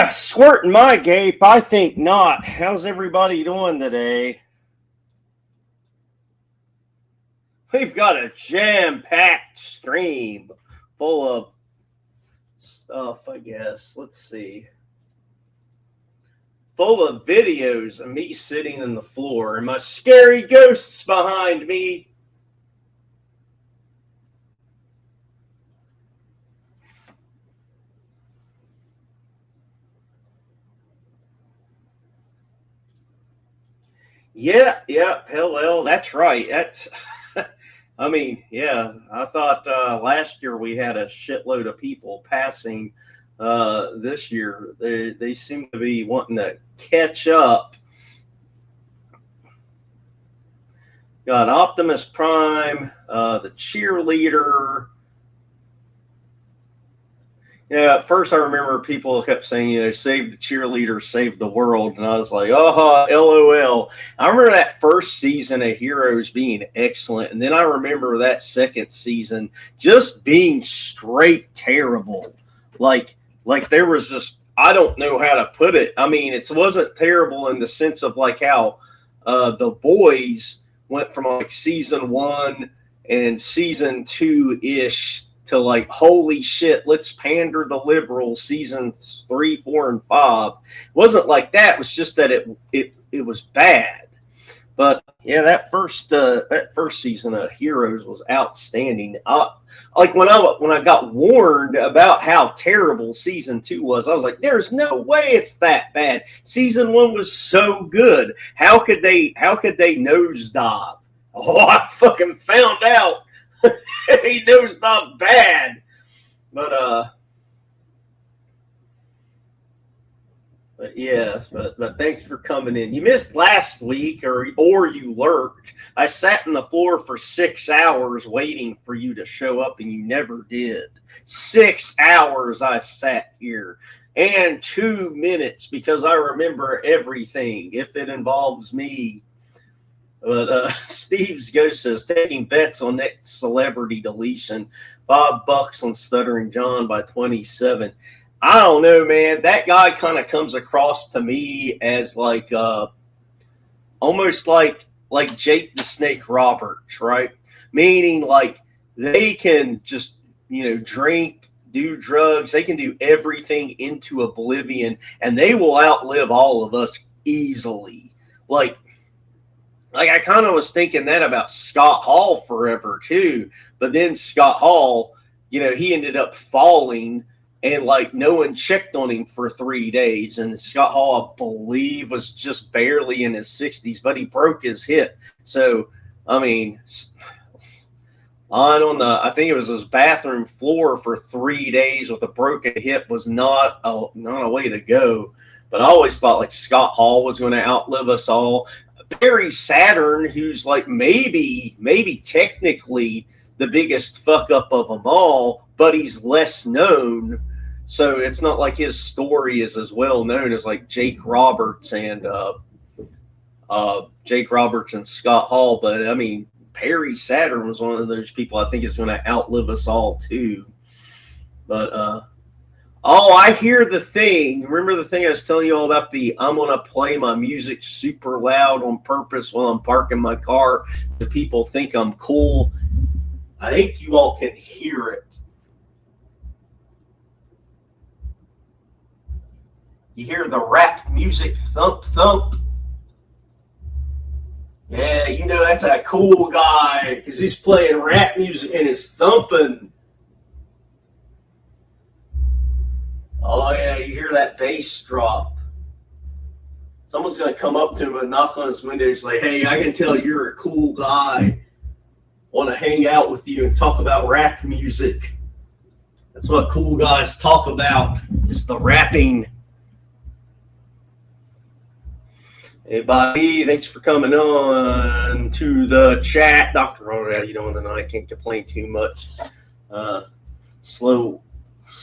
Squirting my gape? I think not. How's everybody doing today? We've got a jam-packed stream full of stuff, I guess. Let's see. Full of videos of me sitting on the floor and my scary ghosts behind me. Yeah, hell, that's right. That's, I mean, yeah, I thought last year we had a shitload of people passing. This year, they seem to be wanting to catch up. Got Optimus Prime, the cheerleader. Yeah, at first I remember people kept saying, save the cheerleader, save the world. And I was like, oh, LOL. I remember that first season of Heroes being excellent. And then I remember that second season just being straight terrible. Like there was just, I don't know how to put it. I mean, it wasn't terrible in the sense of like how The Boys went from like season 1 and season 2-ish to like, holy shit, let's pander the liberals, seasons 3, 4, and 5. It wasn't like that. It was just that it was bad. But yeah, that first season of Heroes was outstanding. Like when I got warned about how terrible season 2 was, I was like, there's no way it's that bad. Season 1 was so good. How could they nosedive? Oh, I fucking found out. He knows not bad, but yeah, but thanks for coming in. You missed last week, or you lurked. I sat on the floor for 6 hours waiting for you to show up, and you never did. 6 hours I sat here, and 2 minutes because I remember everything if it involves me. But Steve's Ghost says, taking bets on next celebrity deletion, $5 on Stuttering John by 27. I don't know, man. That guy kind of comes across to me as like almost like Jake the Snake Roberts, right? Meaning like they can just, drink, do drugs. They can do everything into oblivion, and they will outlive all of us easily. Like I kind of was thinking that about Scott Hall forever too, but then Scott Hall, he ended up falling, and like no one checked on him for 3 days. And Scott Hall, I believe, was just barely in his 60s, but he broke his hip. So I mean, I think it was his bathroom floor for 3 days with a broken hip was not a way to go. But I always thought like Scott Hall was going to outlive us all. Barry Saturn, who's like maybe technically the biggest fuck up of them all, but he's less known. So it's not like his story is as well known as like Jake Roberts and Scott Hall. But I mean, Barry Saturn was one of those people I think is going to outlive us all too. But oh, I hear the thing. Remember the thing I was telling you all about I'm going to play my music super loud on purpose while I'm parking my car so people think I'm cool? I think you all can hear it. You hear the rap music thump, thump. Yeah, that's a cool guy because he's playing rap music and is thumping. Oh, yeah, you hear that bass drop. Someone's going to come up to him and knock on his window and say, hey, I can tell you're a cool guy. Want to hang out with you and talk about rap music. That's what cool guys talk about, is the rapping. Hey, Bobby, thanks for coming on to the chat. Dr. Ronald, how you doing tonight? Can't complain too much. Slow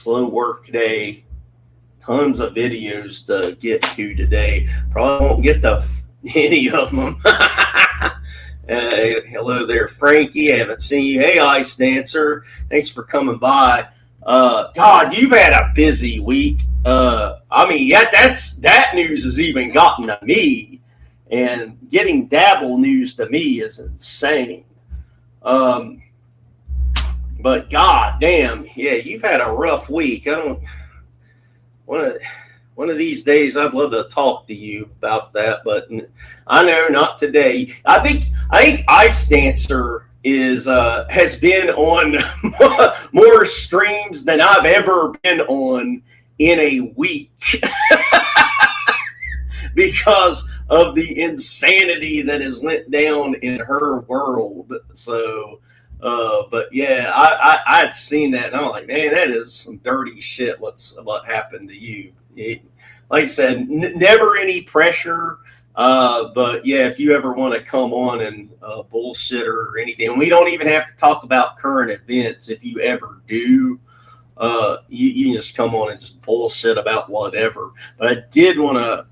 work day. Tons of videos to get to today. Probably won't get to any of them. Hello there, Frankie. I haven't seen you. Hey, Ice Dancer. Thanks for coming by. God, you've had a busy week. I mean, yeah, that news has even gotten to me, and getting Dabble news to me is insane. But God damn, yeah, you've had a rough week. I don't one of these days I'd love to talk to you about that, but I know not today. I think Ice Dancer is has been on more streams than I've ever been on in a week because of the insanity that has went down in her world. So but yeah, I'd seen that and I'm like, man, that is some dirty shit. What happened to you? Like I said, never any pressure. But yeah, if you ever want to come on and bullshit or anything, and we don't even have to talk about current events. If you ever do, you can just come on and just bullshit about whatever. But I did want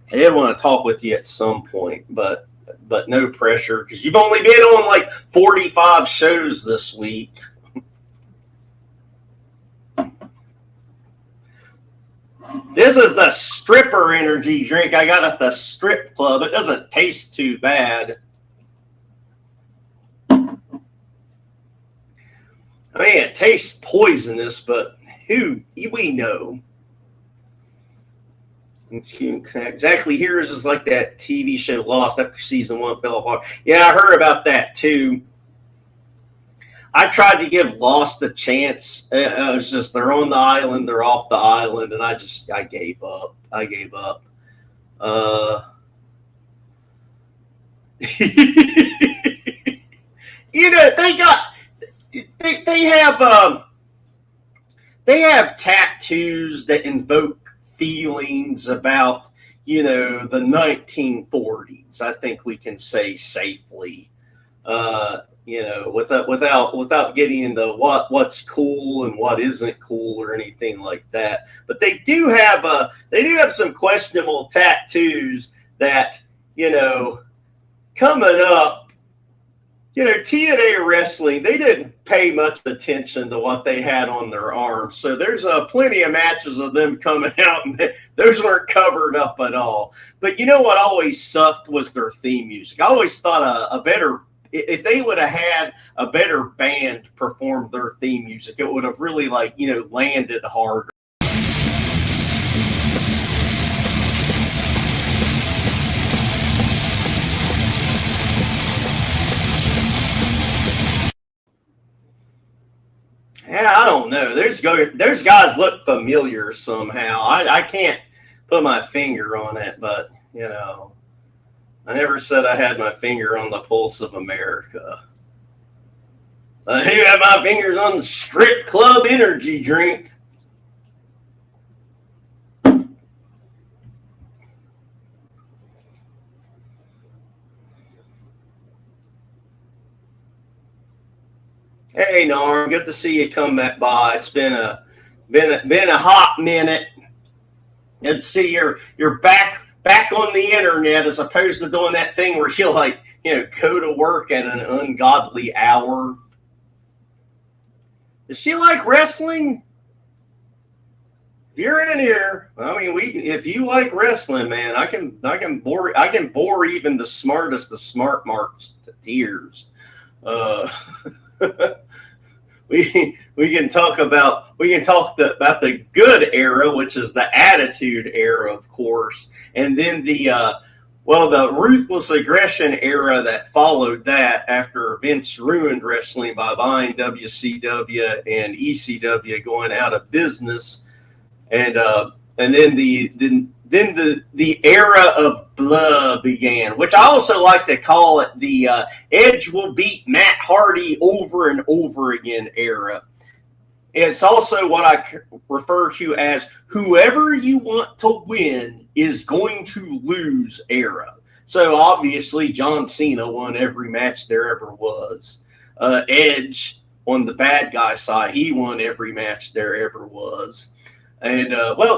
to talk with you at some point, but no pressure because you've only been on like 45 shows this week. This is the stripper energy drink I got at the strip club. It doesn't taste too bad. I mean, it tastes poisonous, but who we know. Exactly, Heroes is like that TV show Lost after season 1 fell apart. Yeah, I heard about that too. I tried to give Lost a chance. It was just they're on the island, they're off the island, and I gave up. You know, they have tattoos that invoke feelings about, you know, the 1940s. I think we can say safely. You know, without getting into what's cool and what isn't cool or anything like that. But they do have some questionable tattoos that, you know, coming up, you know, TNA Wrestling, they didn't pay much attention to what they had on their arms. So there's plenty of matches of them coming out, and those weren't covered up at all. But you know what always sucked was their theme music. I always thought if they would have had a better band perform their theme music, it would have really, like, you know, landed harder. Yeah, I don't know. Those guys look familiar somehow. I can't put my finger on it, but, you know, I never said I had my finger on the pulse of America. I do have my fingers on the strip club energy drink. Hey, Norm, good to see you come back by. It's been a hot minute. Let's see, you're back on the internet as opposed to doing that thing where you, like, you know, go to work at an ungodly hour. Does she like wrestling? If you're in here, I mean, if you like wrestling, man, I can bore even the smartest of smart marks to tears. We can talk about the good era, which is the Attitude Era, of course, and then the ruthless aggression era that followed that after Vince ruined wrestling by buying WCW and ECW going out of business, and then the era of blood began, which I also like to call it the Edge will beat Matt Hardy over and over again era. It's also what I refer to as whoever you want to win is going to lose era. So obviously John Cena won every match there ever was. Edge on the bad guy side, he won every match there ever was. And,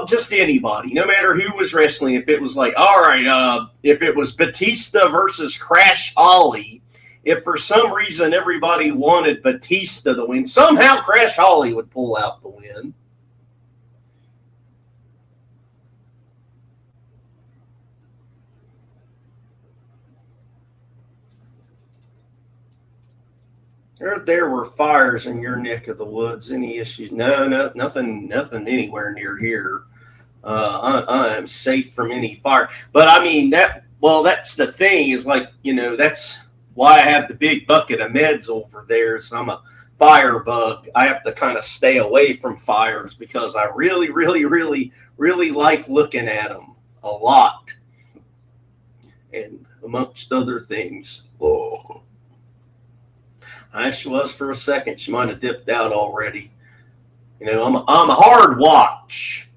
just anybody, no matter who was wrestling, if it was like, all right, if it was Batista versus Crash Holly, if for some reason everybody wanted Batista to win, somehow Crash Holly would pull out the win. There were fires in your neck of the woods. Any issues? No, nothing anywhere near here. I am safe from any fire. But I mean that's the thing is like, that's why I have the big bucket of meds over there. So I'm a fire bug. I have to kind of stay away from fires because I really, really, really, really like looking at them a lot. And amongst other things. Oh. She was for a second. She might have dipped out already. I'm a hard watch.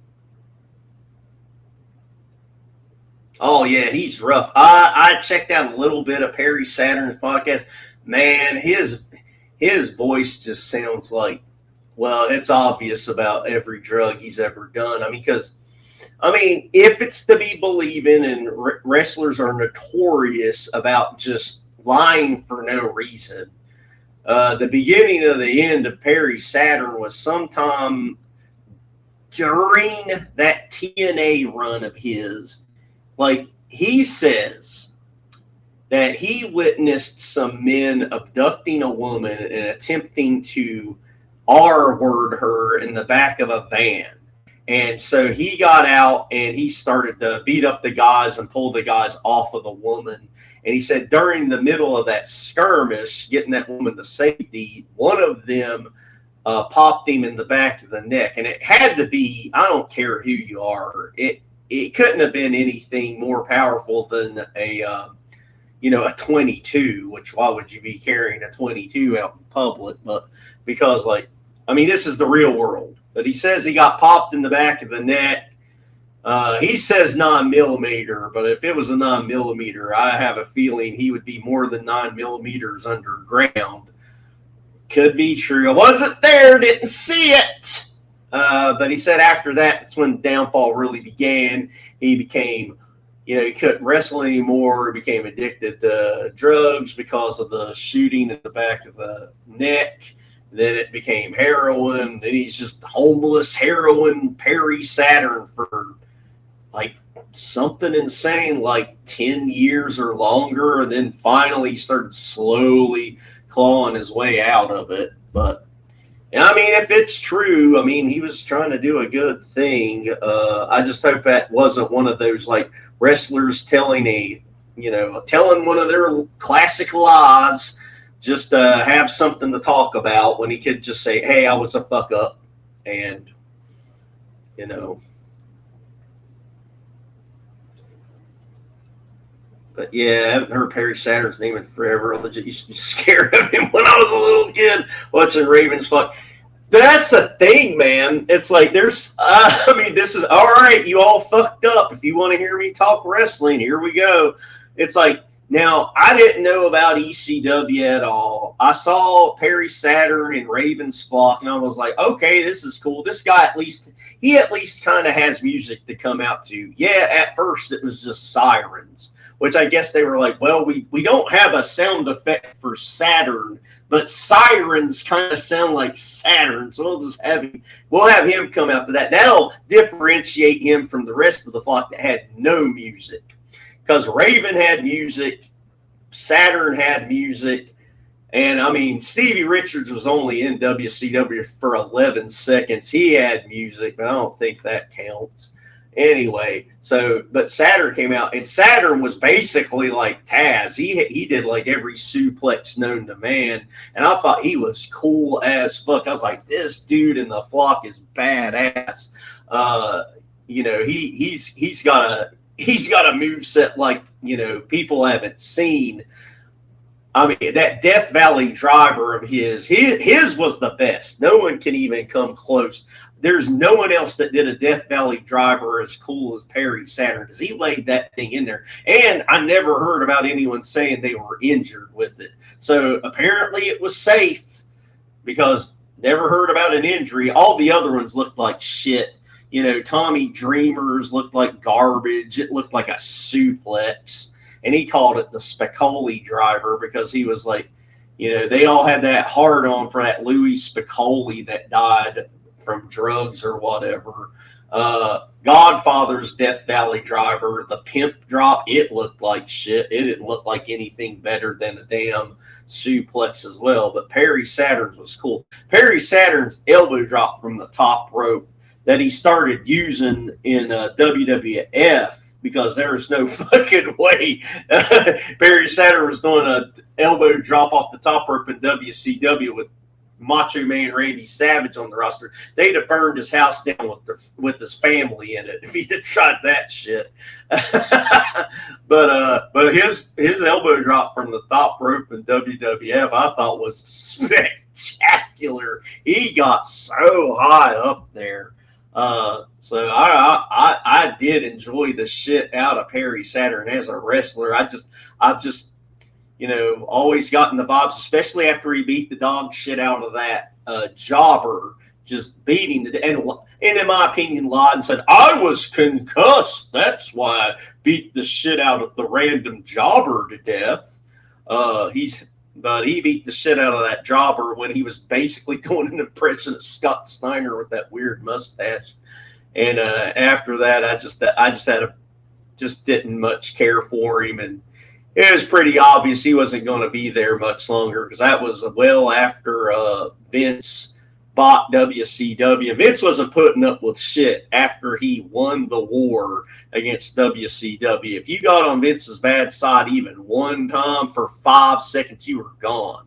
Oh yeah, he's rough. I checked out a little bit of Perry Saturn's podcast. Man, his voice just sounds like, well, it's obvious about every drug he's ever done. Because if it's to be believing, and wrestlers are notorious about just lying for no reason. The beginning of the end of Perry Saturn was sometime during that TNA run of his. Like, he says that he witnessed some men abducting a woman and attempting to R-word her in the back of a van. And so he got out and he started to beat up the guys and pull the guys off of the woman. And he said during the middle of that skirmish, getting that woman to safety, one of them popped him in the back of the neck. And it had to be, I don't care who you are, it couldn't have been anything more powerful than a 22, which why would you be carrying a 22 out in public? But because this is the real world. But he says he got popped in the back of the neck. He says 9mm, but if it was a 9mm, I have a feeling he would be more than 9mm underground. Could be true. I wasn't there, didn't see it. But he said after that's when downfall really began. He became, he couldn't wrestle anymore. He became addicted to drugs because of the shooting in the back of the neck. Then it became heroin. Then he's just homeless heroin Perry Saturn for something insane, like 10 years or longer. And then finally he started slowly clawing his way out of it. But if it's true, he was trying to do a good thing. I just hope that wasn't one of those wrestlers telling one of their classic lies just to have something to talk about when he could just say, hey, I was a fuck up. And, But yeah, I haven't heard Perry Saturn's name in forever. I legit used to be scared of him when I was a little kid watching Ravens fuck. That's the thing, man. It's there's, this is, all right, you all fucked up. If you want to hear me talk wrestling, here we go. It's now, I didn't know about ECW at all. I saw Perry Saturn and Ravens Flock, and I was like, okay, this is cool. This guy at least kind of has music to come out to. Yeah, at first it was just sirens, which I guess they were like, well, we don't have a sound effect for Saturn, but sirens kind of sound like Saturn, so we'll have him come out to that. That'll differentiate him from the rest of the flock that had no music. Because Raven had music, Saturn had music, and Stevie Richards was only in WCW for 11 seconds. He had music, but I don't think that counts. Anyway, but Saturn came out, and Saturn was basically like Taz. He did every suplex known to man, and I thought he was cool as fuck. I was like, this dude in the flock is badass. He's got a moveset people haven't seen. That Death Valley driver of his was the best. No one can even come close. There's no one else that did a Death Valley driver as cool as Perry Saturn, because he laid that thing in there. And I never heard about anyone saying they were injured with it. So apparently it was safe, because never heard about an injury. All the other ones looked like shit. Tommy Dreamer's looked like garbage. It looked like a suplex. and he called it the Spicoli driver because he was like, they all had that hard on for that Louis Spicoli that died from drugs or whatever. Godfather's Death Valley driver, the pimp drop, it looked like shit. It didn't look like anything better than a damn suplex as well. But Perry Saturn's was cool. Perry Saturn's elbow drop from the top rope that he started using in WWF, because there was no fucking way Perry Saturn was doing an elbow drop off the top rope in WCW with Macho Man Randy Savage on the roster. They'd have burned his house down with his family in it if he had tried that shit. But his elbow drop from the top rope in WWF I thought was spectacular. He got so high up there. So I did enjoy the shit out of Perry Saturn as a wrestler. I've just always gotten the vibes, especially after he beat the dog shit out of that jobber, just beating the and in my opinion lied and said I was concussed. That's why I beat the shit out of the random jobber to death. But he beat the shit out of that jobber when he was basically doing an impression of Scott Steiner with that weird mustache. And after that, I just didn't much care for him, and it was pretty obvious he wasn't going to be there much longer because that was well after Vince bought WCW. Vince wasn't putting up with shit after he won the war against WCW. If you got on Vince's bad side even one time for 5 seconds, you were gone.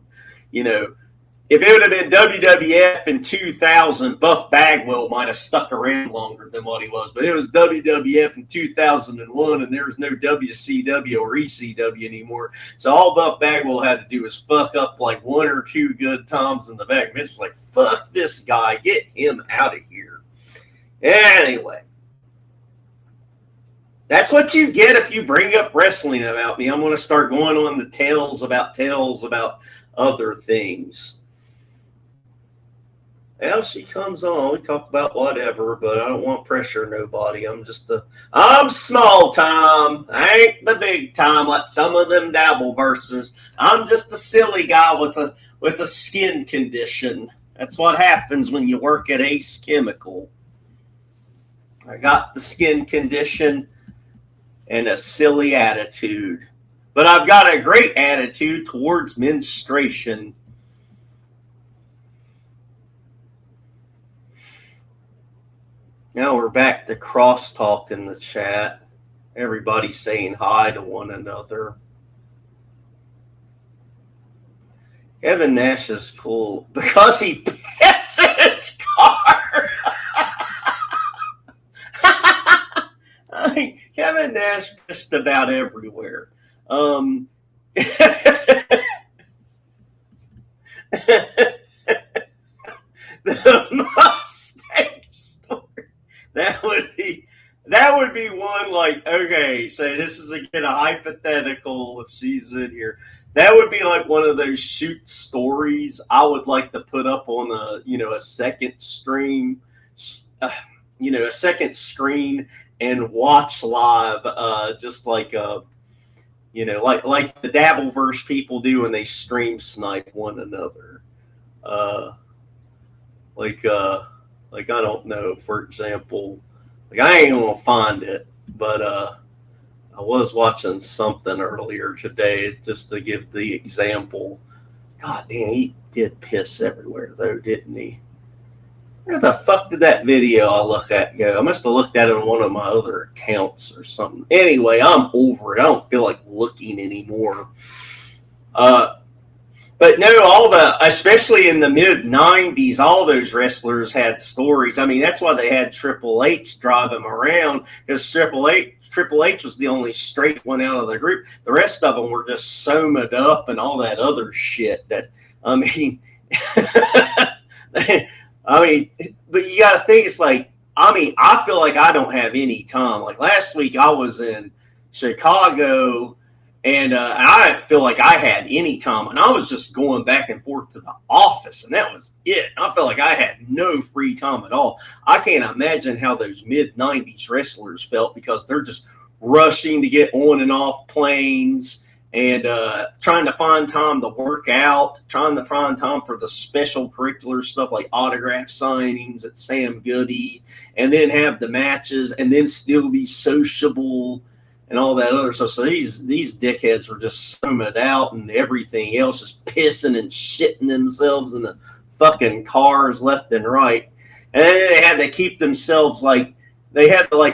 If it would have been WWF in 2000, Buff Bagwell might have stuck around longer than what he was. But it was WWF in 2001, and there was no WCW or ECW anymore. So all Buff Bagwell had to do was fuck up like 1 or 2 good times in the back. Vince was like, fuck this guy. Get him out of here. Anyway. That's what you get if you bring up wrestling about me. I'm going to start going on the tales about other things. Well, she comes on. We talk about whatever, but I don't want to pressure nobody. I'm small time. I ain't the big time like some of them dabble versers. I'm just a silly guy with a skin condition. That's what happens when you work at Ace Chemical. I got the skin condition and a silly attitude. But I've got a great attitude towards menstruation. Now we're back to crosstalk in the chat. Everybody saying hi to one another. Kevin Nash is cool because he pissed in his car. I mean, Kevin Nash pissed about everywhere. The Mustang story. That would be one like, okay, so this is again a hypothetical if she's in here. That would be like one of those shoot stories I would like to put up on a second stream, a second screen and watch live, just like like the Dabbleverse people do when they stream snipe one another. Like I don't know, for example, like I ain't gonna find it, but I was watching something earlier today just to give the example. God damn, he did piss everywhere though, didn't he? Where the fuck did that video I look at go? I must have looked at it on one of my other accounts or something. Anyway, I'm over it. I don't feel like looking anymore. But no, especially in the mid-90s, all those wrestlers had stories. I mean, that's why they had Triple H drive him around, because Triple H was the only straight one out of the group. The rest of them were just somaed up and all that other shit. But you got to think, it's like, I feel like I don't have any time. Like last week I was in Chicago, and I didn't feel like I had any time, and I was just going back and forth to the office, and that was it. I felt like I had no free time at all. I can't imagine how those mid-90s wrestlers felt, because they're just rushing to get on and off planes, and trying to find time to work out, trying to find time for the special curricular stuff like autograph signings at Sam Goody, and then have the matches, and then still be sociable and all that other stuff. So these dickheads were just zooming out, and everything else just pissing and shitting themselves in the fucking cars left and right. And then they had to keep themselves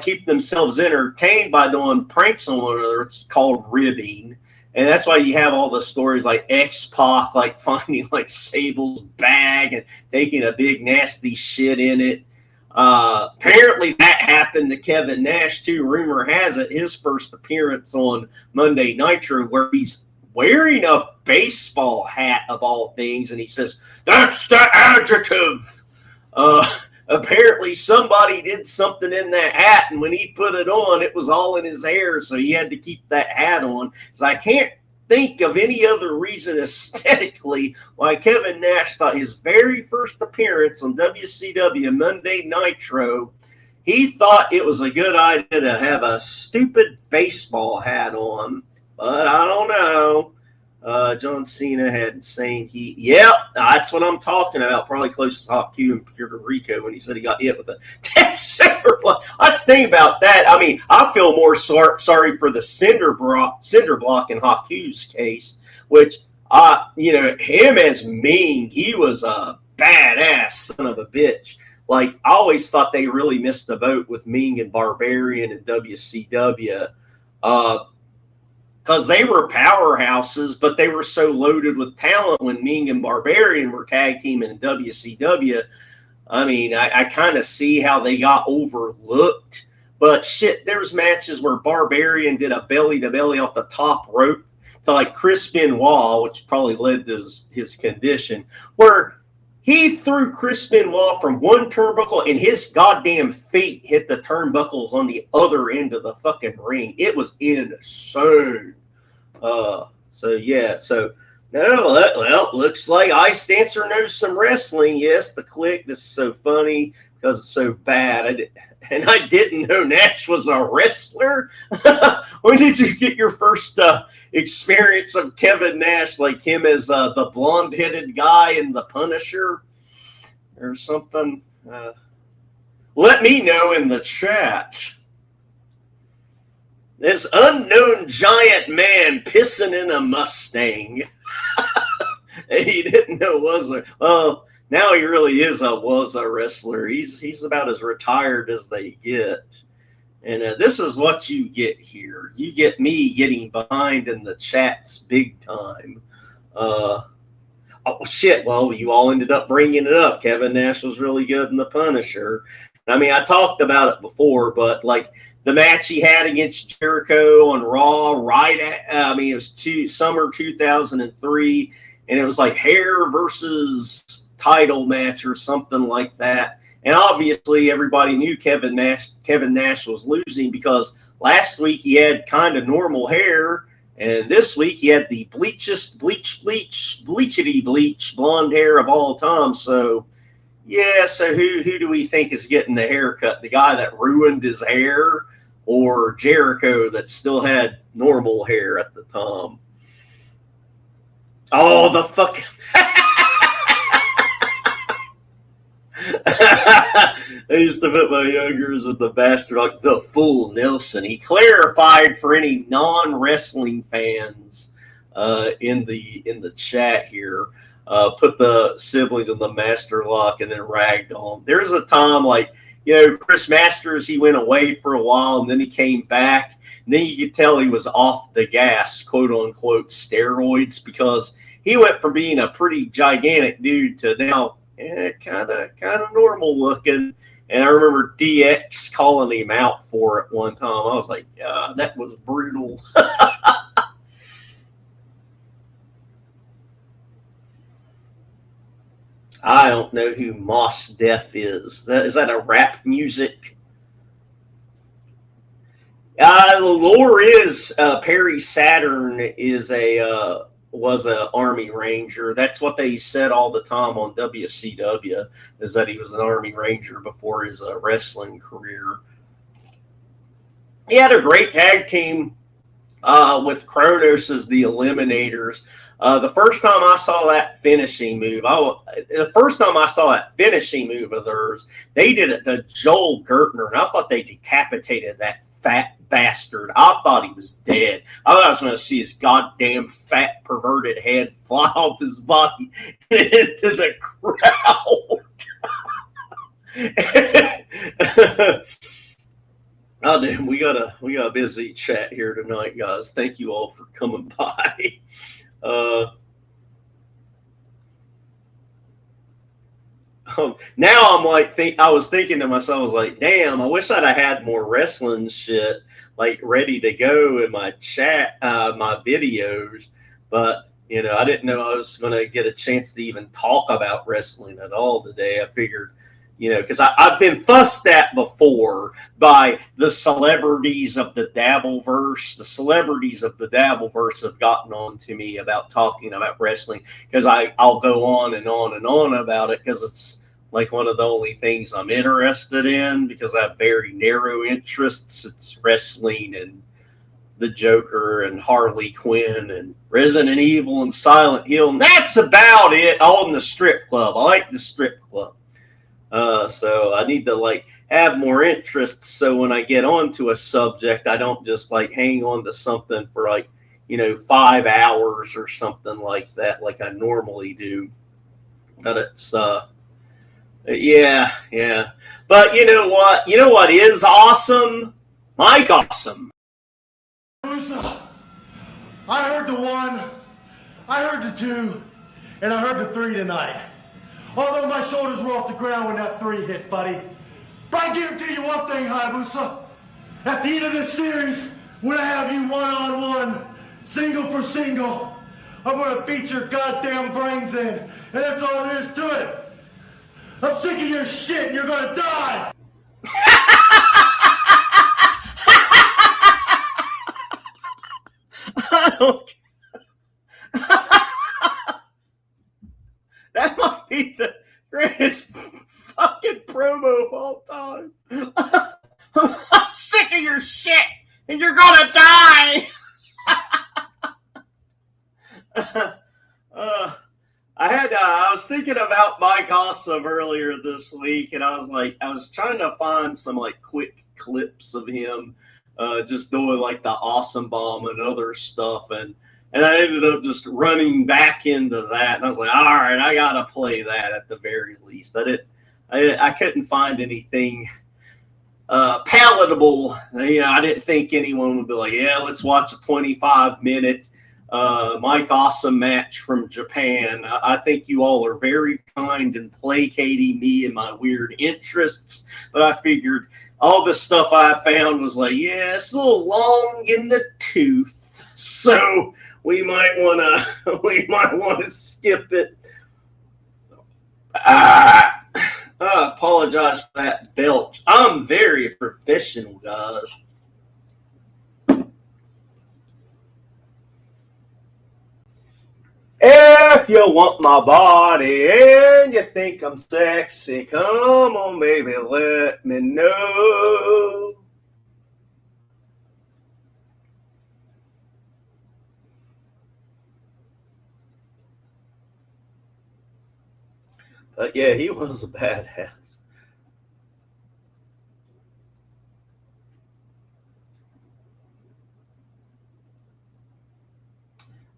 keep themselves entertained by doing pranks on one another. It's called ribbing. And that's why you have all the stories like X-Pac, like finding like Sable's bag and taking a big nasty shit in it. Apparently that happened to Kevin Nash too. Rumor has it his first appearance on Monday Nitro, where he's wearing a baseball hat of all things, and he says, "That's the adjective." Apparently somebody did something in that hat, and when he put it on, it was all in his hair, so he had to keep that hat on. So I can't think of any other reason aesthetically why Kevin Nash thought his very first appearance on WCW Monday Nitro, he thought it was a good idea to have a stupid baseball hat on. But I don't know. John Cena had saying yep, that's what I'm talking about. Probably closest to Hawk Q in Puerto Rico when he said he got hit with a cinder block. Let's think about that. I mean, I feel more sorry for the cinder block in Hawk Q's case, which, him as Ming, he was a badass son of a bitch. Like, I always thought they really missed the boat with Ming and Barbarian and WCW. Because they were powerhouses, but they were so loaded with talent when Ming and Barbarian were tag teaming in WCW. I mean, I kind of see how they got overlooked. But shit, there's matches where Barbarian did a belly-to-belly off the top rope to like Chris Benoit, which probably led to his condition, where he threw Chris Benoit from one turnbuckle and his goddamn feet hit the turnbuckles on the other end of the fucking ring. It was insane. Looks like Ice Dancer knows some wrestling. Yes, the Click. This is so funny because it's so bad. I didn't know Nash was a wrestler. When did you get your first experience of Kevin Nash, like him as the blonde-headed guy in The Punisher or something? Let me know in the chat. This unknown giant man pissing in a Mustang. He didn't know was a... Well, now he really was a wrestler. He's about as retired as they get. And this is what you get here. You get me getting behind in the chats big time. Oh, shit. Well, you all ended up bringing it up. Kevin Nash was really good in The Punisher. I mean, I talked about it before, but like the match he had against Jericho on Raw, it was summer 2003, and it was like hair versus title match or something like that. And obviously everybody knew Kevin Nash was losing because last week he had kind of normal hair, and this week he had the bleachity bleach blonde hair of all time. So yeah, so who do we think is getting the haircut? The guy that ruined his hair, or Jericho that still had normal hair at the time? Oh, the fuck. I used to put my youngers in the bastard like the fool Nelson. He clarified for any non-wrestling fans in the chat here. Put the siblings in the master lock and then ragged on. There's a time Chris Masters, he went away for a while and then he came back. And then you could tell he was off the gas, quote unquote, steroids, because he went from being a pretty gigantic dude to now kind of normal looking. And I remember DX calling him out for it one time. I was like, that was brutal. I don't know who Mos Def is. Is that a rap music? The lore is Perry Saturn was an Army Ranger. That's what they said all the time on WCW, is that he was an Army Ranger before his wrestling career. He had a great tag team with Kronos as the Eliminators. The first time I saw that finishing move, the first time I saw that finishing move of theirs, they did it to Joel Gertner, and I thought they decapitated that fat bastard. I thought he was dead. I thought I was going to see his goddamn fat perverted head fly off his body into the crowd. Oh damn, we got a busy chat here tonight, guys. Thank you all for coming by. Now I'm like, I was thinking to myself, I was like, damn, I wish I'd have had more wrestling shit like ready to go in my chat, my videos, but I didn't know I was going to get a chance to even talk about wrestling at all today. I figured, because I've been fussed at before by the celebrities of the Dabbleverse. The celebrities of the Dabbleverse have gotten on to me about talking about wrestling because I'll go on and on and on about it because it's like one of the only things I'm interested in because I have very narrow interests. It's wrestling and the Joker and Harley Quinn and Resident Evil and Silent Hill. And that's about it. All in the strip club. I like the strip club. So I need to have more interests. So when I get onto a subject, I don't just hang on to something for 5 hours or something like that, like I normally do. But it's, yeah. But you know what? You know what is awesome? Mike Awesome. I heard the 1, I heard the 2, and I heard the 3 tonight. Although my shoulders were off the ground when that 3 hit, buddy. But I guarantee you one thing, Hayabusa. At the end of this series, when I have you one-on-one, single for single, I'm going to beat your goddamn brains in. And that's all there is to it. I'm sick of your shit and you're going to die. I don't. That might be the greatest fucking promo of all time. I'm sick of your shit, and you're gonna die. I was thinking about Mike Awesome earlier this week, and I was trying to find some quick clips of him just doing the Awesome Bomb and other stuff, and I ended up just running back into that, and I was like, all right, I gotta play that at the very least. I couldn't find anything palatable. I didn't think anyone would be like, yeah, let's watch a 25-minute Mike Awesome match from Japan. I think you all are very kind and placating me and my weird interests, but I figured all the stuff I found was yeah, it's a little long in the tooth, so we might want to skip it. I apologize for that belch. I'm very professional, guys. If you want my body and you think I'm sexy, come on, baby, let me know. But yeah, he was a badass.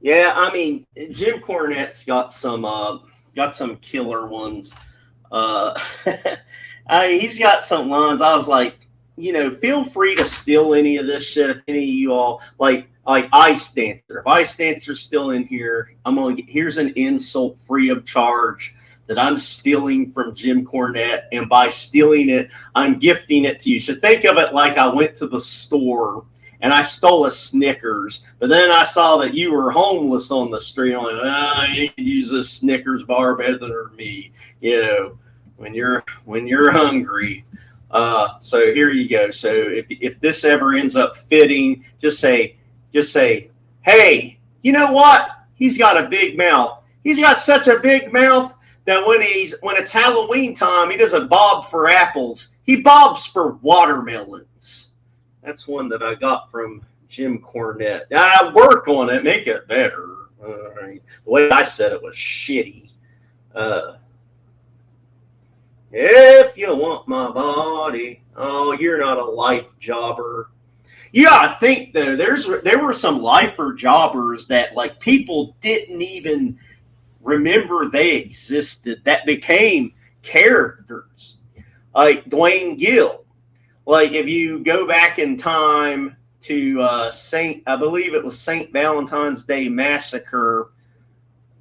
Yeah, I mean, Jim Cornette's got some killer ones. He's got some lines. I was like, feel free to steal any of this shit if any of you all like Ice Dancer. If Ice Dancer's still in here, here's an insult free of charge that I'm stealing from Jim Cornette, and by stealing it, I'm gifting it to you. So think of it like I went to the store and I stole a Snickers, but then I saw that you were homeless on the street. I'm like, you can use this Snickers bar better than me, when you're hungry. So here you go. So if this ever ends up fitting, just say, hey, you know what? He's got a big mouth. He's got such a big mouth that when it's Halloween time, he doesn't bob for apples. He bobs for watermelons. That's one that I got from Jim Cornette. I work on it, make it better. The way I said it was shitty. If you want my body, oh, you're not a life jobber. Yeah, I think though there were some lifer jobbers that like people didn't even remember they existed that became characters, like Dwayne Gill. Like if you go back in time to I believe it was Saint Valentine's Day Massacre,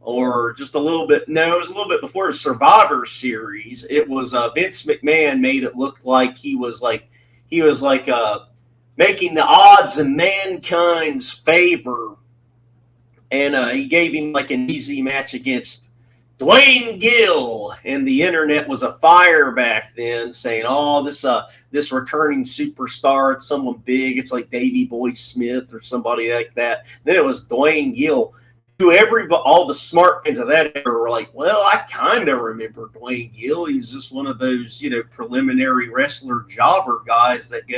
or just a little bit. No, it was a little bit before the Survivor Series. It was Vince McMahon made it look like he was making the odds in mankind's favor, and he gave him like an easy match against Dwayne Gill, and the internet was afire back then, saying, "Oh, this returning superstar, it's someone big. It's like Davey Boy Smith or somebody like that." And then it was Dwayne Gill. All the smart fans of that era were like, "Well, I kind of remember Dwayne Gill. He was just one of those, preliminary wrestler jobber guys that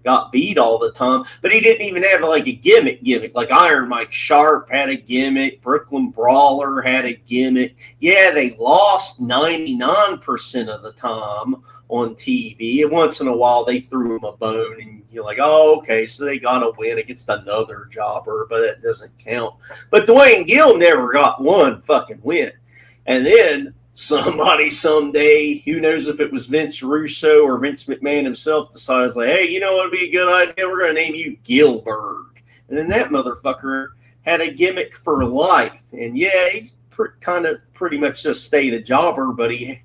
got beat all the time." But he didn't even have like a gimmick. Like Iron Mike Sharp had a gimmick. Brooklyn Brawler had a gimmick. Yeah, they lost 99% of the time on TV. And once in a while, they threw him a bone, and you're like, "Oh, okay, so they got a win against another jobber," but that doesn't count. But Dwayne Gill never got one fucking win. And then somebody someday, who knows if it was Vince Russo or Vince McMahon himself, decides like, "Hey, you know what would be a good idea? We're going to name you Gilbert." And then that motherfucker had a gimmick for life. And yeah, he's pretty much just stayed a jobber, but he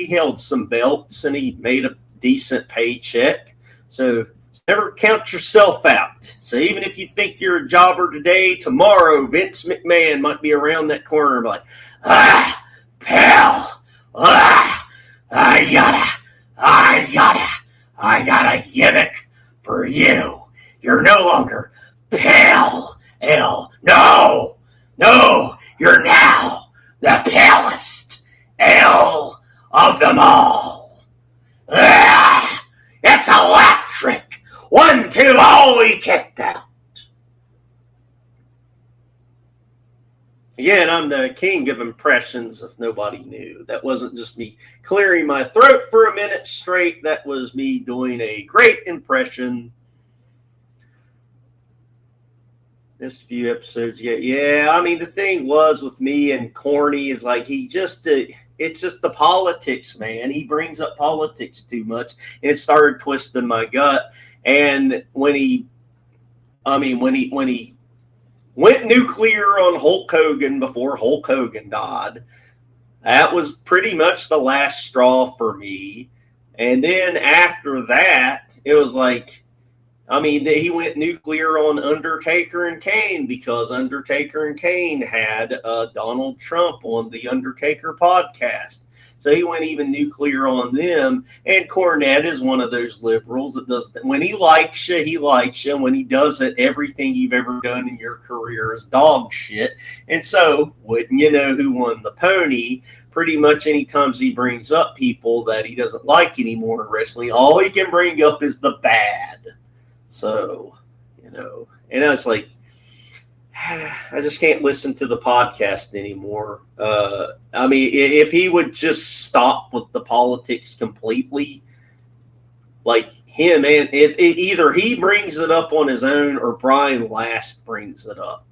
held some belts and he made a decent paycheck. So never count yourself out. So even if you think you're a jobber today, tomorrow Vince McMahon might be around that corner and be like, "Pal, I got a gimmick for you. You're no longer Pal L. No, you're now the palest L of them all. It's electric. 1, 2, all we kicked out." Again, I'm the king of impressions if nobody knew. That wasn't just me clearing my throat for a minute straight. That was me doing a great impression. This few episodes, yeah. I mean, the thing was with me and Corny is like it's just the politics, man. He brings up politics too much, and it started twisting my gut. And when he went nuclear on Hulk Hogan before Hulk Hogan died, that was pretty much the last straw for me. And then after that, it was like, he went nuclear on Undertaker and Kane because Undertaker and Kane had Donald Trump on the Undertaker podcast. So he went even nuclear on them. And Cornette is one of those liberals that does that. When he likes you, he likes you. And when he doesn't, everything you've ever done in your career is dog shit. And so, wouldn't you know who won the pony? Pretty much any times he brings up people that he doesn't like anymore in wrestling, all he can bring up is the bad. So, and I was like, I just can't listen to the podcast anymore. If he would just stop with the politics completely, like him, and either he brings it up on his own or Brian Last brings it up.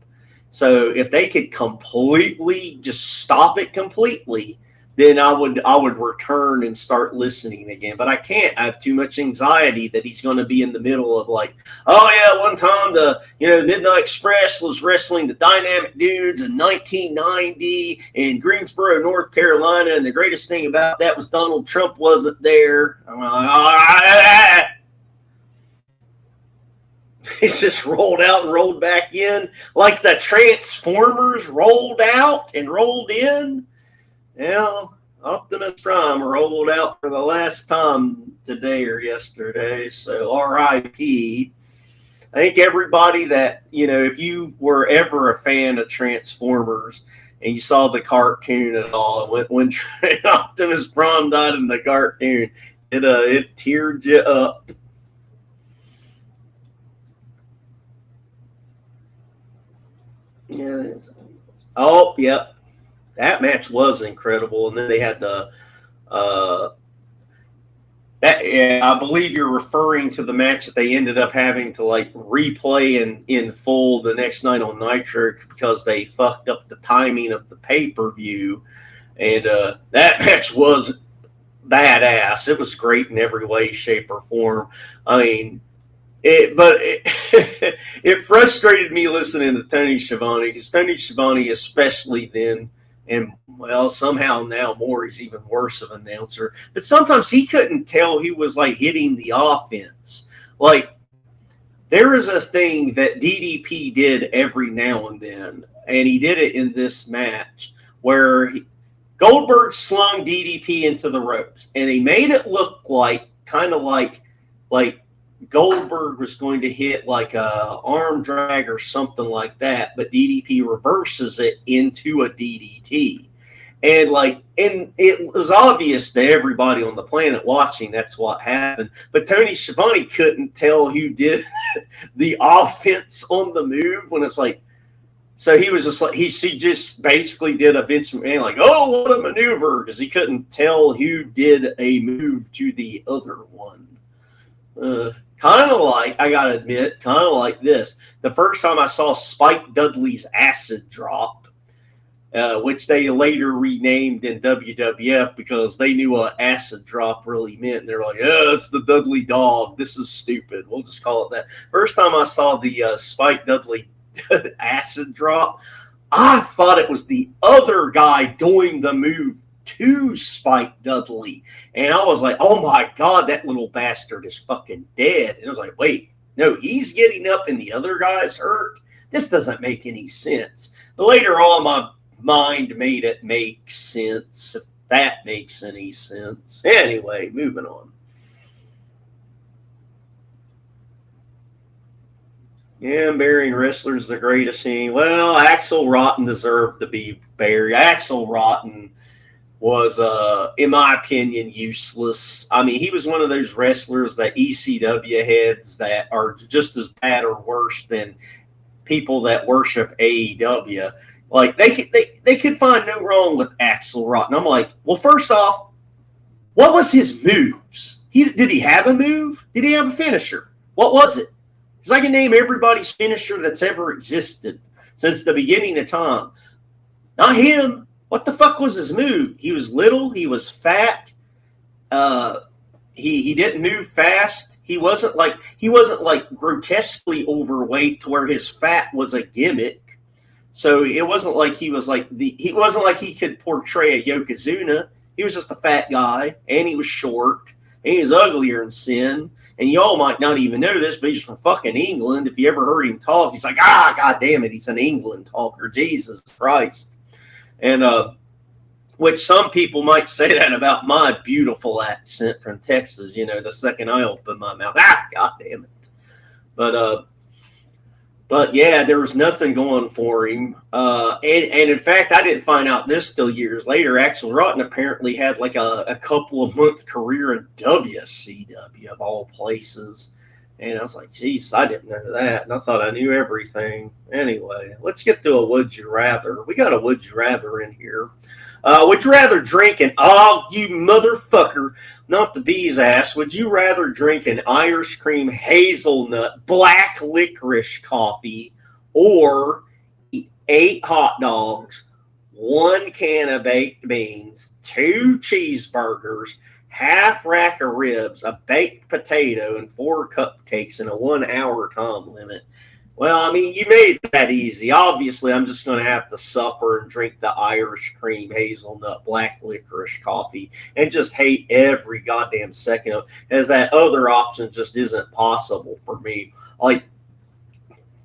So if they could completely just stop it completely, then I would return and start listening again. But I can't. I have too much anxiety that he's going to be in the middle of like, "Oh yeah, one time the Midnight Express was wrestling the Dynamic Dudes in 1990 in Greensboro, North Carolina, and the greatest thing about that was Donald Trump wasn't there." I'm like, It's just rolled out and rolled back in like the Transformers rolled out and rolled in. Well, Optimus Prime rolled out for the last time today or yesterday, so R.I.P. I think everybody that, if you were ever a fan of Transformers and you saw the cartoon and all, when Optimus Prime died in the cartoon, it teared you up. Yeah. Oh, yep. That match was incredible, and then they had the uh, that. Yeah, I believe you're referring to the match that they ended up having to like replay in full the next night on Nitro because they fucked up the timing of the pay-per-view, and that match was badass. It was great in every way, shape, or form. I mean, it frustrated me listening to Tony Schiavone because Tony Schiavone, especially then, and well, somehow now more, he's even worse of an announcer. But sometimes he couldn't tell he was like hitting the offense. Like there is a thing that DDP did every now and then, and he did it in this match where Goldberg slung DDP into the ropes, and he made it look like kind of like Goldberg was going to hit like a arm drag or something like that, but DDP reverses it into a DDT. And it was obvious to everybody on the planet watching that's what happened. But Tony Schiavone couldn't tell who did the offense on the move when it's like, so he was just like he just basically did a Vince McMahon like, oh, what a maneuver, because he couldn't tell who did a move to the other one. Kind of like, I gotta admit, kind of like this. The first time I saw Spike Dudley's acid drop, which they later renamed in WWF because they knew what acid drop really meant. And they're like, yeah, it's the Dudley dog. This is stupid. We'll just call it that. First time I saw the Spike Dudley acid drop, I thought it was the other guy doing the move to Spike Dudley. And I was like, oh my God, that little bastard is fucking dead. And I was like, wait, no, he's getting up and the other guy's hurt? This doesn't make any sense. But later on, my mind made it make sense, if that makes any sense. Anyway, moving on. Yeah, burying wrestlers the greatest thing. Well, Axel Rotten deserved to be buried. Axel Rotten was, in my opinion, useless. I mean, he was one of those wrestlers that ECW heads that are just as bad or worse than people that worship AEW. Like, they could find no wrong with Axel Rotten. I'm like, well, first off, what was his moves? Did he have a move? Did he have a finisher? What was it? Because I can name everybody's finisher that's ever existed since the beginning of time. Not him. What the fuck was his move? He was little. He was fat. He didn't move fast. He wasn't like grotesquely overweight to where his fat was a gimmick. So it wasn't like he wasn't like he could portray a Yokozuna. He was just a fat guy, and he was short, and he was uglier than sin. And y'all might not even know this, but he's from fucking England. If you ever heard him talk, he's like, God damn it, he's an England talker. Jesus Christ. And which some people might say that about my beautiful accent from Texas, the second I open my mouth. God damn it. But yeah, there was nothing going for him. And in fact, I didn't find out this till years later. Axel Rotten apparently had like a couple of month career in WCW of all places. And I was like, geez, I didn't know that. And I thought I knew everything. Anyway, let's get to a would you rather. We got a would you rather in here. Would you rather drink an, oh, you motherfucker, not the bee's ass, would you rather drink an Irish cream hazelnut black licorice coffee or eat 8 hot dogs, 1 can of baked beans, 2 cheeseburgers, half rack of ribs, a baked potato, and 4 cupcakes in a 1-hour time limit? Well, I mean, you made that easy. Obviously, I'm just going to have to suffer and drink the Irish cream hazelnut black licorice coffee and just hate every goddamn second of it, as that other option just isn't possible for me. Like,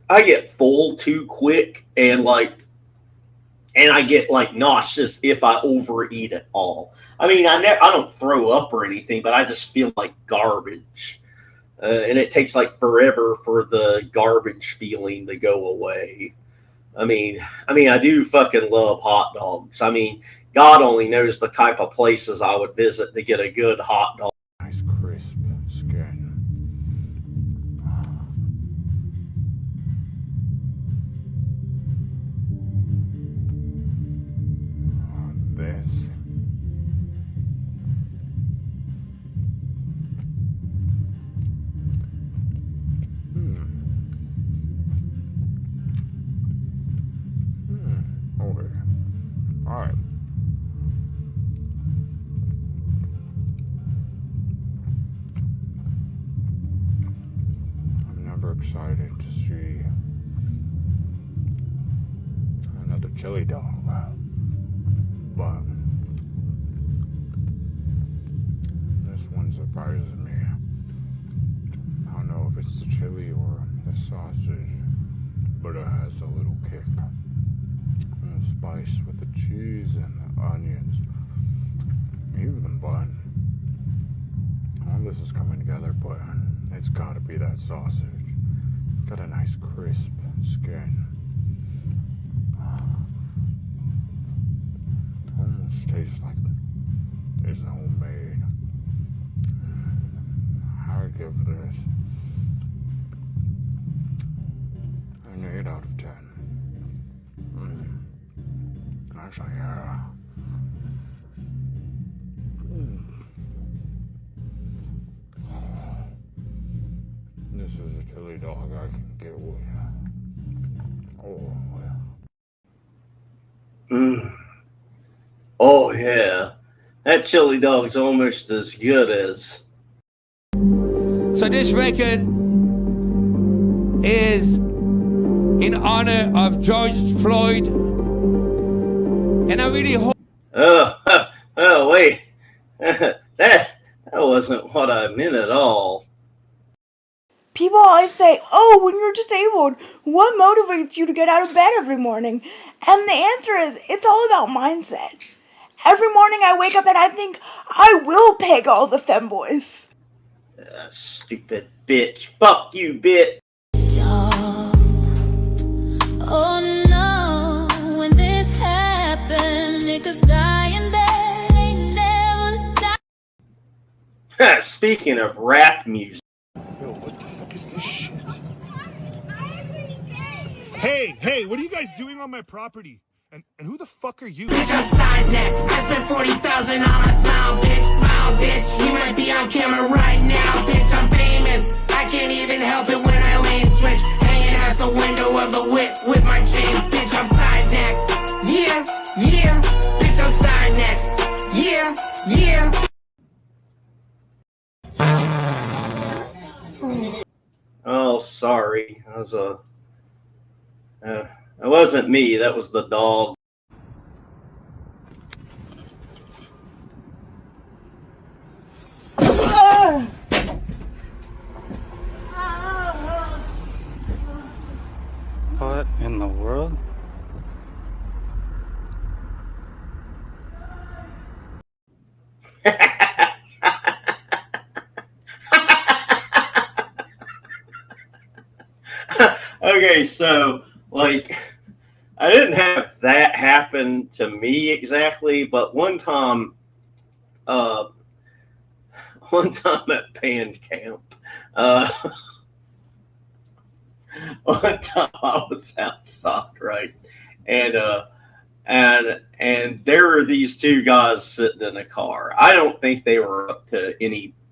I get full too quick, and I get like nauseous if I overeat at all. I mean, I don't throw up or anything, but I just feel like garbage. And it takes like forever for the garbage feeling to go away. I mean, I do fucking love hot dogs. I mean, God only knows the type of places I would visit to get a good hot dog. Nice crisp skin. excited to see another chili dog. But this one surprises me. I don't know if it's the chili or the sausage, but it has a little kick. And the spice with the cheese and the onions. Even the bun. All this is coming together, but it's gotta be that sausage. It's got a nice crisp skin. Almost tastes like it's homemade. I would give this an 8 out of 10. Actually, yeah. This is a chili dog I can get with. Oh, yeah. Oh, yeah. That chili dog's almost as good as... So this record is in honor of George Floyd. And I really hope... Oh, wait. that wasn't what I meant at all. People always say, oh, when you're disabled, what motivates you to get out of bed every morning? And the answer is, it's all about mindset. Every morning I wake up and I think, I will peg all the femboys. Stupid bitch. Fuck you, bitch. Oh no, when this happened, niggas dying there, they never die. Speaking of rap music. Yo, what the fuck is this shit? Hey, what are you guys doing on my property? And who the fuck are you? Bitch, I'm side neck. I spent 40,000 on my smile, bitch. You might be on camera right now, bitch. I'm famous. I can't even help it when I lane switch. Hanging out the window of the whip with my chains, bitch. I'm side neck. Yeah. Bitch, I'm side neck. Yeah. Oh, sorry. That wasn't me. That was the dog. What in the world? Okay, so, like, I didn't have that happen to me exactly, but one time at band camp, one time I was outside, right? And there were these two guys sitting in a car. I don't think they were up to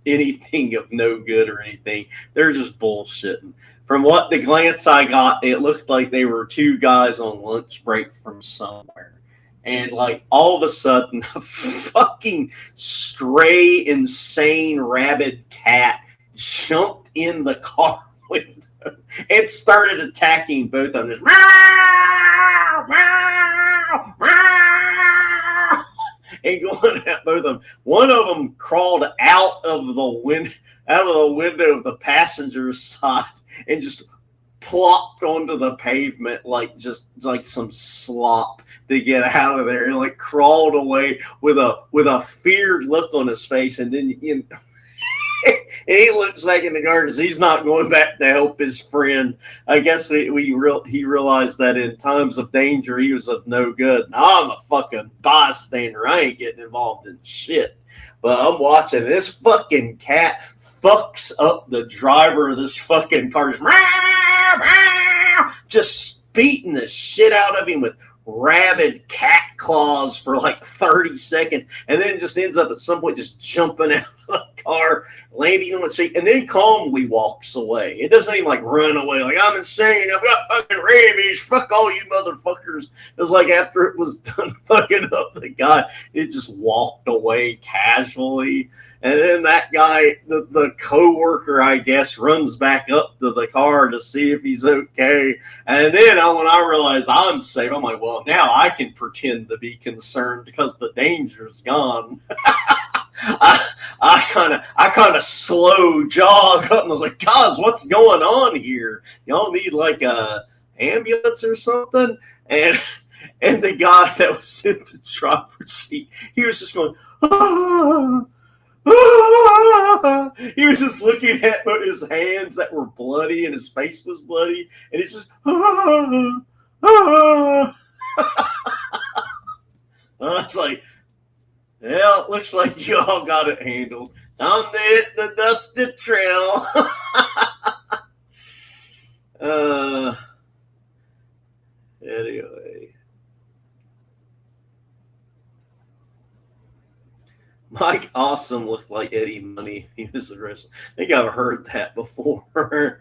anything of no good or anything. They're just bullshitting. From what the glance I got, it looked like they were two guys on lunch break from somewhere. And like all of a sudden, a fucking stray, insane, rabid cat jumped in the car window and started attacking both of them. Just meow, meow, meow, and going at both of them. One of them crawled out of the window of the passenger's side and just plopped onto the pavement like some slop to get out of there, and like crawled away with a feared look on his face. And then and he looks back in the car because he's not going back to help his friend. I guess he realized that in times of danger he was of no good. Now I'm a fucking bystander. I ain't getting involved in shit. But I'm watching this fucking cat fucks up the driver of this fucking car, just beating the shit out of him with rabid cat claws for like 30 seconds, and then just ends up at some point just jumping out of the car, landing on its feet, and then calmly walks away. It doesn't even like run away like, I'm insane, I've got fucking rabies, fuck all you motherfuckers. It was like after it was done fucking up the guy, it just walked away casually. And then that guy, the co-worker, I guess, runs back up to the car to see if he's okay. And then when I realize I'm safe, I'm like, well, now I can pretend to be concerned because the danger's gone. I kind of slow jog up and I was like, guys, what's going on here? Y'all need like a ambulance or something? And the guy that was in the driver's seat, he was just going, ah, ah. He was just looking at his hands that were bloody and his face was bloody, and he's just, ah, ah. I was like, well, it looks like you all got it handled. Time to hit the dusty trail. Anyway. Mike Awesome looked like Eddie Money. He was the wrestler. I think I've heard that before.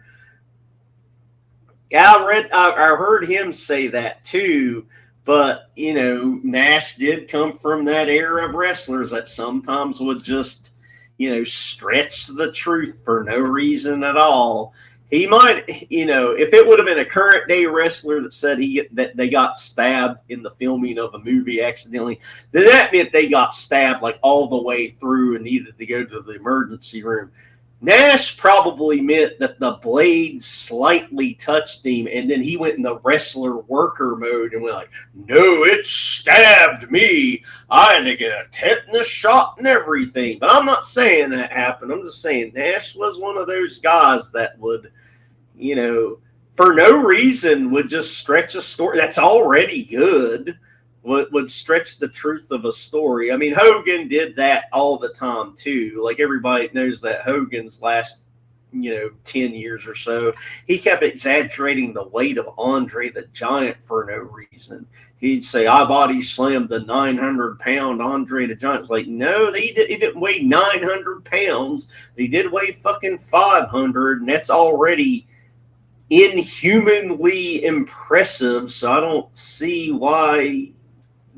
Yeah, I heard him say that too. But, you know, Nash did come from that era of wrestlers that sometimes would just, you know, stretch the truth for no reason at all. He might, you know, if it would have been a current day wrestler that said that they got stabbed in the filming of a movie accidentally, then that meant they got stabbed like all the way through and needed to go to the emergency room. Nash probably meant that the blade slightly touched him, and then he went in the wrestler worker mode and went like, no, it stabbed me. I had to get a tetanus shot and everything. But I'm not saying that happened. I'm just saying Nash was one of those guys that would, you know, for no reason would just stretch a story that's already good. Would stretch the truth of a story. I mean, Hogan did that all the time too. Like everybody knows that Hogan's last, 10 years or so, he kept exaggerating the weight of Andre the Giant for no reason. He'd say, I body slammed the 900-pound Andre the Giant. It's like, no, he didn't weigh 900 pounds. He did weigh fucking 500, and that's already inhumanly impressive. So I don't see why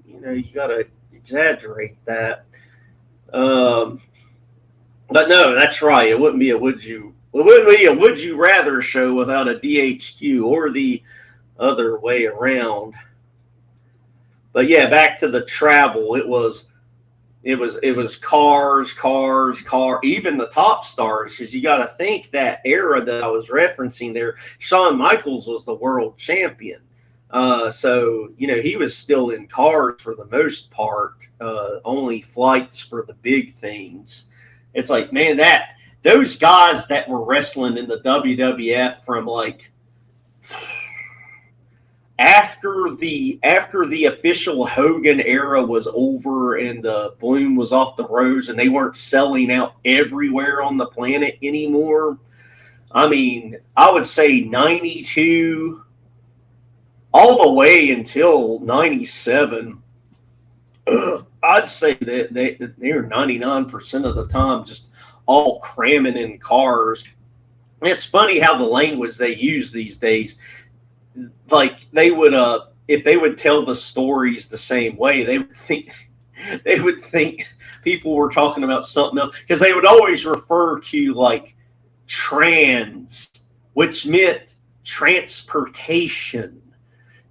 you got to exaggerate that. But no, that's right. It wouldn't be a would you rather show without a DHQ or the other way around. But yeah, back to the travel. It was cars, even the top stars, because you got to think that era that I was referencing there, Shawn Michaels was the world champion. So, he was still in cars for the most part, only flights for the big things. It's like, man, those guys that were wrestling in the WWF from like after the official Hogan era was over and the bloom was off the rose and they weren't selling out everywhere on the planet anymore. I mean, I would say 92 all the way until 97, I'd say that they're 99% of the time just all cramming in cars. It's funny how the language they use these days, like they would, if they would tell the stories the same way, they would think people were talking about something else, because they would always refer to like trans, which meant transportation.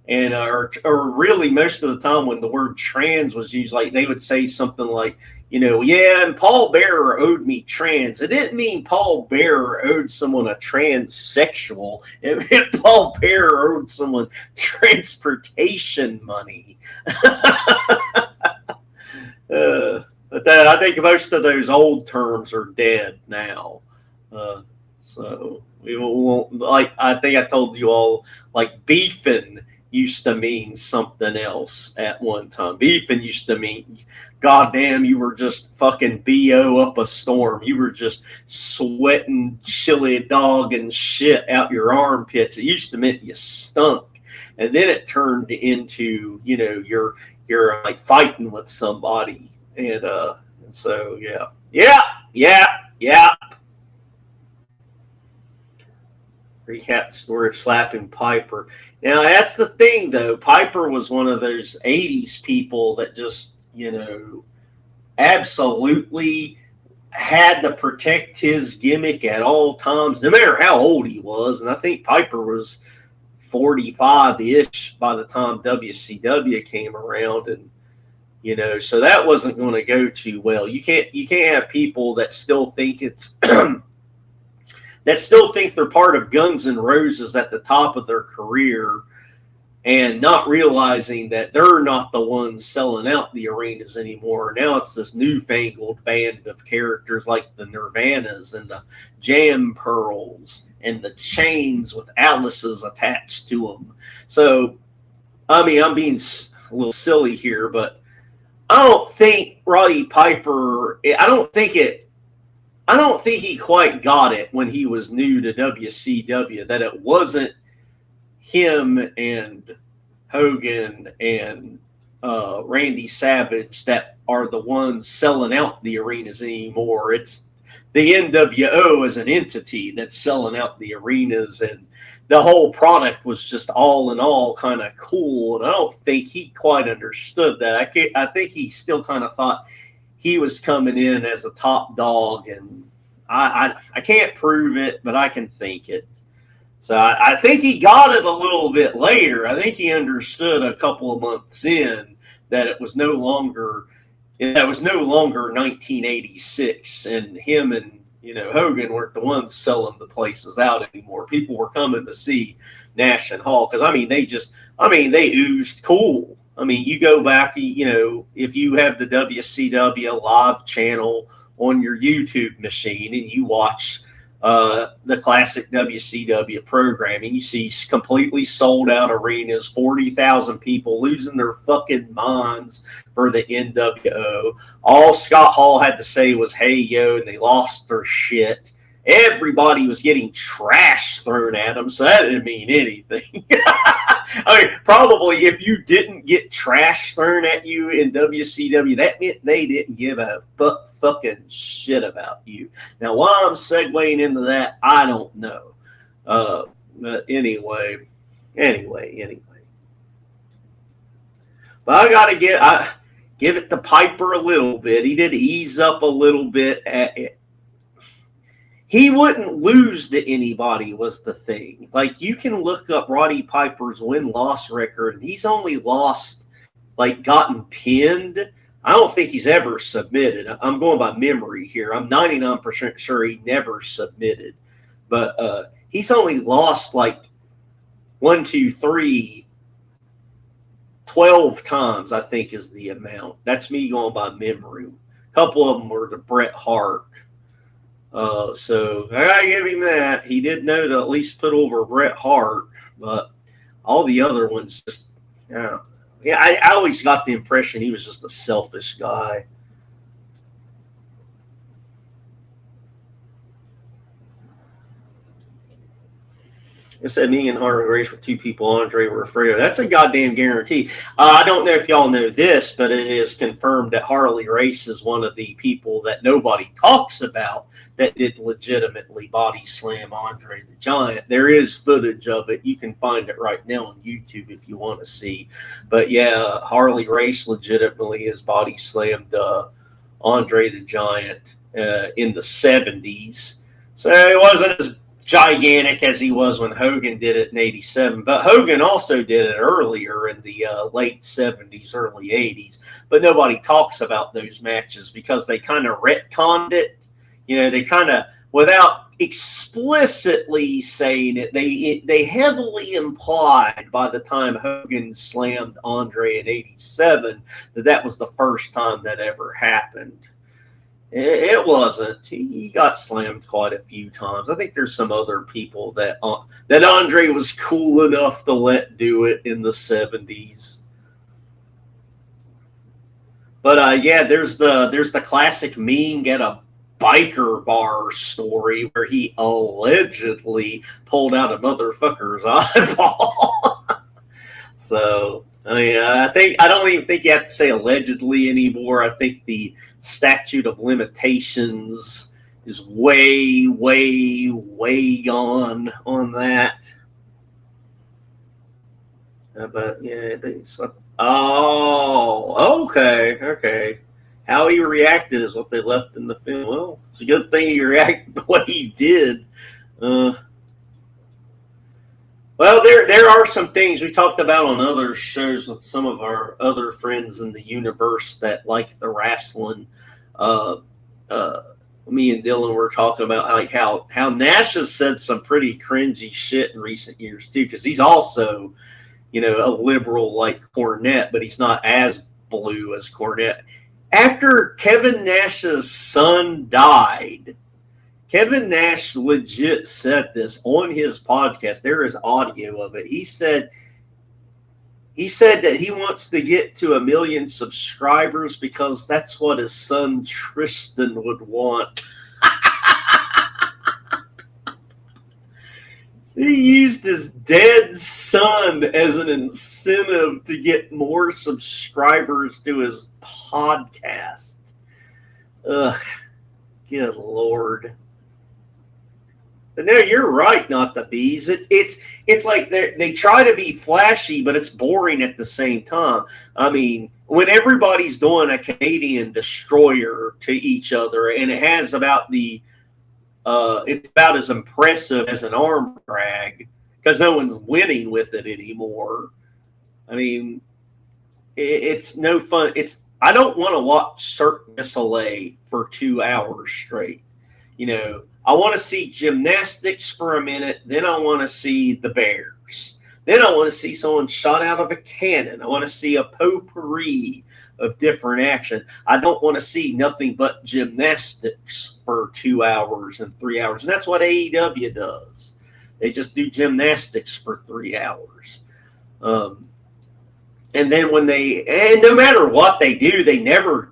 And or really most of the time when the word trans was used, like they would say something like, yeah, and Paul Bearer owed me trans. It didn't mean Paul Bearer owed someone a transsexual. It meant Paul Bearer owed someone transportation money. But I think most of those old terms are dead now. So we won't, like, I think I told you all, like beefing used to mean something else at one time. Beefing used to mean, goddamn, you were just fucking BO up a storm. You were just sweating chili dog and shit out your armpits. It used to mean you stunk. And then it turned into, you're like fighting with somebody. And so, yeah. Recap the story of slapping Piper. Now, that's the thing, though. Piper was one of those 80s people that just, absolutely had to protect his gimmick at all times, no matter how old he was. And I think Piper was 45-ish by the time WCW came around, and so that wasn't going to go too well. You can't have people that still think it's that still think they're part of Guns N' Roses at the top of their career and not realizing that they're not the ones selling out the arenas anymore. Now it's this newfangled band of characters like the Nirvanas and the Jam Pearls and the Chains with Alice's attached to them. So, I mean, I'm being a little silly here, but I don't think Roddy Piper, I don't think he quite got it when he was new to WCW, that it wasn't him and Hogan and Randy Savage that are the ones selling out the arenas anymore. It's the NWO as an entity that's selling out the arenas, and the whole product was just all in all kind of cool. And I don't think he quite understood that. I think he still kind of thought he was coming in as a top dog, and I can't prove it, but I can think it. So I think he got it a little bit later. I think he understood a couple of months in that it was no longer 1986, and him and Hogan weren't the ones selling the places out anymore. People were coming to see Nash and Hall because they oozed cool. I mean, you go back, if you have the WCW live channel on your YouTube machine and you watch the classic WCW programming, you see completely sold out arenas, 40,000 people losing their fucking minds for the NWO. All Scott Hall had to say was, "Hey, yo," and they lost their shit. Everybody was getting trash thrown at them, so that didn't mean anything. I mean, probably if you didn't get trash thrown at you in WCW, that meant they didn't give a fucking shit about you. Now, why I'm segueing into that, I don't know. But anyway. But I gotta give it to Piper a little bit. He did ease up a little bit at it. He wouldn't lose to anybody was the thing. Like, you can look up Roddy Piper's win-loss record, and he's only lost, gotten pinned. I don't think he's ever submitted. I'm going by memory here. I'm 99% sure he never submitted. But he's only lost 12 times, I think, is the amount. That's me going by memory. A couple of them were to Bret Hart. So I gotta give him that. He did know to at least put over Bret Hart, but all the other ones just, I always got the impression he was just a selfish guy. It said me and Harley Race were two people Andre were afraid of. That's a goddamn guarantee. I don't know if y'all know this, but it is confirmed that Harley Race is one of the people that nobody talks about that did legitimately body slam Andre the Giant. There is footage of it. You can find it right now on YouTube if you want to see. But yeah, Harley Race legitimately has body slammed Andre the Giant in the 70s. So it wasn't as gigantic as he was when Hogan did it in 87. But Hogan also did it earlier in the late 70s, early 80s. But nobody talks about those matches because they kind of retconned it. They kind of, without explicitly saying it, they heavily implied by the time Hogan slammed Andre in 87 that was the first time that ever happened. It wasn't. He got slammed quite a few times. I think there's some other people that Andre was cool enough to let do it in the 70s. But yeah, there's the classic Ming at a biker bar story where he allegedly pulled out a motherfucker's eyeball. So I mean, I don't even think you have to say allegedly anymore. I think the statute of limitations is way, way, way gone on that. But yeah, I think so. Oh, okay. how he reacted is what they left in the film. Well, it's a good thing he reacted the way he did. Well, there are some things we talked about on other shows with some of our other friends in the universe that like the wrestling. Me and Dylan were talking about like how Nash has said some pretty cringy shit in recent years too, because he's also, you know, a liberal like Cornette, but he's not as blue as Cornette. After Kevin Nash's son died, Kevin Nash legit said this on his podcast. There is audio of it. He said that he wants to get to 1 million subscribers because that's what his son Tristan would want. He used his dead son as an incentive to get more subscribers to his podcast. Ugh, good Lord. But no, you're right, not the bees. It's like they try to be flashy, but it's boring at the same time. I mean, when everybody's doing a Canadian destroyer to each other, and it has about it's about as impressive as an arm drag because no one's winning with it anymore. I mean, it's no fun. I don't want to watch Cirque du Soleil for 2 hours straight. You know, I want to see gymnastics for a minute. Then I want to see the bears. Then I want to see someone shot out of a cannon. I want to see a potpourri of different action. I don't want to see nothing but gymnastics for 2 hours and 3 hours. And that's what AEW does. They just do gymnastics for 3 hours. And then and no matter what they do, they never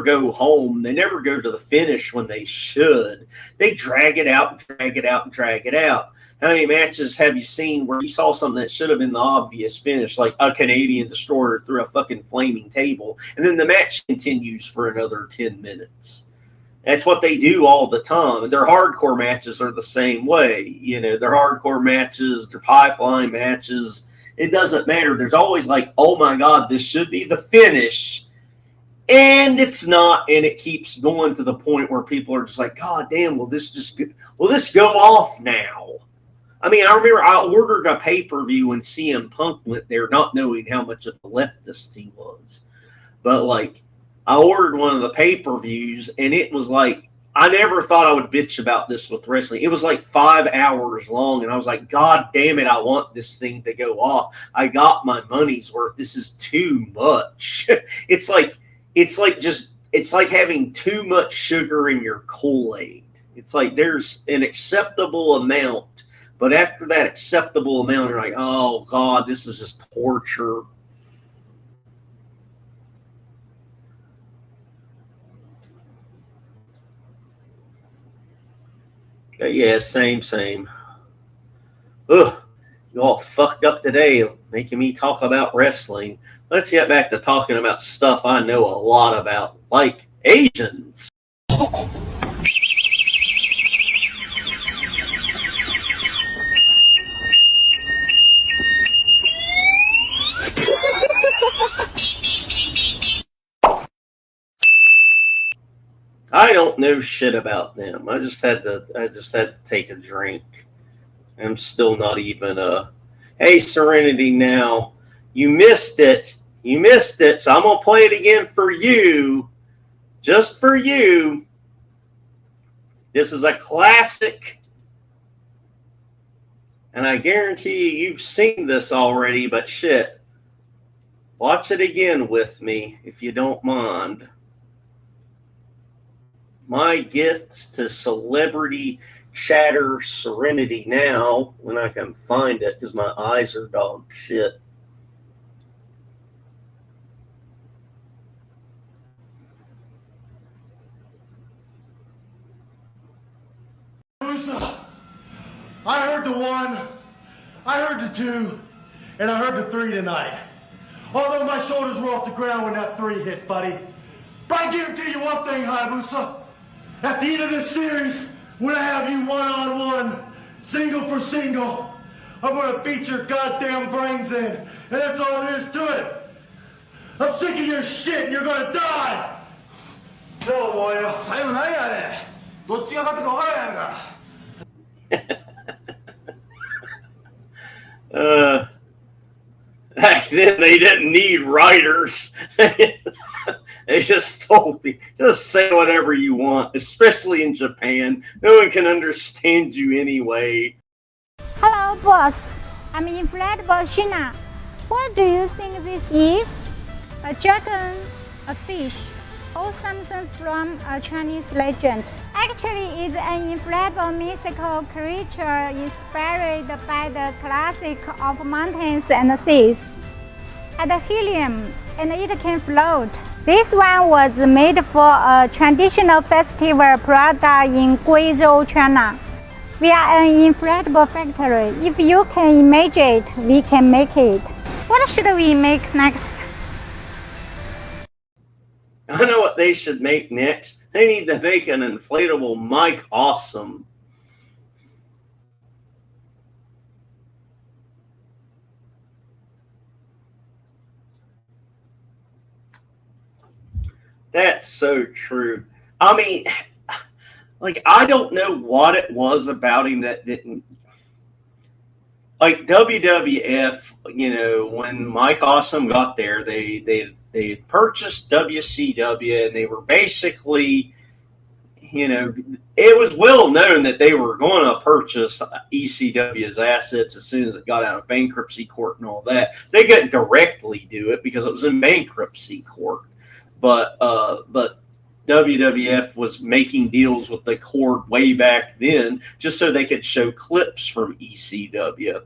go home. They never go to the finish when they should. They drag it out and drag it out and drag it out. How many matches have you seen where you saw something that should have been the obvious finish, like a Canadian destroyer through a fucking flaming table, and then the match continues for another 10 minutes? That's what they do all the time. And their hardcore matches are the same way. You know, their hardcore matches, their high-flying matches, it doesn't matter. There's always like, oh my God, this should be the finish. And it's not, and it keeps going to the point where people are just like, God damn, will this go off now? I mean, I remember I ordered a pay-per-view when CM Punk went there, not knowing how much of a leftist he was. But like, I ordered one of the pay-per-views, and it was like, I never thought I would bitch about this with wrestling. It was like 5 hours long, and I was like, God damn it, I want this thing to go off. I got my money's worth. This is too much. It's like having too much sugar in your Kool-Aid. It's like there's an acceptable amount, but after that acceptable amount, you're like, oh God, this is just torture. Yeah, same. Ugh, you all fucked up today, making me talk about wrestling. Let's get back to talking about stuff I know a lot about, like Asians. I don't know shit about them. I just had to take a drink. I'm still not even hey, Serenity, now you missed it. So I'm gonna play it again for you, just for you. This is a classic, and I guarantee you've seen this already. But shit, watch it again with me if you don't mind. My gifts to celebrity chatter Serenity now, when I can find it, because my eyes are dog shit. I heard the 1, I heard the 2, and I heard the 3 tonight. Although my shoulders were off the ground when that 3 hit, buddy. But I guarantee you one thing, Hayabusa. At the end of this series, when I have you one-on-one, single for single, I'm gonna beat your goddamn brains in. And that's all there is to it. I'm sick of your shit and you're gonna die. そう思うよ。最後何やねん。どっちが勝ったか分からへんか。Back then they didn't need writers. They just told me, just say whatever you want, especially in Japan. No one can understand you anyway. Hello, boss. I'm Inflatable Shina. What do you think this is? A dragon, a fish, or something from a Chinese legend? Actually, it's an inflatable mythical creature inspired by the classic of mountains and seas. At helium, and it can float. This one was made for a traditional festival product in Guizhou, China. We are an inflatable factory. If you can imagine it, we can make it. What should we make next? I know what they should make next. They need to make an inflatable Mike Awesome. That's so true. I mean, like, I don't know what it was about him that didn't. Like, WWF, you know, when Mike Awesome got there, they purchased WCW, and they were basically, you know, it was well known that they were going to purchase ECW's assets as soon as it got out of bankruptcy court and all that. They couldn't directly do it because it was in bankruptcy court. But WWF was making deals with the court way back then just so they could show clips from ECW.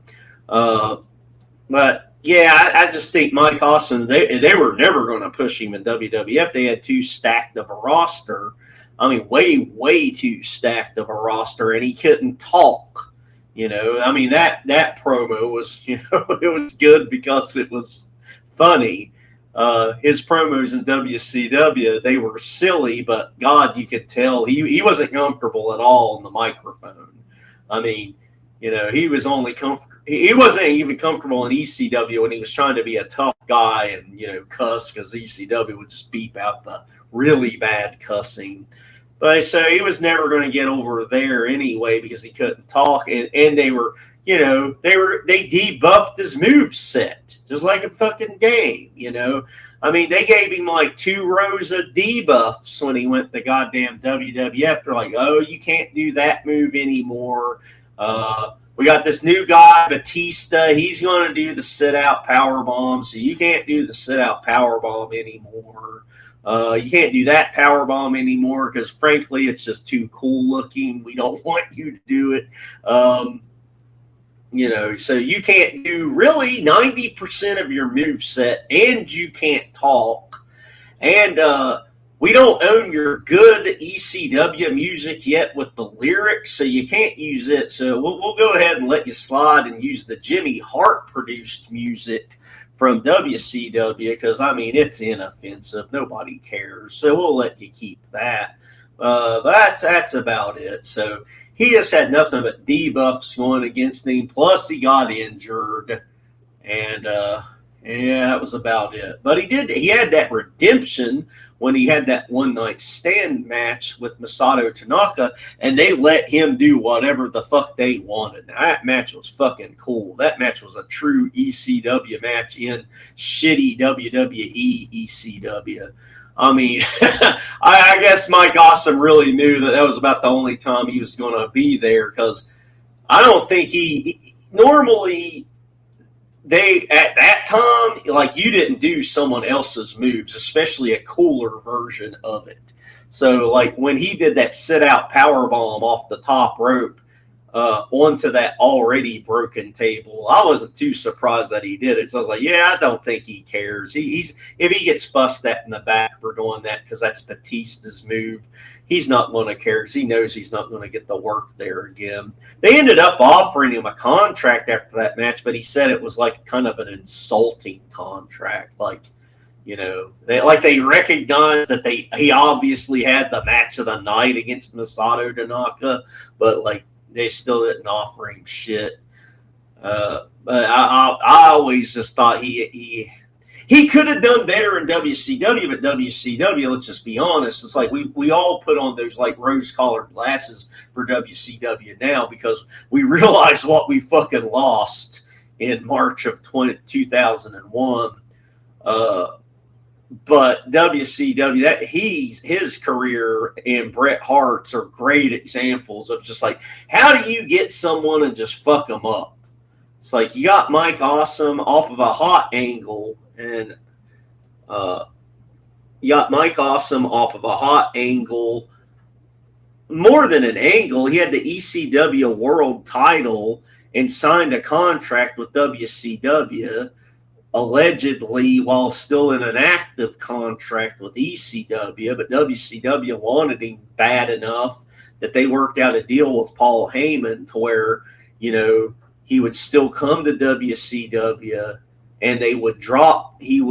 But yeah, I just think Mike Awesome, they were never going to push him in WWF. They had too stacked of a roster. I mean, way too stacked of a roster, and he couldn't talk. You know, I mean, that promo was, you know, it was good because it was funny. His promos in WCW, they were silly, but God, you could tell he wasn't comfortable at all on the microphone. I mean, you know, he was only he wasn't even comfortable in ECW when he was trying to be a tough guy and, you know, cuss, because ECW would just beep out the really bad cussing. But so he was never going to get over there anyway because he couldn't talk, and they were, you know, they debuffed his move set just like a fucking game, you know. I mean, they gave him like 2 rows of debuffs when he went to goddamn WWF. They're like, oh, you can't do that move anymore. We got this new guy, Batista. He's going to do the sit-out powerbomb, so you can't do the sit-out powerbomb anymore. You can't do that powerbomb anymore because, frankly, it's just too cool looking. We don't want you to do it. You know, so you can't do really 90% of your moveset, and you can't talk. And we don't own your good ECW music yet with the lyrics, so you can't use it. So we'll go ahead and let you slide and use the Jimmy Hart produced music from WCW because, I mean, it's inoffensive. Nobody cares. So we'll let you keep that. But that's about it. So he just had nothing but debuffs going against him. Plus, he got injured. And, yeah, that was about it. But he had that redemption when he had that one-night stand match with Masato Tanaka, and they let him do whatever the fuck they wanted. Now, that match was fucking cool. That match was a true ECW match in shitty WWE ECW. I mean, I guess Mike Awesome really knew that was about the only time he was going to be there, because I don't think normally they, at that time, like, you didn't do someone else's moves, especially a cooler version of it. So, like, when he did that sit-out powerbomb off the top rope onto that already broken table, I wasn't too surprised that he did it. So I was like, yeah, I don't think he cares. If he gets fussed at in the back for doing that because that's Batista's move, he's not going to care because he knows he's not going to get the work there again. They ended up offering him a contract after that match, but he said it was like kind of an insulting contract. Like, you know, they recognized that he obviously had the match of the night against Masato Tanaka, but like they still didn't offer him shit. But I always just thought he he could have done better in WCW, but WCW, let's just be honest, it's like we all put on those like rose-colored glasses for WCW now because we realize what we fucking lost in March of 2001. But WCW, his career and Bret Hart's are great examples of just like, how do you get someone and just fuck them up? It's like you got Mike Awesome off of a hot angle, and you got Mike Awesome off of a hot angle. More than an angle, he had the ECW World Title and signed a contract with WCW, allegedly while still in an active contract with ECW, but WCW wanted him bad enough that they worked out a deal with Paul Heyman to where, you know, he would still come to WCW and he would drop the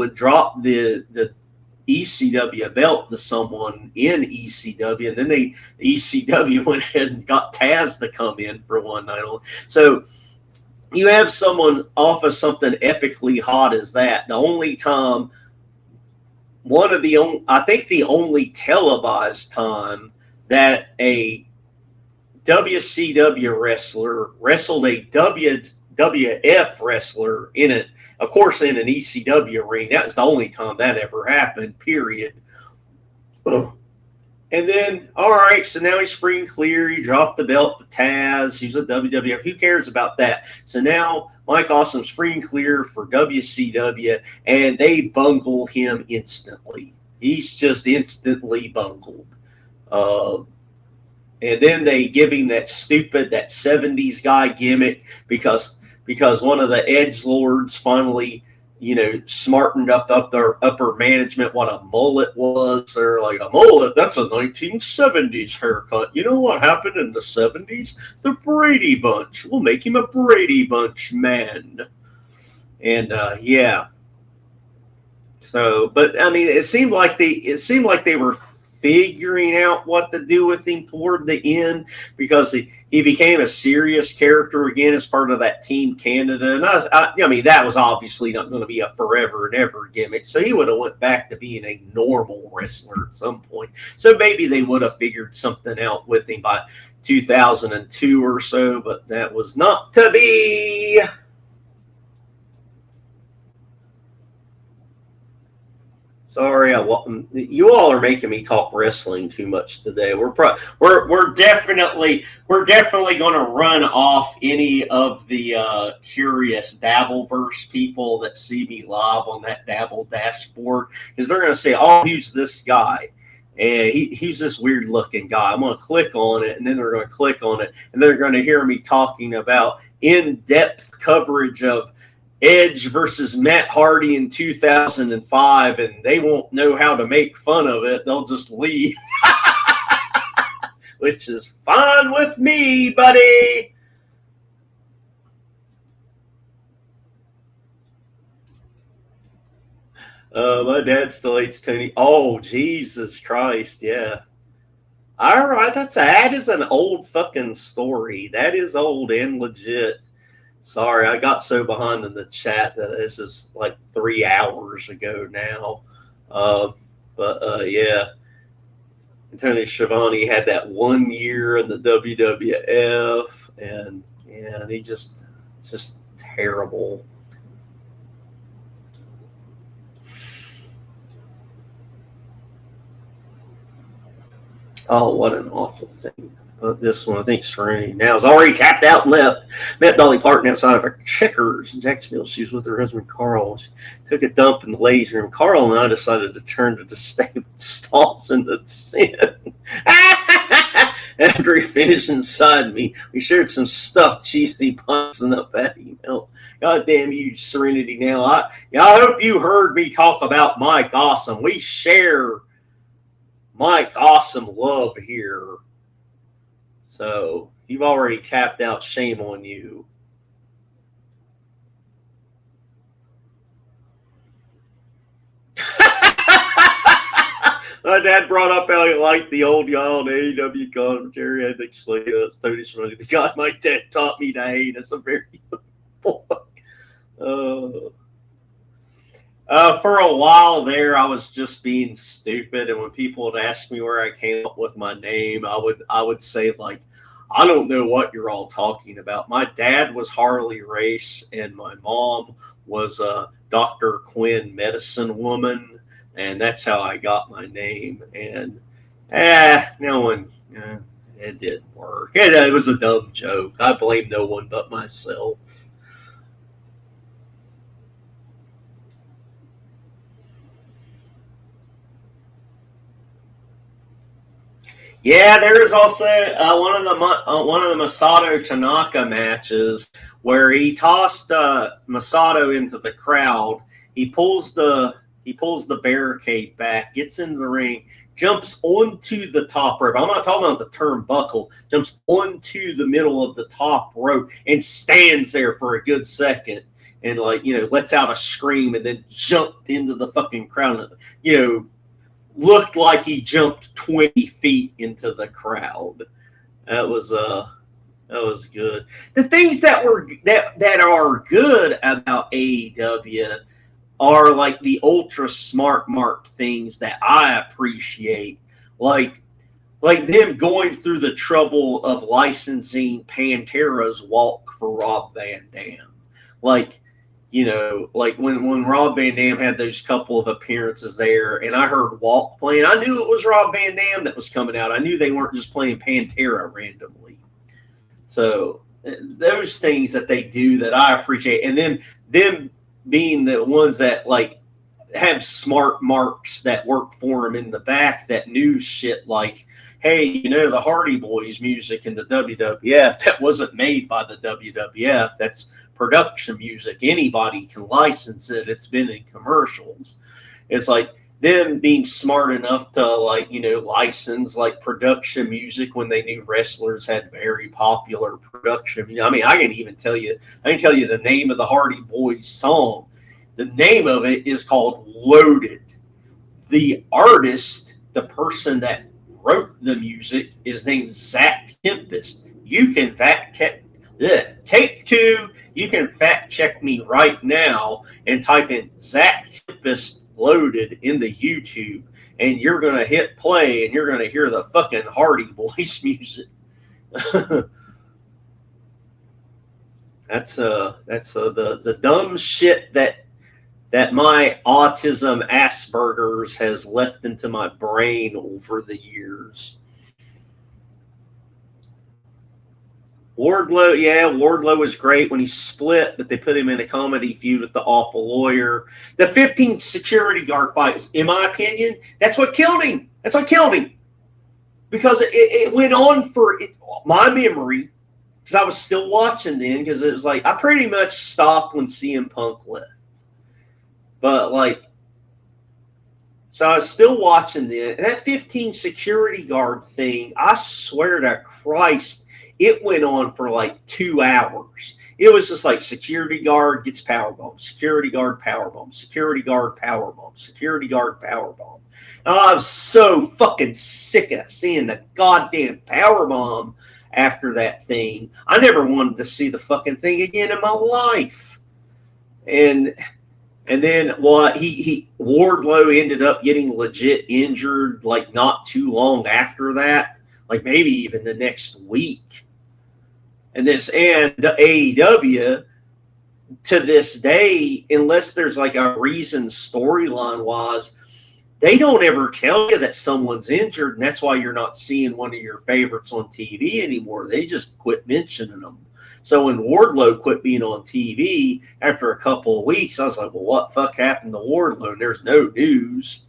ECW belt to someone in ECW, and then ECW went ahead and got Taz to come in for one night. So you have someone off of something epically hot as that. The only time, I think the only televised time that a WCW wrestler wrestled a WWF wrestler in it, of course, in an ECW ring. That was the only time that ever happened, period. And then, all right, so now he's free and clear. He dropped the belt to Taz. He's a WWF. Who cares about that? So now Mike Awesome's free and clear for WCW, and they bungle him instantly. He's just instantly bungled. And then they give him that 70s guy gimmick because one of the edgelords finally, you know, smartened up their upper management what a mullet was. They're like, a mullet, that's a 1970s haircut. You know what happened in the 70s? The Brady Bunch. We'll make him a Brady Bunch man. And yeah. So, but I mean, it seemed like they were figuring out what to do with him toward the end, because he became a serious character again as part of that Team Canada. And I mean, that was obviously not going to be a forever and ever gimmick. So he would have went back to being a normal wrestler at some point. So maybe they would have figured something out with him by 2002 or so, but that was not to be. Sorry, you all are making me talk wrestling too much today. We're definitely going to run off any of the curious Dabbleverse people that see me live on that Dabble dashboard, because they're going to say, "Oh, who's this guy?" And he's this weird looking guy. I'm going to click on it, and then they're going to click on it, and they're going to hear me talking about in-depth coverage of Edge versus Matt Hardy in 2005, and they won't know how to make fun of it. They'll just leave, which is fine with me, buddy. My dad still hates Tony. Oh, Jesus Christ, yeah. All right, that is an old fucking story. That is old and legit. Sorry, I got so behind in the chat that this is like 3 hours ago now. Yeah. Tony Schiavone had that 1 year in the WWF, and yeah, he just terrible. Oh, what an awful thing. This one, I think Serenity now is already tapped out and left. Met Dolly Parton outside of her Checkers in Jacksonville. She was with her husband, Carl. She took a dump in the ladies' room. Carl and I decided to turn to the stable stalls in the sin. After he finished inside me, we shared some stuffed cheesy puns and a patty milk. God damn you, Serenity now. I hope you heard me talk about Mike Awesome. We share Mike Awesome love here. So, you've already tapped out. Shame on you. My dad brought up how he liked the old y'all on AEW commentary. I think Tony Schiavone, the guy my dad taught me to hate. It's a very young boy. For a while there, I was just being stupid, and when people would ask me where I came up with my name, I would say like, I don't know what you're all talking about. My dad was Harley Race, and my mom was Dr. Quinn Medicine Woman, and that's how I got my name. And no one, it didn't work. It was a dumb joke. I blame no one but myself. Yeah, there is also one of the Masato Tanaka matches where he tossed Masato into the crowd. He pulls the barricade back, gets into the ring, jumps onto the top rope. I'm not talking about the turnbuckle. Jumps onto the middle of the top rope and stands there for a good second and lets out a scream and then jumped into the fucking crowd. Looked like he jumped 20 feet into the crowd. That was good. The things that are good about AEW are like the ultra smart mark things that I appreciate, like them going through the trouble of licensing Pantera's Walk for Rob Van Dam, like when Rob Van Dam had those couple of appearances there, and I heard Walk playing, I knew it was Rob Van Dam that was coming out. I knew they weren't just playing Pantera randomly. So those things that they do that I appreciate, and then them being the ones that have smart marks that work for them in the back that knew shit like, hey, the Hardy Boys music in the WWF, that wasn't made by the WWF. That's production music. Anybody can license it. It's been in commercials. It's like them being smart enough to license production music when they knew wrestlers had very popular production. I mean, I can tell you the name of the Hardy Boys song. The name of it is called Loaded. The artist, the person that wrote the music, is named Zach Tempest. You can take two. You can fact check me right now and type in Zach Tempest Loaded in the YouTube, and you're gonna hit play, and you're gonna hear the fucking Hardy Boys music. That's the dumb shit that my autism Asperger's has left into my brain over the years. Wardlow was great when he split, but they put him in a comedy feud with the Awful Lawyer. The 15 security guard fight, in my opinion, that's what killed him. Because it went on for my memory, because I was still watching then, because it was like I pretty much stopped when CM Punk left. But so I was still watching then, and that 15 security guard thing, I swear to Christ, it went on for 2 hours. It was just like security guard gets powerbomb, security guard powerbomb, security guard powerbomb, security guard powerbomb. I was so fucking sick of seeing the goddamn powerbomb after that thing. I never wanted to see the fucking thing again in my life. And then Wardlow ended up getting legit injured not too long after that, maybe even the next week. And AEW to this day, unless there's a reason storyline wise, they don't ever tell you that someone's injured, and that's why you're not seeing one of your favorites on TV anymore. They just quit mentioning them. So when Wardlow quit being on TV after a couple of weeks, I was like, well, what the fuck happened to Wardlow? And there's no news.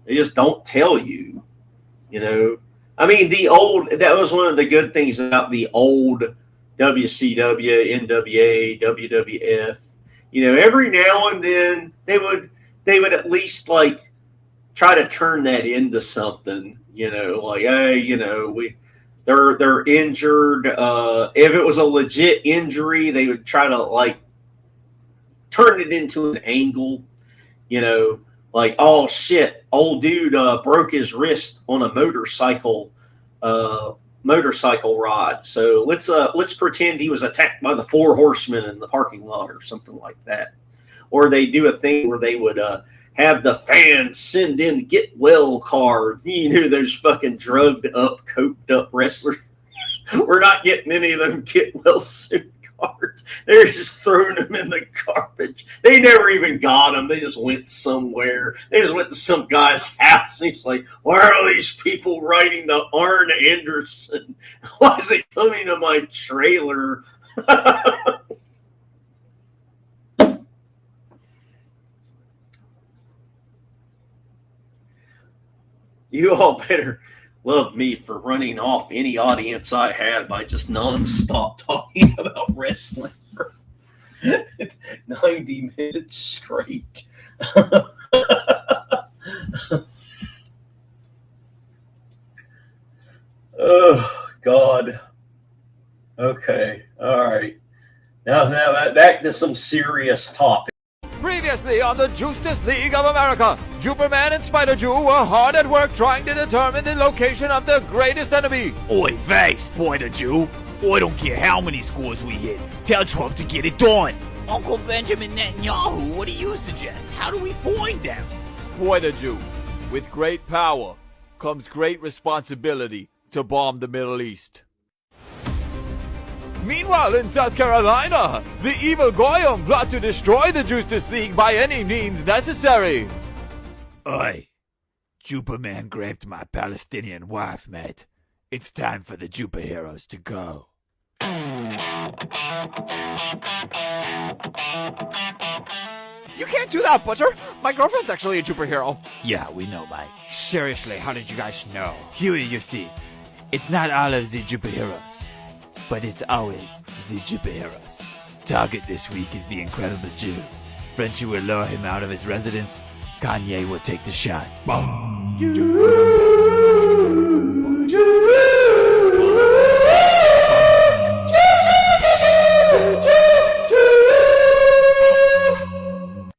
They just don't tell you, I mean, that was one of the good things about the old WCW, NWA, WWF. Every now and then they would at least try to turn that into something, hey, they're injured. If it was a legit injury, they would try to turn it into an angle, oh shit, old dude broke his wrist on a motorcycle ride. So let's pretend he was attacked by the 4 horsemen in the parking lot or something like that. or they do a thing where they would have the fans send in get well cards. You know, those fucking drugged up, coked up wrestlers. We're not getting any of them get well soon cards. They're just throwing them in the garbage. They never even got them. They just went somewhere. They just went to some guy's house. And he's like, why are these people writing the Arn Anderson? Why is it coming to my trailer? You all better love me for running off any audience I had by just nonstop talking about wrestling for 90 minutes straight. Oh, God. Okay. All right. Now back to some serious topics. Previously on the Justice League of America, Superman and Spider-Jew were hard at work trying to determine the location of their greatest enemy. Oi, thanks, Spider-Jew. I don't care how many scores we hit. Tell Trump to get it done. Uncle Benjamin Netanyahu, what do you suggest? How do we find them? Spider-Jew, with great power comes great responsibility to bomb the Middle East. Meanwhile, in South Carolina, the evil Goyim plot to destroy the Justice League by any means necessary. Oi, Juperman grabbed my Palestinian wife, mate. It's time for the Juper heroes to go. You can't do that, Butcher! My girlfriend's actually a superhero. Yeah, we know, mate. Seriously, how did you guys know? Huey, you see, it's not all of the Juper heroes, but it's always the Juper heroes. Target this week is the Incredible Jew. Frenchie will lure him out of his residence. Kanye will take the shot.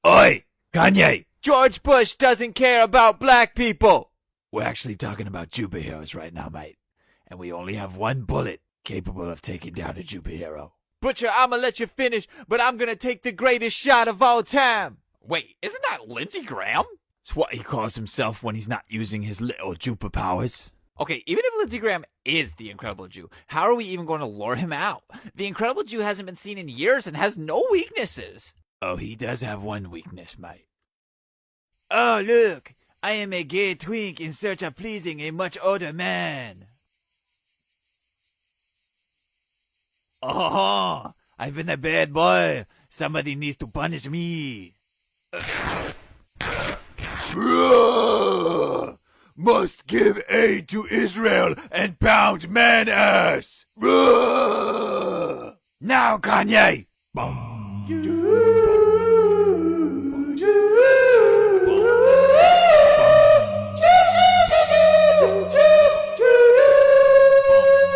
Oi, Kanye! George Bush doesn't care about black people! We're actually talking about Juper heroes right now, mate. And we only have one bullet capable of taking down a Juper hero. Butcher, I'ma let you finish, but I'm gonna take the greatest shot of all time. Wait, isn't that Lindsey Graham? It's what he calls himself when he's not using his little Juper powers. Okay, even if Lindsey Graham is the Incredible Jew, how are we even going to lure him out? The Incredible Jew hasn't been seen in years and has no weaknesses. Oh, he does have one weakness, mate. Oh, look! I am a gay twink in search of pleasing a much older man. Oh, I've been a bad boy. Somebody needs to punish me. Must give aid to Israel and pound man ass. Now, Kanye.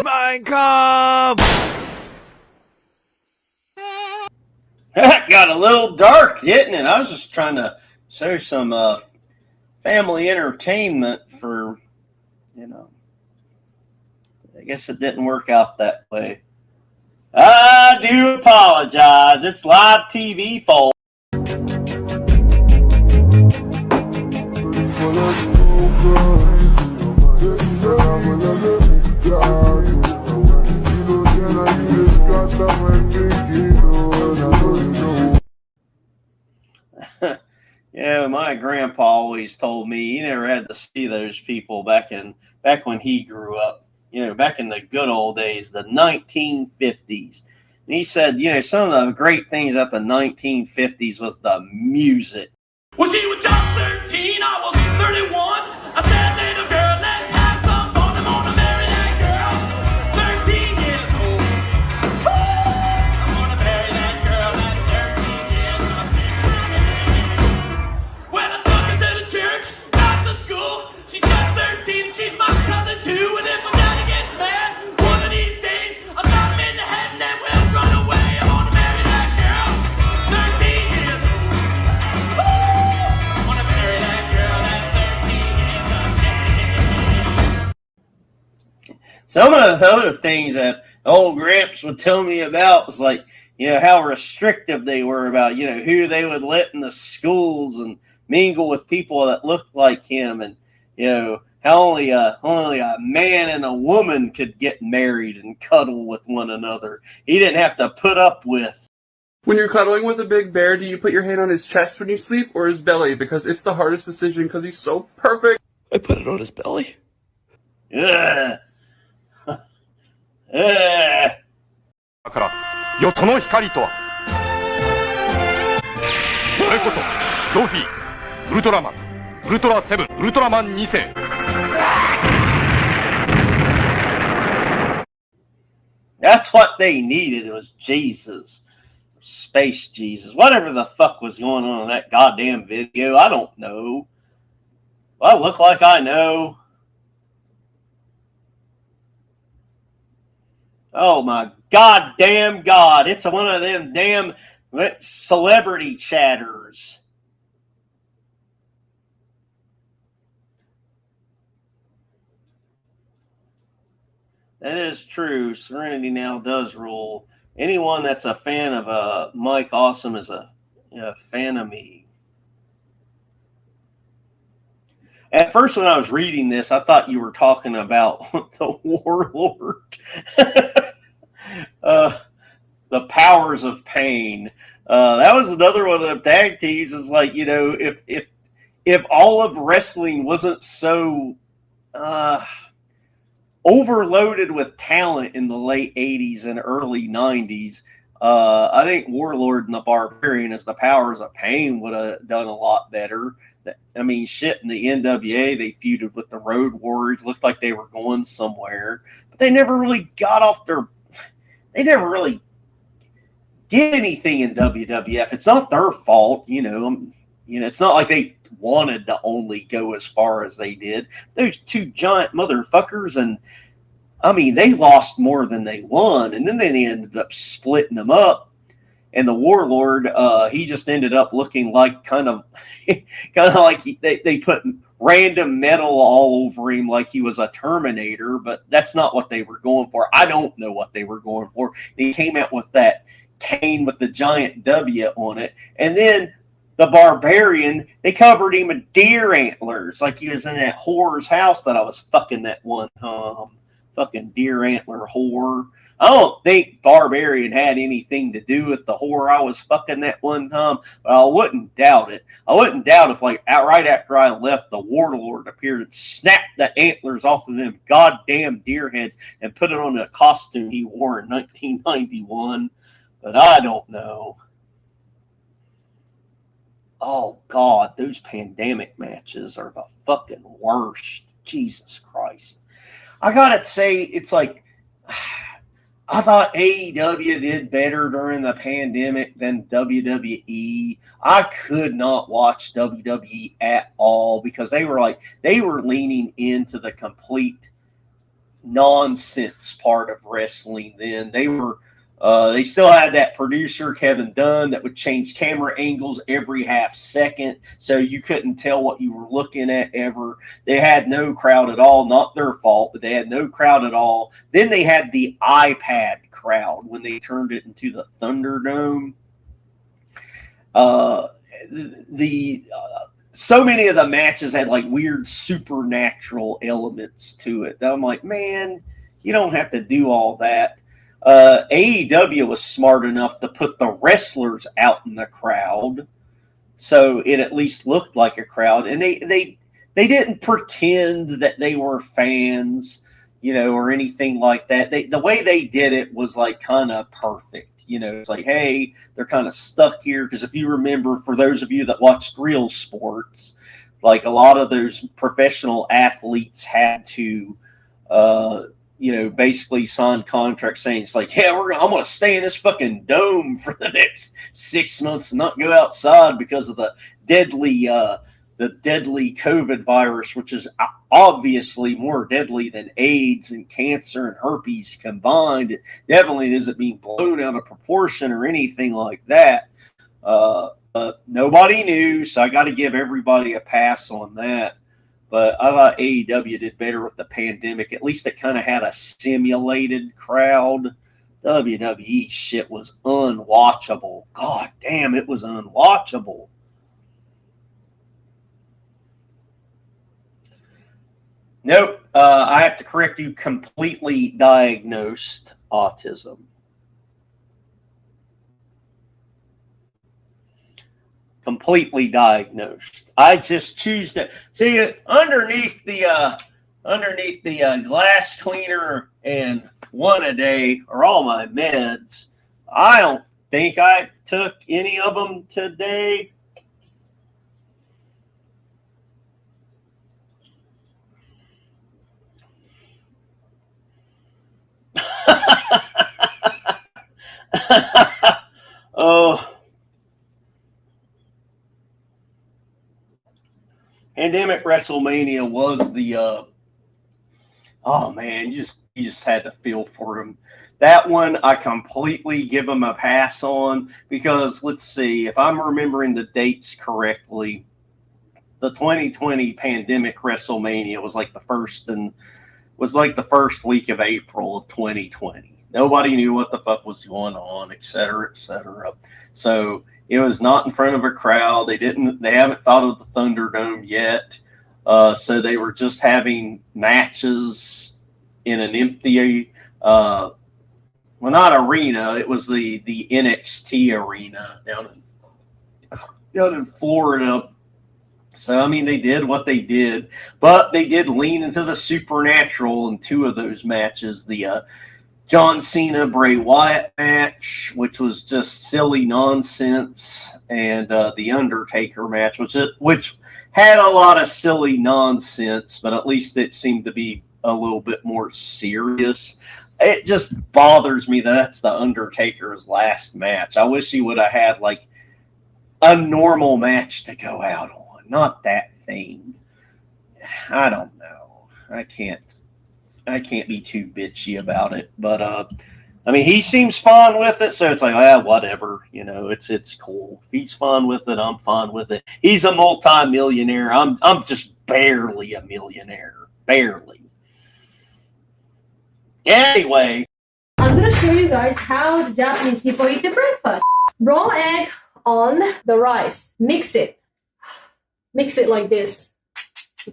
Mein Kampf! That got a little dark, didn't it? I was just trying to show some family entertainment for, I guess it didn't work out that way. I do apologize. It's live TV, folks. Yeah, my grandpa always told me he never had to see those people back when he grew up. Back in the good old days, the 1950s. And he said, some of the great things at the 1950s was the music. Well, she was just 13, I was 31. I said, little girl, let's have some fun. I'm gonna marry that girl. 13 years old. Woo! I'm gonna marry that girl that's 13 years old. Well, I took her to the church, back to school. She's just 13, she's my cousin too. And if my daddy gets mad, one of these days, I'll drop him in the head and then we'll run away. I'm gonna marry that girl. 13 years old. Woo! I'm gonna marry that girl that's 13 years old. Some of the other things that old Gramps would tell me about was like, how restrictive they were about, who they would let in the schools and mingle with people that looked like him, and how only a man and a woman could get married and cuddle with one another. He didn't have to put up with. When you're cuddling with a big bear, do you put your hand on his chest when you sleep or his belly? Because it's the hardest decision because he's so perfect. I put it on his belly. Ugh. だから、よその光とは。それこそ、ドフィー、ウルトラマン、ウルトラセブン、ウルトラマン2世。That's what they needed. It was Jesus. Space Jesus. Whatever the fuck was going on in that goddamn video. I don't know. Well, I look like I know. Oh my goddamn God. It's one of them damn celebrity chatters. That is true. Serenity now does rule. Anyone that's a fan of Mike Awesome is a fan of me. At first, when I was reading this, I thought you were talking about the Warlord. The Powers of Pain. That was another one of the tag teams. Is like, if all of wrestling wasn't so overloaded with talent in the late 80s and early 90s, I think Warlord and the Barbarian as the Powers of Pain would have done a lot better. I mean, shit, in the NWA, they feuded with the Road Warriors. Looked like they were going somewhere. But they never really got off their... They never really did anything in WWF. It's not their fault, it's not like they wanted to only go as far as they did. Those two giant motherfuckers, and I mean, they lost more than they won, and then they ended up splitting them up. And the Warlord, he just ended up looking like kind of like they put random metal all over him like he was a Terminator, but that's not what they were going for. I don't know what they were going for. And he came out with that cane with the giant W on it, and then the Barbarian, they covered him with deer antlers like he was in that whore's house that I was fucking that one time. Fucking deer antler whore. I don't think Barbarian had anything to do with the whore I was fucking that one time, but I wouldn't doubt it. I wouldn't doubt if, like, right after I left, the Warlord appeared and snapped the antlers off of them goddamn deer heads and put it on a costume he wore in 1991. But I don't know. Oh, God, those pandemic matches are the fucking worst. Jesus Christ. I gotta say, it's like, I thought AEW did better during the pandemic than WWE. I could not watch WWE at all because they were leaning into the complete nonsense part of wrestling then. They still had that producer, Kevin Dunn, that would change camera angles every half second, so you couldn't tell what you were looking at ever. They had no crowd at all. Not their fault, but they had no crowd at all. Then they had the iPad crowd when they turned it into the Thunderdome. So many of the matches had like weird supernatural elements to it. I'm like, man, you don't have to do all that. AEW was smart enough to put the wrestlers out in the crowd, so it at least looked like a crowd. And they didn't pretend that they were fans, or anything like that. The way they did it was like kind of perfect. It's like, hey, they're kind of stuck here because if you remember, for those of you that watched real sports, like a lot of those professional athletes had to. Basically signed contracts saying it's like, yeah, I'm going to stay in this fucking dome for the next 6 months and not go outside because of the deadly COVID virus, which is obviously more deadly than AIDS and cancer and herpes combined. It definitely isn't being blown out of proportion or anything like that. Nobody knew, so I got to give everybody a pass on that. But I thought AEW did better with the pandemic. At least it kind of had a simulated crowd WWE shit was unwatchable. God damn, it was unwatchable. Nope, I have to correct you. Completely diagnosed autism. Completely diagnosed. I just choose to see underneath the glass cleaner and one a day are all my meds. I don't think I took any of them today. Oh. Pandemic WrestleMania was the oh man, you just had to feel for him. That one I completely give him a pass on because let's see, if I'm remembering the dates correctly, the 2020 pandemic WrestleMania was like the first week of April of 2020. Nobody knew what the fuck was going on, et cetera, et cetera. So it was not in front of a crowd. They haven't thought of the Thunderdome yet. So they were just having matches in an empty, well, not arena. It was the NXT arena down in Florida. So, I mean, they did what they did, but they did lean into the supernatural in two of those matches. The John Cena Bray Wyatt match, which was just silly nonsense, and the Undertaker match, which had a lot of silly nonsense, but at least it seemed to be a little bit more serious. It just bothers me that that's the Undertaker's last match. I wish he would have had like a normal match to go out on, not that thing. I don't know. I can't be too bitchy about it, but I mean, he seems fine with it, so it's like, whatever, it's cool. If he's fine with it, I'm fine with it. He's a multi-millionaire. I'm just barely a millionaire, barely. Anyway, I'm gonna show you guys how the Japanese people eat their breakfast. Raw egg on the rice. Mix it like this.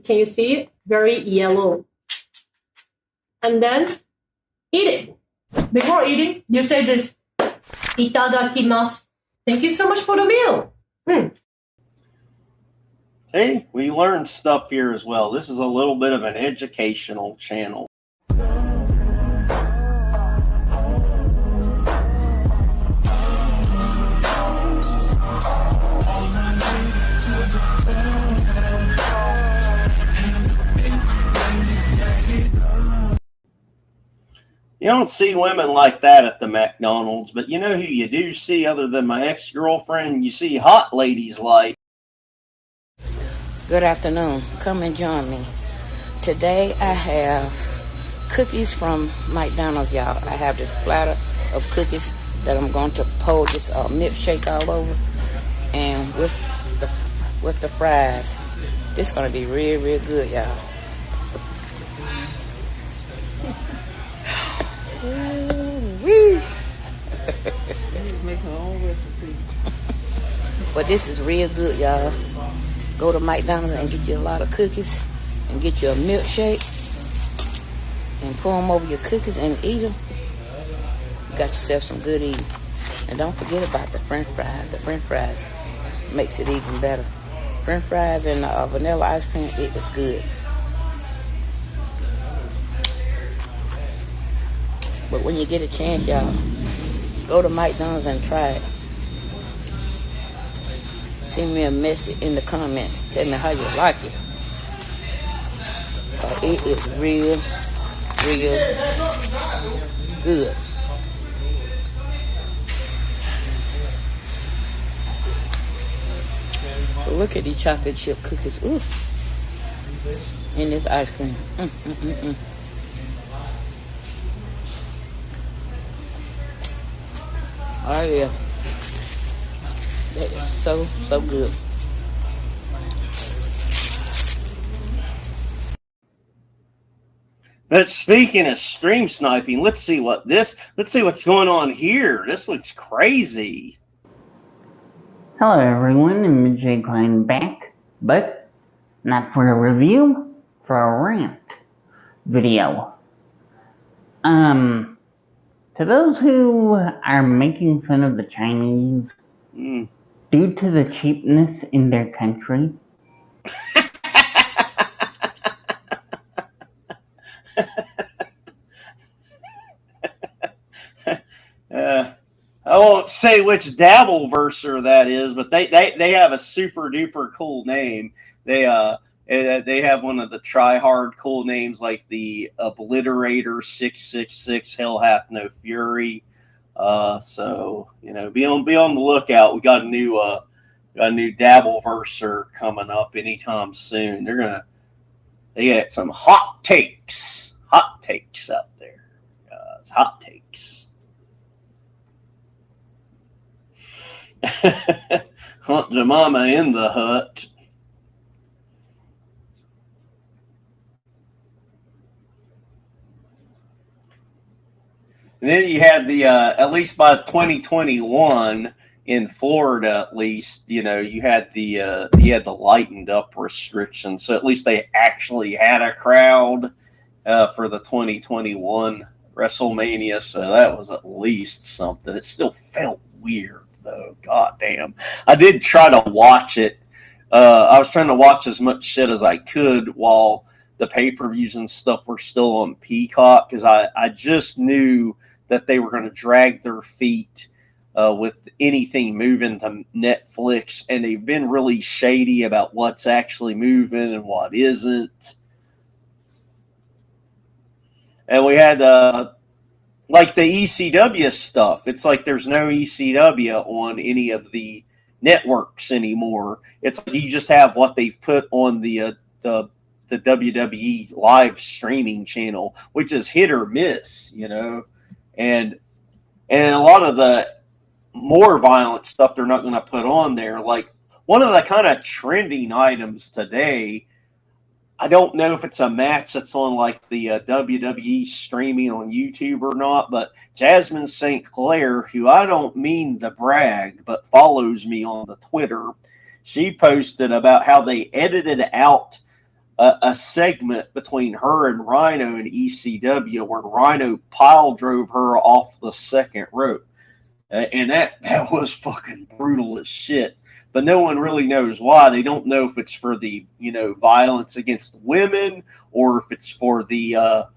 Can you see it? Very yellow. And then eat it. Before eating, you say this, itadakimasu. Thank you so much for the meal. See, we learned stuff here as well. This is a little bit of an educational channel. You don't see women like that at the McDonald's, but you know who you do see other than my ex-girlfriend? You see hot ladies like. Good afternoon. Come and join me. Today I have cookies from McDonald's, y'all. I have this platter of cookies that I'm going to pour this milkshake all over, and with the fries. This is going to be real, real good, y'all. Make her own recipe. But this is real good, y'all. Go to McDonald's and get you a lot of cookies and get you a milkshake and pour them over your cookies and eat them. You got yourself some good eating. And don't forget about the french fries. The french fries makes it even better. French fries and vanilla ice cream, it is good. But when you get a chance, y'all, go to McDonald's and try it. Send me a message in the comments. Tell me how you like it. It is real, real good. But look at these chocolate chip cookies. Ooh. And this ice cream. Oh yeah, that is so good. But speaking of stream sniping, let's see what's going on here. This looks crazy. Hello everyone, I'm J. Klein back, but not for a review, for a rant video. To those who are making fun of the Chinese due to the cheapness in their country, I won't say which Dabbleverser that is, but they have a super duper cool name. They have one of the try hard cool names like the Obliterator 666 Hell Hath No Fury. So be on the lookout. We got a new Dabbleverser coming up anytime soon. They got some hot takes out there, guys. Hot takes. Aunt Jemima in the hut. And then you had the at least by 2021 in Florida, at least you had the lightened up restrictions. So at least they actually had a crowd for the 2021 WrestleMania. So that was at least something. It still felt weird though. God damn. I did try to watch it. I was trying to watch as much shit as I could while the pay-per-views and stuff were still on Peacock, because I just knew that they were going to drag their feet with anything moving to Netflix, and they've been really shady about what's actually moving and what isn't. And we had like the ECW stuff. It's like there's no ECW on any of the networks anymore. It's like you just have what they've put on the WWE live streaming channel, which is hit or miss, and a lot of the more violent stuff they're not going to put on there. Like one of the kind of trending items today, I don't know if it's a match that's on like the WWE streaming on YouTube or not, but Jasmine St. Clair, who I don't mean to brag, but follows me on the Twitter, she posted about how they edited out a segment between her and Rhino in ECW where Rhino pile drove her off the second rope. And that was fucking brutal as shit. But no one really knows why. They don't know if it's for the, violence against women or if it's for the,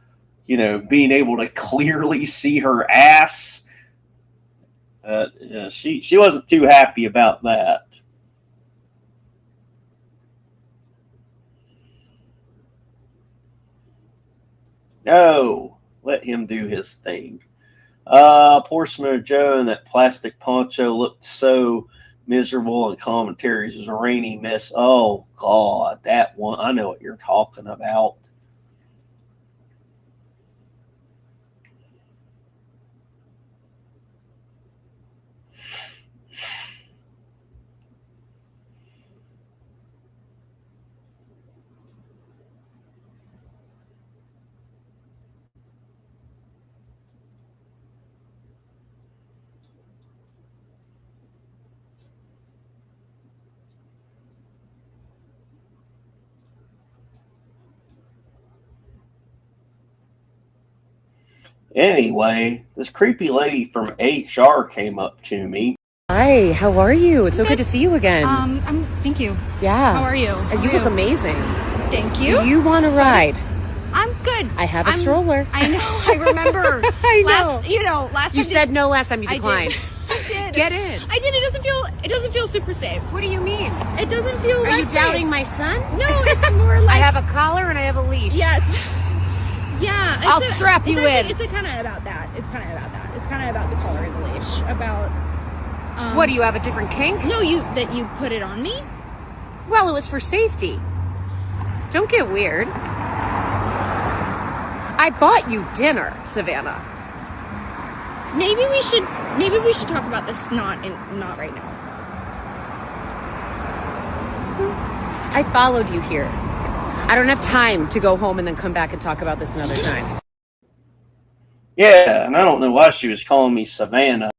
being able to clearly see her ass. She wasn't too happy about that. No, let him do his thing. Poor Samoa Joe and that plastic poncho looked so miserable, and commentaries was a rainy mess. Oh God, that one, I know what you're talking about. Anyway, this creepy lady from HR came up to me. Hi, how are you? It's so good to see you again. Thank you. Yeah. How are you? You look amazing. Thank you. Do you want to ride? I'm good. I have a stroller. I know. I remember. I know. Last time you said no last time. You declined. I did. Get in. I did. It doesn't feel super safe. What do you mean? It doesn't feel. Are you doubting my son? No, it's more like I have a collar and I have a leash. Yes. Yeah. I'll strap you in. It's kind of about that. It's kind of about the collar and the leash. About. What, do you have a different kink? No, that you put it on me. Well, it was for safety. Don't get weird. I bought you dinner, Savannah. Maybe we should talk about this not right now. I followed you here. I don't have time to go home and then come back and talk about this another time. Yeah, and I don't know why she was calling me Savannah.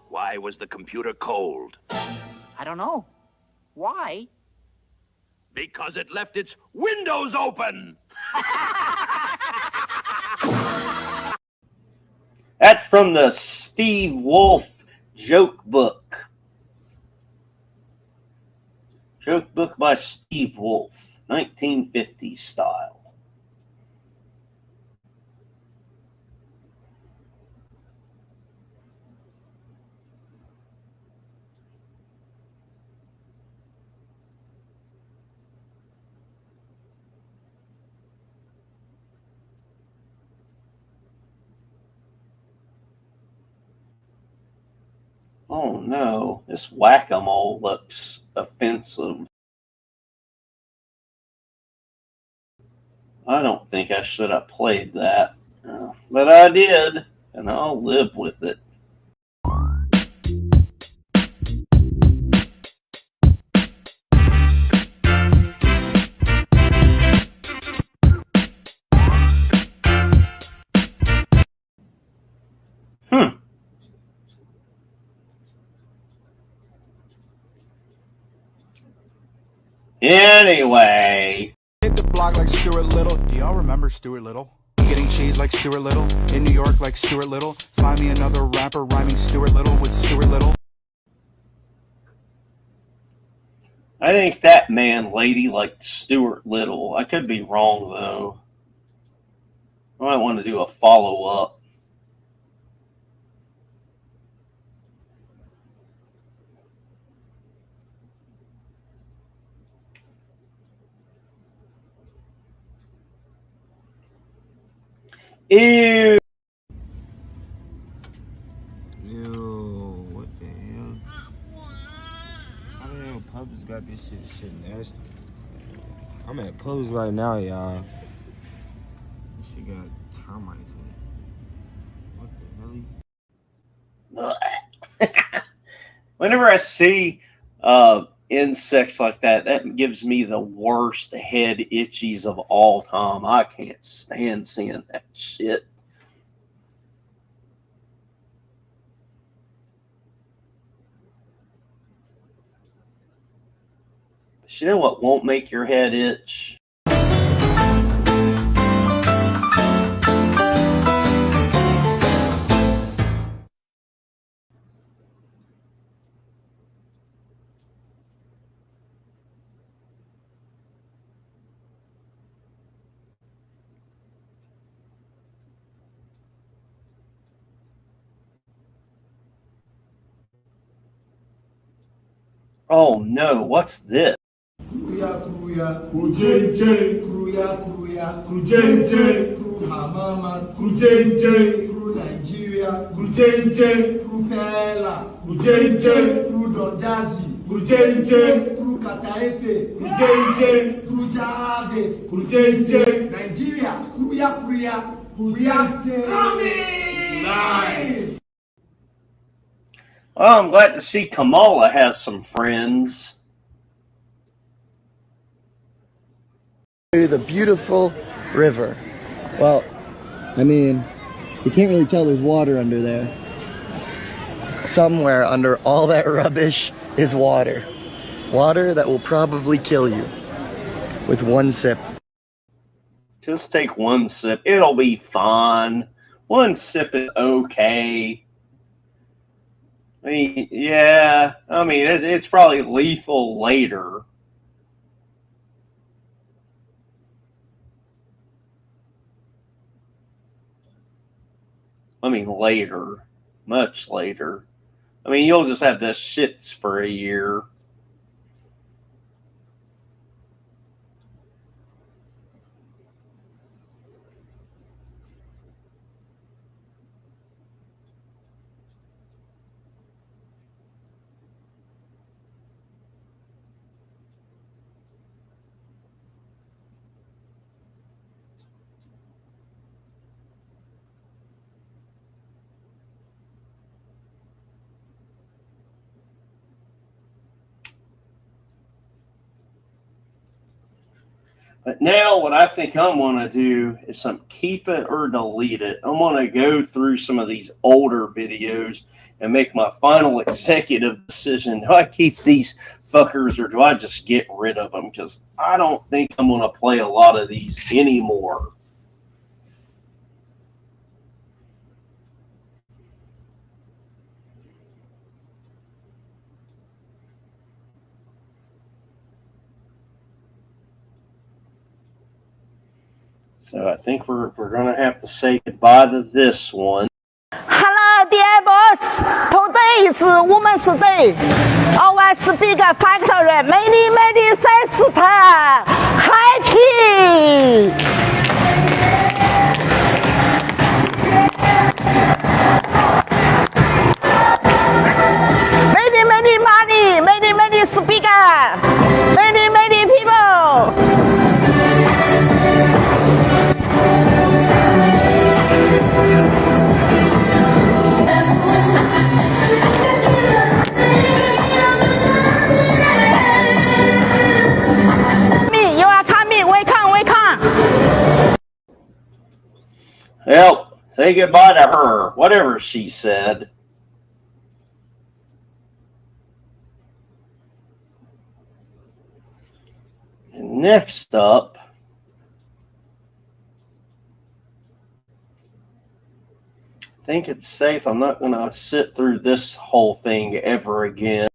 Why was the computer cold? I don't know. Why? Because it left its windows open! That's from the Steve Wolf joke book. Joke book by Steve Wolf, 1950s style. Oh no, this whack-a-mole looks offensive. I don't think I should have played that, but I did, and I'll live with it. Anyway. Hit the block like Stuart Little. Do y'all remember Stuart Little? Getting cheese like Stuart Little. In New York like Stuart Little. Find me another rapper rhyming Stuart Little with Stuart Little. I think that man lady liked Stuart Little. I could be wrong though. I might want to do a follow-up. Ew. Yo, what the hell? How the hell Publix got this shit nasty? I'm at Publix right now, y'all. This shit got termites in it. What the hell? Whenever I see insects like that, that gives me the worst head itchies of all time. I can't stand seeing that shit. But you know what won't make your head itch? Oh no, what's this? Kruya kruya, krujenje, kruya kruya, krujenje, kru Hamama, krujenje, kru Nigeria, krujenje, kru Pela, krujenje, kru Donjazi, krujenje, kru Kataefe, krujenje, kru Javes, krujenje, Nigeria, kruya kruya, kruya coming live. Well, I'm glad to see Kamala has some friends. The beautiful river. Well, I mean, you can't really tell there's water under there. Somewhere under all that rubbish is water. Water that will probably kill you with one sip. Just take one sip. It'll be fine. One sip is okay. I mean, yeah. I mean, it's probably lethal later. I mean, later. Much later. I mean, you'll just have the shits for a year. But now what I think I'm going to do is keep it or delete it. I'm going to go through some of these older videos and make my final executive decision. Do I keep these fuckers or do I just get rid of them? Because I don't think I'm going to play a lot of these anymore. So I think we're going to have to say goodbye to this one. Hello, dear boss. Today is Women's Day. Our speaker factory many sister happy. Many money, many speaker, many people. You are coming, welcome. Well, say goodbye to her, whatever she said. And next up, I think it's safe. I'm not going to sit through this whole thing ever again.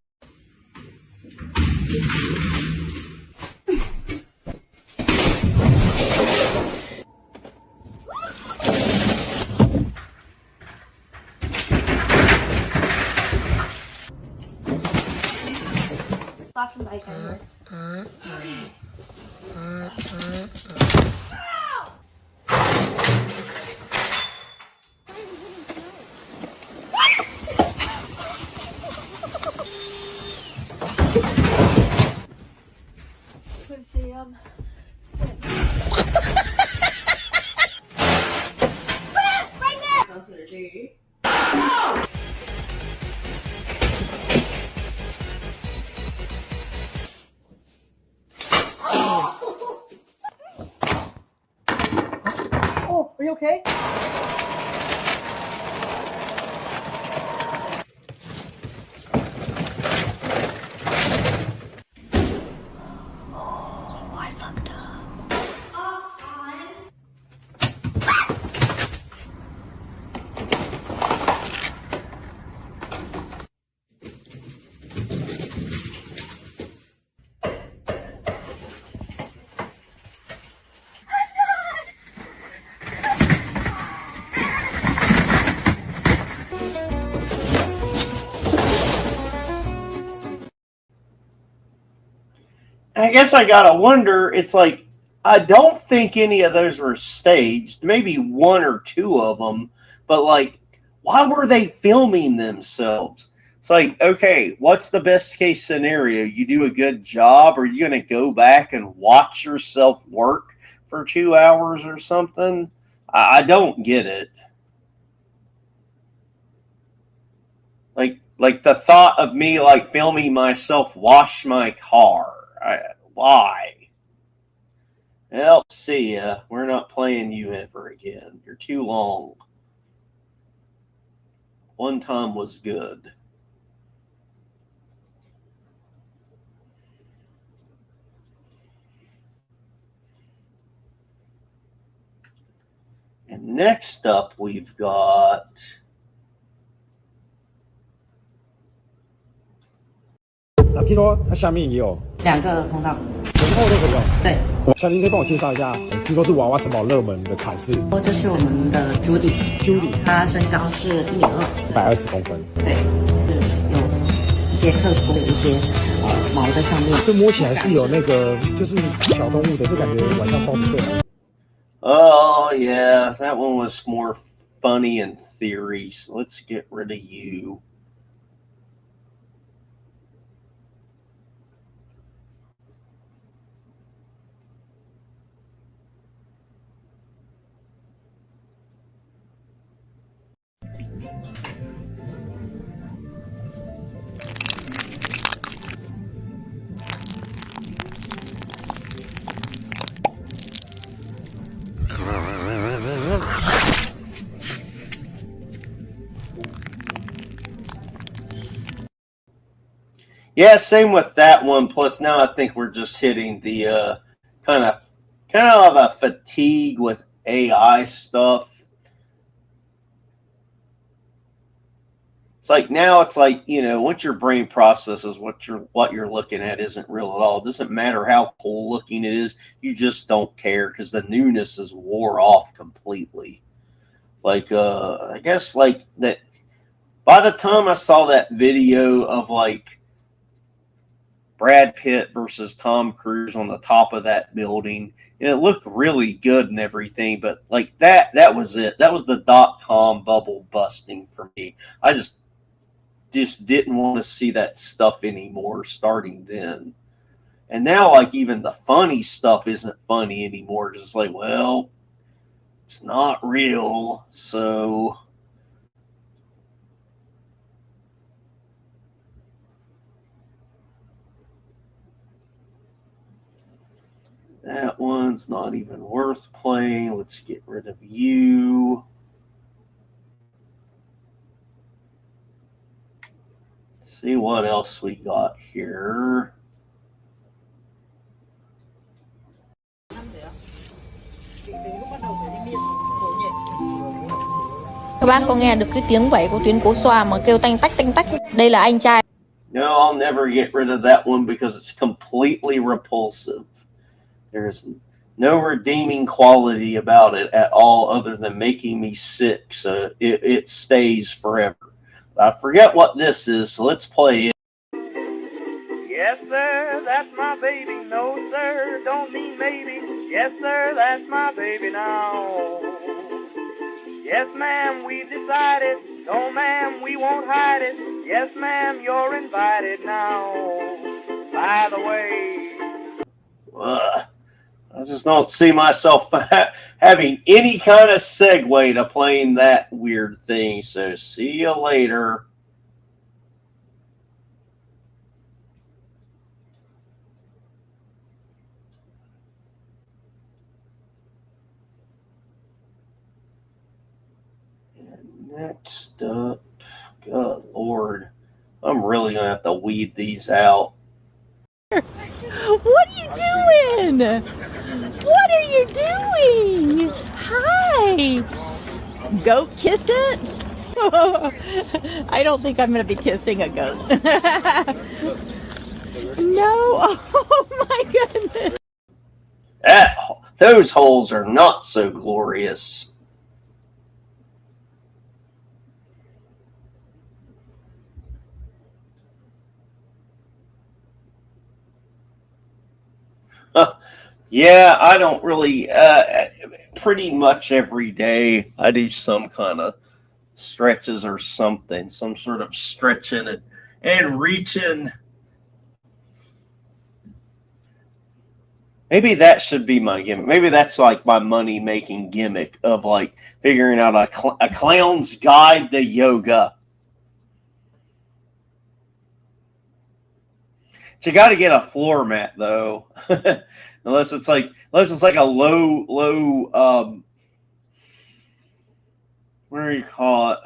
Oh, are you okay? I guess I gotta wonder, it's like, I don't think any of those were staged, maybe one or two of them, but like, why were they filming themselves? It's like, okay, what's the best case scenario? You do a good job, or are you gonna go back and watch yourself work for 2 hours or something? I don't get it. Like the thought of me like filming myself wash my car. Why? Well, see ya. We're not playing you ever again. You're too long. One time was good. And next up, we've got... 听说它下面也有2个通道，前后都可以用。对，小林可以帮我介绍一下，听说是娃娃城堡热门的款式。这是我们的Judy，她身高是1.2，120公分。对，有一些特殊的一些毛在上面。这摸起来是有那个就是小动物的，就感觉晚上抱不睡。Oh yeah, that one was more funny in theory. So let's get rid of you. Yeah, same with that one. Plus, now I think we're just hitting the kind of a fatigue with AI stuff. It's like now it's like, once your brain processes what you're looking at isn't real at all. It doesn't matter how cool looking it is. You just don't care because the newness is wore off completely. Like I guess like that. By the time I saw that video of like Brad Pitt versus Tom Cruise on the top of that building, and it looked really good and everything, but like that was it. That was the .com bubble busting for me. I just didn't want to see that stuff anymore starting then. And now like even the funny stuff isn't funny anymore. It's like, well, it's not real, so that one's not even worth playing. Let's get rid of you. See what else we got here. Các bác có nghe được cái tiếng vẩy của tuyến cố xoa mà kêu tanh tách. Đây là anh trai. No, I'll never get rid of that one because it's completely repulsive. There's no redeeming quality about it at all other than making me sick, so it stays forever. I forget what this is, so let's play it. Yes, sir, that's my baby. No, sir, don't mean maybe. Yes, sir, that's my baby now. Yes, ma'am, we decided. No, ma'am, we won't hide it. Yes, ma'am, you're invited now. By the way. I just don't see myself having any kind of segue to playing that weird thing, so see you later. Next up, good Lord, I'm really going to have to weed these out. What are you doing? What are you doing? Hi. Goat kiss it? I don't think I'm going to be kissing a goat. No. Oh my goodness. Those holes are not so glorious. Yeah, I don't really, pretty much every day I do some kind of stretches or something, some sort of stretching and reaching. Maybe that should be my gimmick. Maybe that's like my money-making gimmick of like figuring out a clown's guide to yoga. You got to get a floor mat though, unless it's like a low what do you call it?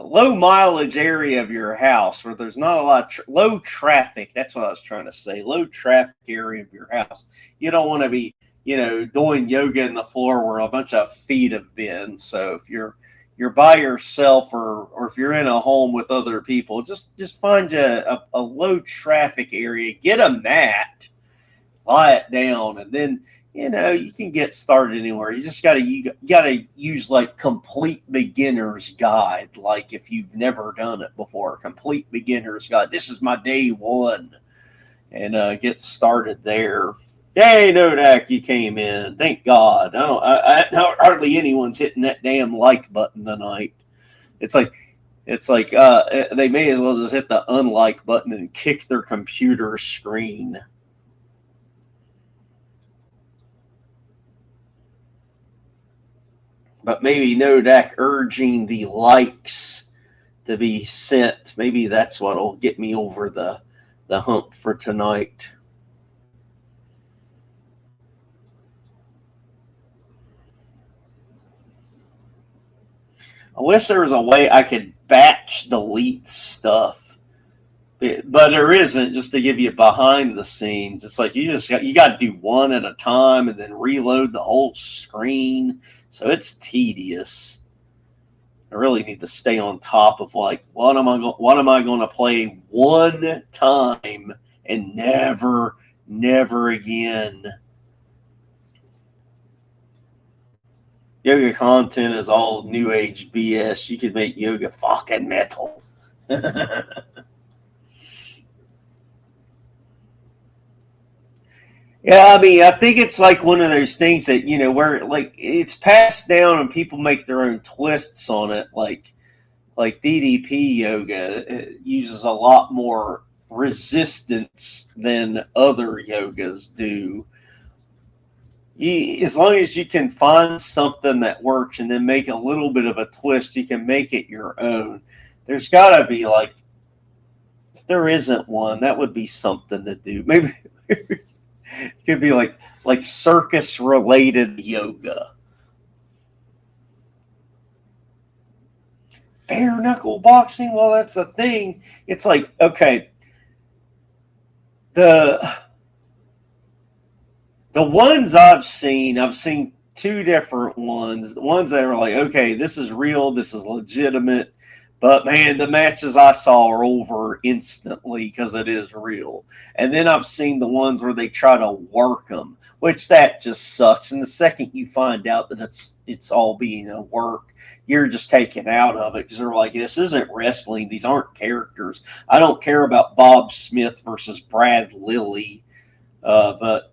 Low mileage area of your house where there's not a lot of low traffic. That's what I was trying to say. Low traffic area of your house. You don't want to be, doing yoga in the floor where a bunch of feet have been. So if you're by yourself or if you're in a home with other people, just find you a low traffic area, get a mat, lie it down, and then you can get started anywhere. You just gotta use like complete beginner's guide, like if you've never done it before, complete beginner's guide. This is my day one, and get started there. Hey, Nodak, you came in. Thank God. I hardly anyone's hitting that damn like button tonight. It's like they may as well just hit the unlike button and kick their computer screen. But maybe Nodak urging the likes to be sent. Maybe that's what'll get me over the hump for tonight. I wish there was a way I could batch delete stuff, but there isn't. Just to give you behind the scenes, it's like you got to do one at a time and then reload the whole screen. So it's tedious. I really need to stay on top of like what am I going to play one time and never again. Yoga content is all new age BS. You could make yoga fucking metal. Yeah, I mean, I think it's like one of those things that, where like it's passed down and people make their own twists on it. Like DDP yoga uses a lot more resistance than other yogas do. As long as you can find something that works and then make a little bit of a twist, you can make it your own. There's got to be like, if there isn't one, that would be something to do. Maybe it could be like circus related yoga. Bare knuckle boxing, well, that's the thing. It's like, okay, the ones I've seen two different ones. The ones that are like, okay, this is real, this is legitimate, but man, the matches I saw are over instantly because it is real. And then I've seen the ones where they try to work them, which that just sucks. And the second you find out that it's all being a work, you're just taken out of it because they're like, this isn't wrestling. These aren't characters. I don't care about Bob Smith versus Brad Lilly. But,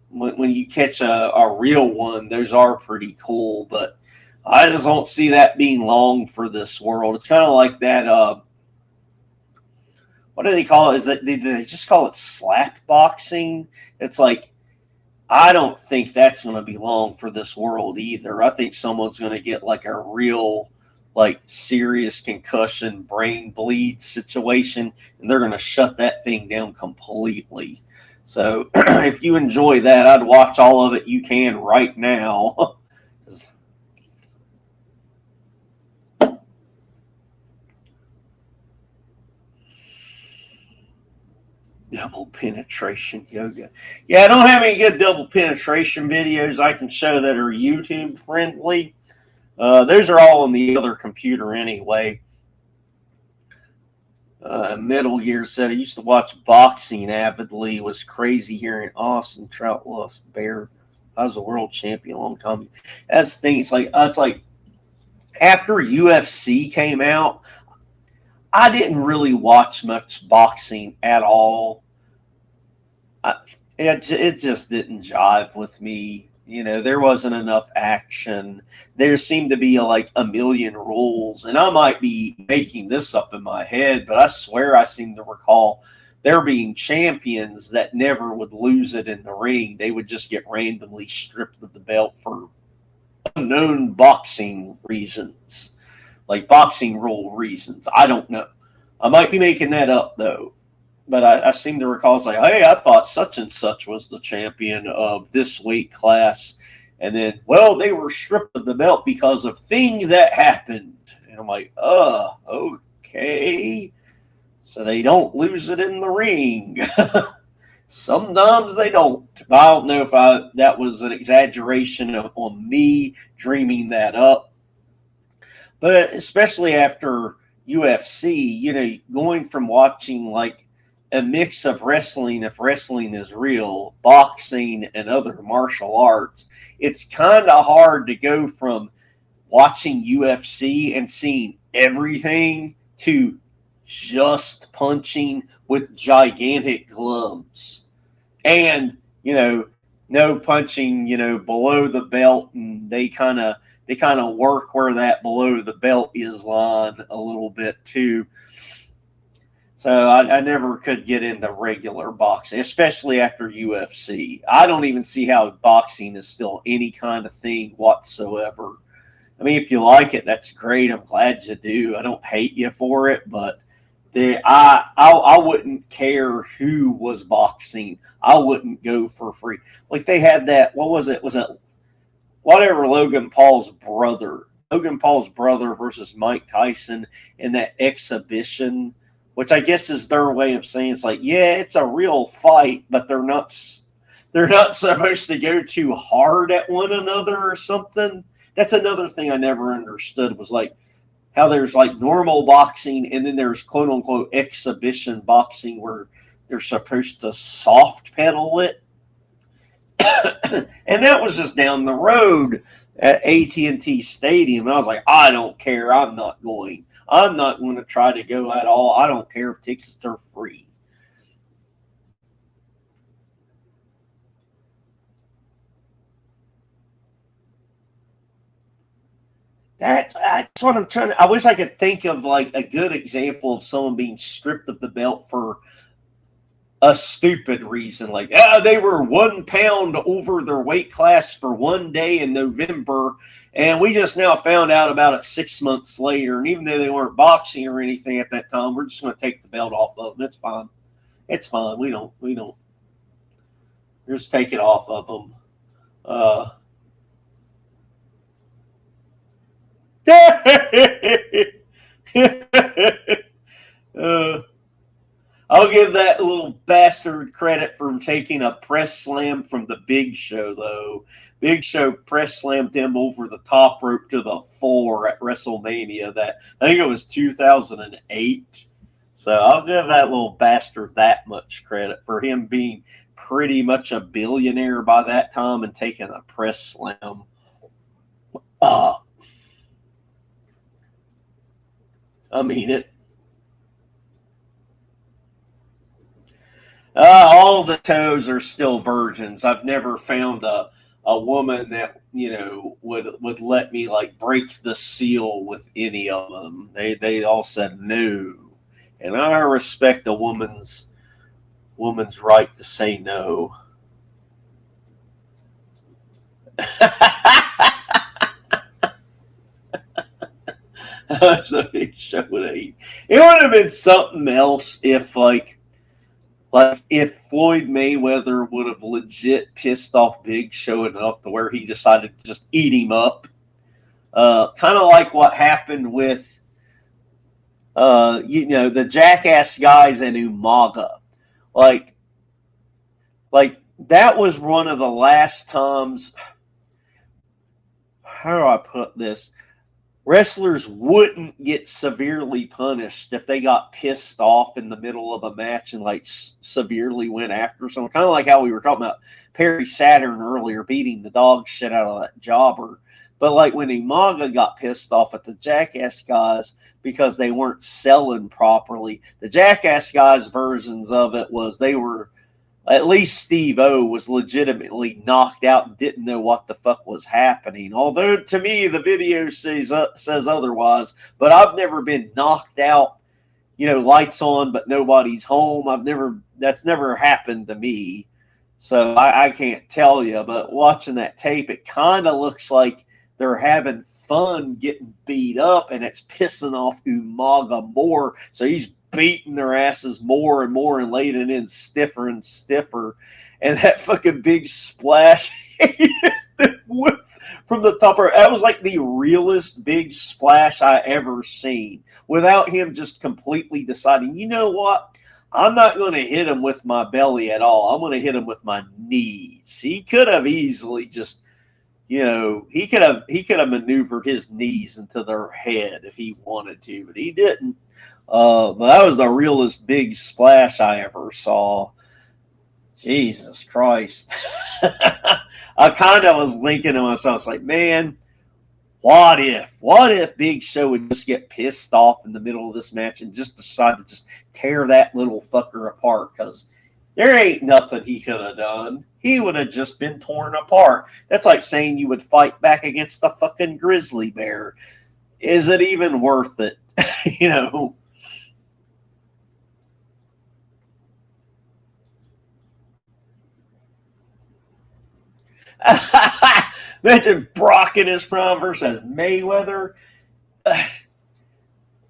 when you catch a real one, those are pretty cool. But I just don't see that being long for this world. It's kind of like that. What do they call it? Do they just call it slap boxing? It's like, I don't think that's going to be long for this world either. I think someone's going to get like a real, like serious concussion, brain bleed situation, and they're going to shut that thing down completely. So if you enjoy that, I'd watch all of it you can right now. Double penetration yoga. Yeah, I don't have any good double penetration videos I can show that are YouTube friendly. Those are all on the other computer anyway. Metal Gear said, I used to watch boxing avidly. It was crazy hearing Austin Trout lost Bear. I was a world champion a long time ago. That's the thing. It's like after UFC came out, I didn't really watch much boxing at all. It just didn't jive with me. There wasn't enough action. There seemed to be like a million rules, and I might be making this up in my head, but I swear I seem to recall there being champions that never would lose it in the ring. They would just get randomly stripped of the belt for unknown boxing reasons, like boxing rule reasons. I don't know. I might be making that up though. But I seem to recall it's like, hey, I thought such and such was the champion of this weight class. And then, well, they were stripped of the belt because of thing that happened. And I'm like, okay. So they don't lose it in the ring. Sometimes they don't. I don't know if that was an exaggeration on me dreaming that up. But especially after UFC, going from watching like a mix of wrestling, if wrestling is real, boxing, and other martial arts, it's kind of hard to go from watching UFC and seeing everything to just punching with gigantic gloves. And, no punching, below the belt, and they kind of work where that below the belt is line a little bit too. So I never could get into regular boxing, especially after UFC. I don't even see how boxing is still any kind of thing whatsoever. I mean, if you like it, that's great. I'm glad you do. I don't hate you for it, but I wouldn't care who was boxing. I wouldn't go for free. Like they had that, what was it? Was it whatever Logan Paul's brother? Logan Paul's brother versus Mike Tyson in that exhibition, which I guess is their way of saying it's like, yeah, it's a real fight, but they're not supposed to go too hard at one another or something. That's another thing I never understood, was like how there's like normal boxing and then there's quote unquote exhibition boxing where they're supposed to soft pedal it. And that was just down the road at AT&T Stadium. And I was like, I don't care. I'm not going to try to go at all. I don't care if tickets are free. That's what I'm trying to. I wish I could think of like a good example of someone being stripped of the belt for a stupid reason, like they were 1 pound over their weight class for one day in November, and we just now found out about it 6 months later. And even though they weren't boxing or anything at that time, we're just going to take the belt off of them. It's fine. It's fine. We don't just take it off of them. I'll give that little bastard credit for taking a press slam from the Big Show, though. Big Show press slammed him over the top rope to the floor at WrestleMania. That I think it was 2008. So I'll give that little bastard that much credit for him being pretty much a billionaire by that time and taking a press slam. I mean it. All the toes are still virgins. I've never found a woman that, you know, would let me like break the seal with any of them. They all said no, and I respect a woman's right to say no. That's a Big Show would hate. It would have been something else if like if Floyd Mayweather would have legit pissed off Big Show enough to where he decided to just eat him up. Kind of like what happened with, the Jackass guys in Umaga. Like that was one of the last times, how do I put this? Wrestlers wouldn't get severely punished if they got pissed off in the middle of a match and like severely went after someone. Kind of like how we were talking about Perry Saturn earlier beating the dog shit out of that jobber. But like when Umaga got pissed off at the Jackass guys because they weren't selling properly, the Jackass guys' versions of it was they were, at least Steve-O was legitimately knocked out and didn't know what the fuck was happening. Although, to me, the video says otherwise. But I've never been knocked out, lights on, but nobody's home. That's never happened to me. So I can't tell you. But watching that tape, it kind of looks like they're having fun getting beat up, and it's pissing off Umaga more. So he's beating their asses more and more and laying it in stiffer and stiffer. And that fucking big splash from the top, that was like the realest big splash I ever seen, without him just completely deciding, you know what, I'm not going to hit him with my belly at all. I'm going to hit him with my knees. He could have easily just, he could have maneuvered his knees into their head if he wanted to, but he didn't. But that was the realest big splash I ever saw. Jesus Christ. I kind of was thinking to myself, like, man, what if Big Show would just get pissed off in the middle of this match and just decide to just tear that little fucker apart? Because there ain't nothing he could have done. He would have just been torn apart. That's like saying you would fight back against a fucking grizzly bear. Is it even worth it? Imagine Brock in his prime versus Mayweather.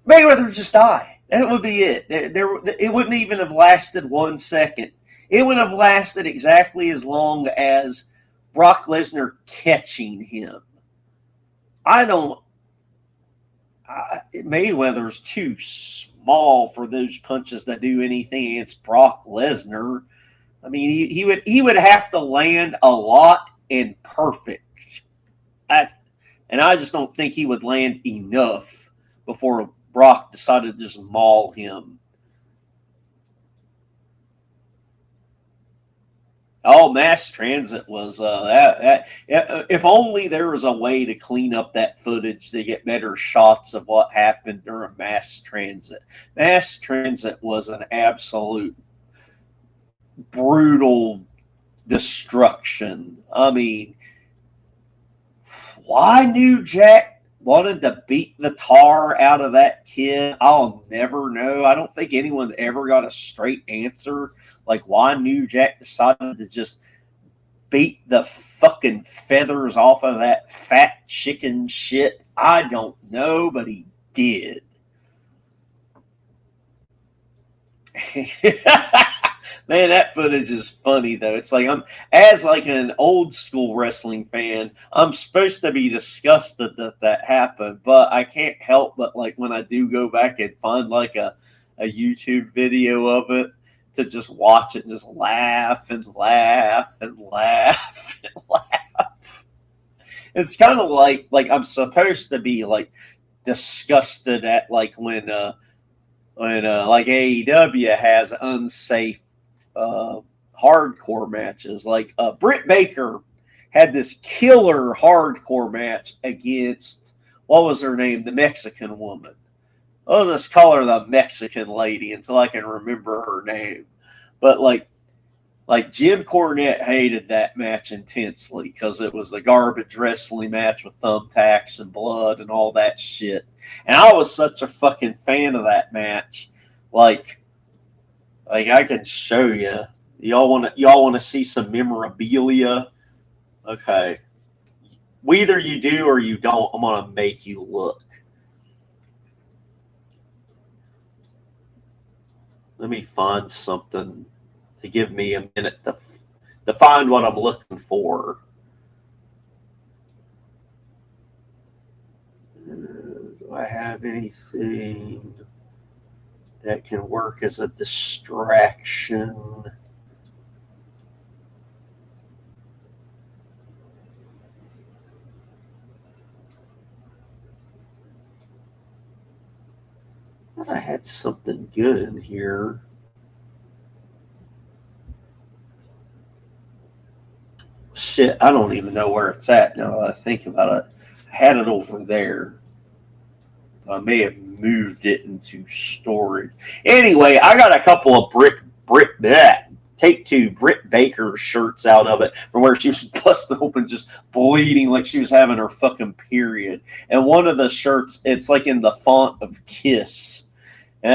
Mayweather would just die. That would be it. It wouldn't even have lasted 1 second. It would have lasted exactly as long as Brock Lesnar catching him. I don't Mayweather's too small for those punches that do anything against Brock Lesnar. I mean, he would have to land a lot and perfect. And I just don't think he would land enough before Brock decided to just maul him. Oh, mass transit was if only there was a way to clean up that footage to get better shots of what happened during mass transit. Mass transit was an absolute brutal destruction. I mean, why New Jack wanted to beat the tar out of that kid, I'll never know. I don't think anyone ever got a straight answer. Like, why New Jack decided to just beat the fucking feathers off of that fat chicken shit, I don't know, but he did. Man, that footage is funny though. It's like as like an old school wrestling fan, I'm supposed to be disgusted that happened, but I can't help but like when I do go back and find like a YouTube video of it, to just watch it and just laugh and laugh and laugh and laugh. It's kind of like I'm supposed to be like disgusted at like when like AEW has unsafe hardcore matches. Like Britt Baker had this killer hardcore match against, what was her name, the Mexican woman. Oh, let's call her the Mexican lady until I can remember her name. But like Jim Cornette hated that match intensely because it was a garbage wrestling match with thumbtacks and blood and all that shit. And I was such a fucking fan of that match. Like I can show you. Y'all want to see some memorabilia? Okay. Either you do or you don't. I'm gonna make you look. Let me find something to give me a minute to find what I'm looking for. Do I have anything that can work as a distraction? I thought I had something good in here. Shit, I don't even know where it's at now that I think about it. I had it over there. I may have moved it into storage. Anyway, I got a couple of Take Two Britt Baker shirts out of it from where she was busted open, just bleeding like she was having her fucking period. And one of the shirts, it's like in the font of Kiss. And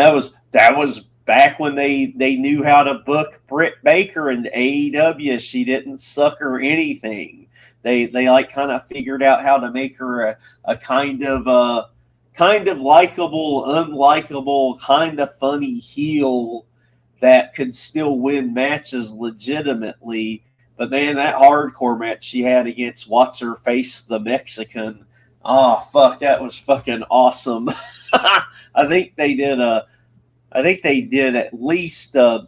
that was back when they knew how to book Britt Baker in AEW. She didn't suck or anything. They like kind of figured out how to make her a kind of likable, unlikable, kind of funny heel that could still win matches legitimately. But man, that hardcore match she had against what's her face, the Mexican, oh fuck, that was fucking awesome. I think they did at least a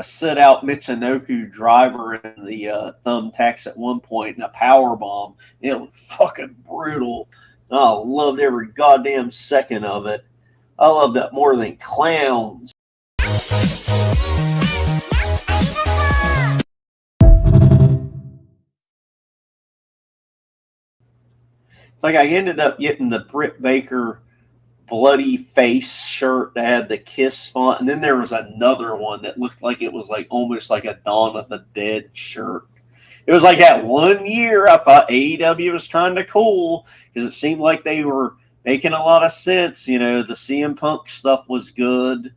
sit out Michinoku driver in the thumbtacks at one point and a power bomb. It was fucking brutal. I loved every goddamn second of it. I love that more than clowns. It's like I ended up getting the Britt Baker bloody face shirt that had the Kiss font, and then there was another one that looked like it was like almost like a Dawn of the Dead shirt. It was like that one year I thought AEW was kind of cool because it seemed like they were making a lot of sense. You know, the CM Punk stuff was good.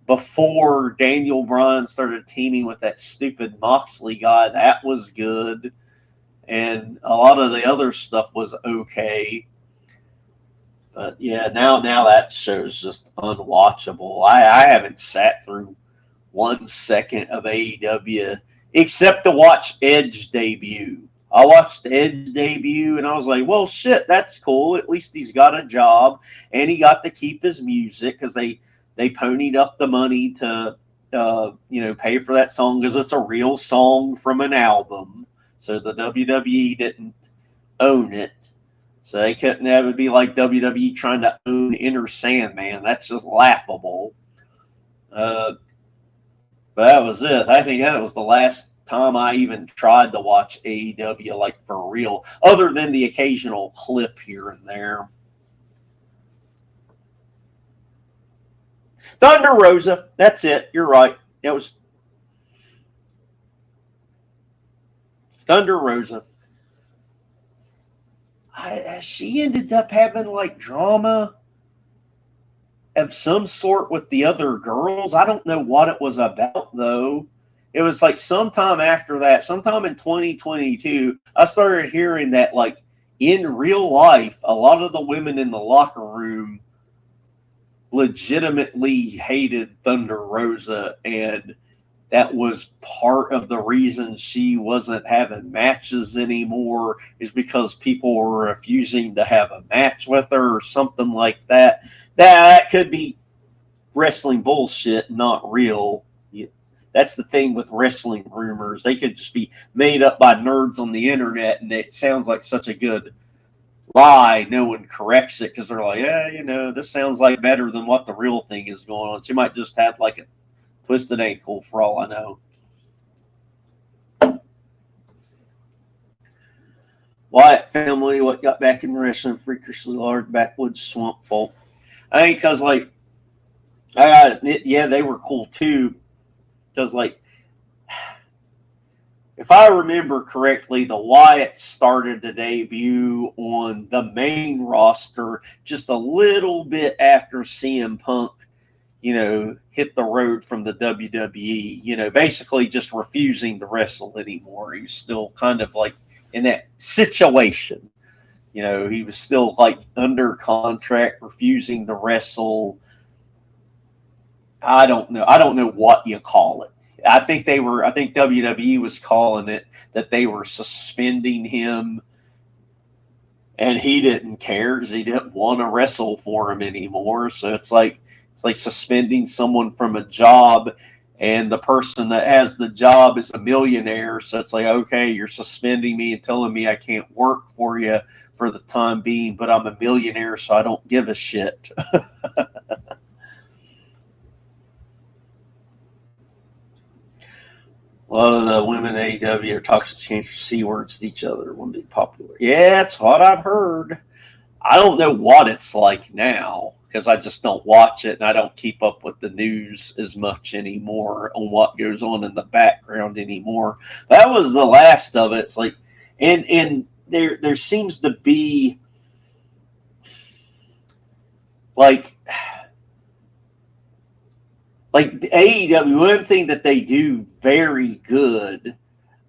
Before Daniel Bryan started teaming with that stupid Moxley guy, that was good. And a lot of the other stuff was okay. But yeah, now that show's just unwatchable. I haven't sat through 1 second of AEW except to watch Edge debut. I watched Edge's debut, and I was like, well, shit, that's cool. At least he's got a job, and he got to keep his music because they ponied up the money to pay for that song because it's a real song from an album. So the WWE didn't own it. So they couldn't have it be like WWE trying to own Enter Sandman. That's just laughable. But that was it. I think that was the last time I even tried to watch AEW like for real, other than the occasional clip here and there. Thunder Rosa. That's it. You're right. It was Thunder Rosa. She ended up having like drama of some sort with the other girls. I don't know what it was about though. It was like sometime after that, sometime in 2022, I started hearing that like in real life, a lot of the women in the locker room legitimately hated Thunder Rosa, and that was part of the reason she wasn't having matches anymore, is because people were refusing to have a match with her or something like that. That could be wrestling bullshit, not real. That's the thing with wrestling rumors. They could just be made up by nerds on the internet, and it sounds like such a good lie. No one corrects it because they're like, yeah, this sounds like better than what the real thing is going on. She might just have like a twisted ankle for all I know. Wyatt family, what got back in wrestling? Freakishly large backwoods swamp folk. I think because like, they were cool too. Because like, if I remember correctly, the Wyatt started to debut on the main roster just a little bit after CM Punk, hit the road from the WWE, basically just refusing to wrestle anymore. He was still kind of like in that situation. He was still like under contract, refusing to wrestle. I don't know what you call it. I think WWE was calling it that they were suspending him, and he didn't care because he didn't want to wrestle for him anymore. So it's like suspending someone from a job, and the person that has the job is a millionaire. So it's like, okay, you're suspending me and telling me I can't work for you for the time being, but I'm a millionaire, so I don't give a shit. A lot of the women in AEW are toxic change C words to each other. Wouldn't be popular. Yeah, that's what I've heard. I don't know what it's like now because I just don't watch it, and I don't keep up with the news as much anymore on what goes on in the background anymore. That was the last of it. It's like, and there seems to be like AEW, one thing that they do very good,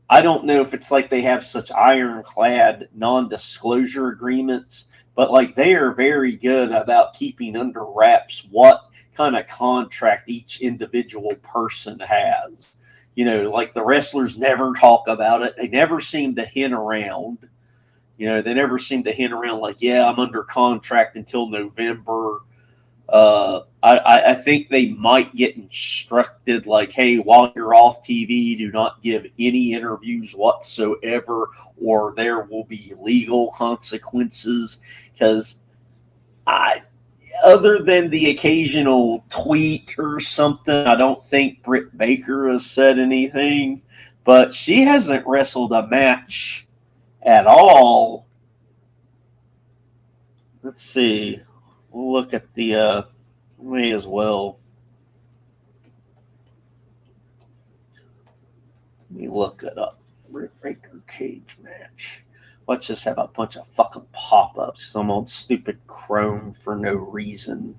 I don't know if it's like they have such ironclad non-disclosure agreements, but like they are very good about keeping under wraps what kind of contract each individual person has. Like the wrestlers never talk about it. They never seem to hint around. They never seem to hint around like, yeah, I'm under contract until November. I think they might get instructed like, hey, while you're off TV, do not give any interviews whatsoever, or there will be legal consequences. Because other than the occasional tweet or something, I don't think Britt Baker has said anything, but she hasn't wrestled a match at all. Let's see. We'll look at the may as well. Let me look it up. Breaker cage match. Let's just have a bunch of fucking pop-ups because I'm on stupid Chrome for no reason.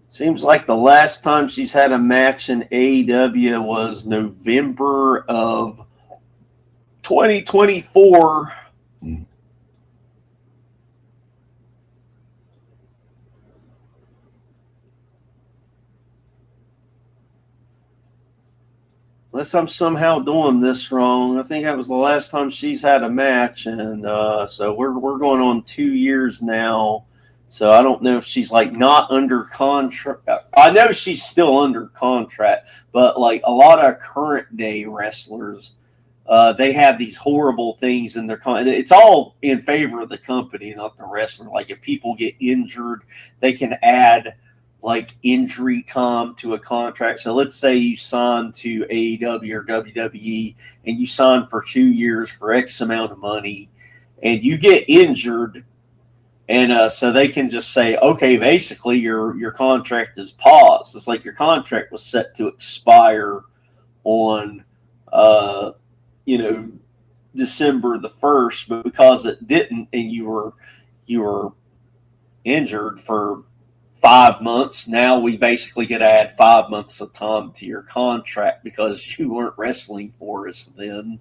Seems like the last time she's had a match in AEW was November of 2024. Unless I'm somehow doing this wrong. I think that was the last time she's had a match, and so we're going on 2 years now. So I don't know if she's like not under contract. I know she's still under contract, but like a lot of current day wrestlers, they have these horrible things in their it's all in favor of the company, not the wrestler. Like if people get injured, they can add like injury time to a contract. So let's say you sign to AEW or WWE and you sign for 2 years for X amount of money and you get injured, and so they can just say, okay, basically your contract is paused. It's like your contract was set to expire on you know, December the 1st, but because it didn't and you were injured for 5 months, now we basically get to add 5 months of time to your contract because you weren't wrestling for us then.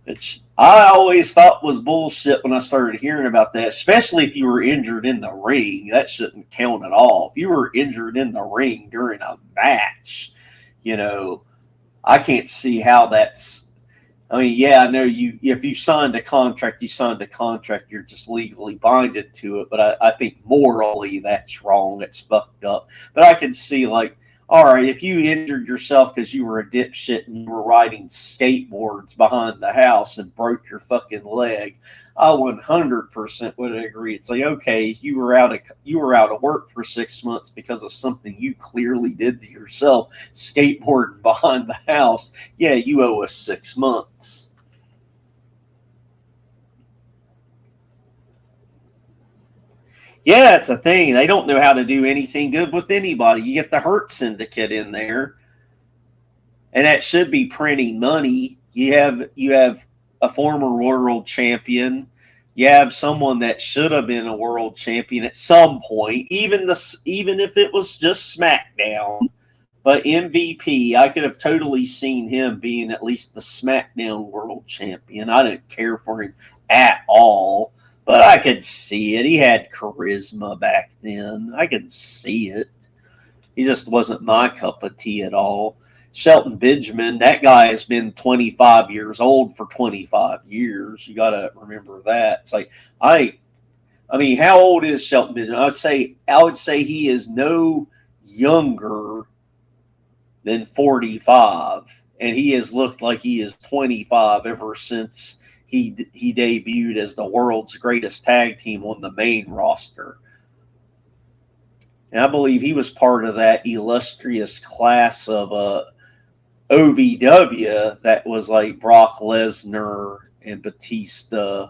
Which I always thought was bullshit when I started hearing about that, especially if you were injured in the ring. That shouldn't count at all. If you were injured in the ring during a match, you know, I can't see how that's. I mean, yeah, I know if you signed a contract, you're just legally binded to it. But I think morally that's wrong. It's fucked up. But I can see, like, all right, if you injured yourself because you were a dipshit and you were riding skateboards behind the house and broke your fucking leg, I 100% would agree. It's like, okay, you were out of work for 6 months because of something you clearly did to yourself, skateboarding behind the house. Yeah, you owe us 6 months. Yeah, it's a thing. They don't know how to do anything good with anybody. You get the Hurt Syndicate in there, and that should be printing money. You have a former world champion. You have someone that should have been a world champion at some point, even if it was just SmackDown. But MVP, I could have totally seen him being at least the SmackDown world champion. I didn't care for him at all, but I could see it. He had charisma back then. I could see it. He just wasn't my cup of tea at all. Shelton Benjamin, that guy has been 25 years old for 25 years. You got to remember that. It's like, I mean, how old is Shelton Benjamin? I would say he is no younger than 45, and he has looked like he is 25 ever since he debuted as the world's greatest tag team on the main roster. And I believe he was part of that illustrious class of OVW that was like Brock Lesnar and Batista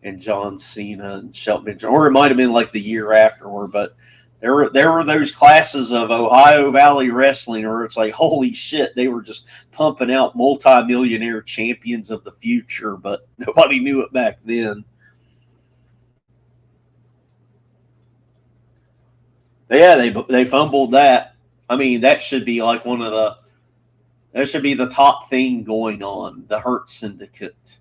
and John Cena and Shelton Benjamin, or it might have been like the year afterward, but there were those classes of Ohio Valley Wrestling where it's like, holy shit, they were just pumping out multi-millionaire champions of the future, but nobody knew it back then. But yeah, they fumbled that. I mean, that should be like that should be the top thing going on, the Hurt Syndicate.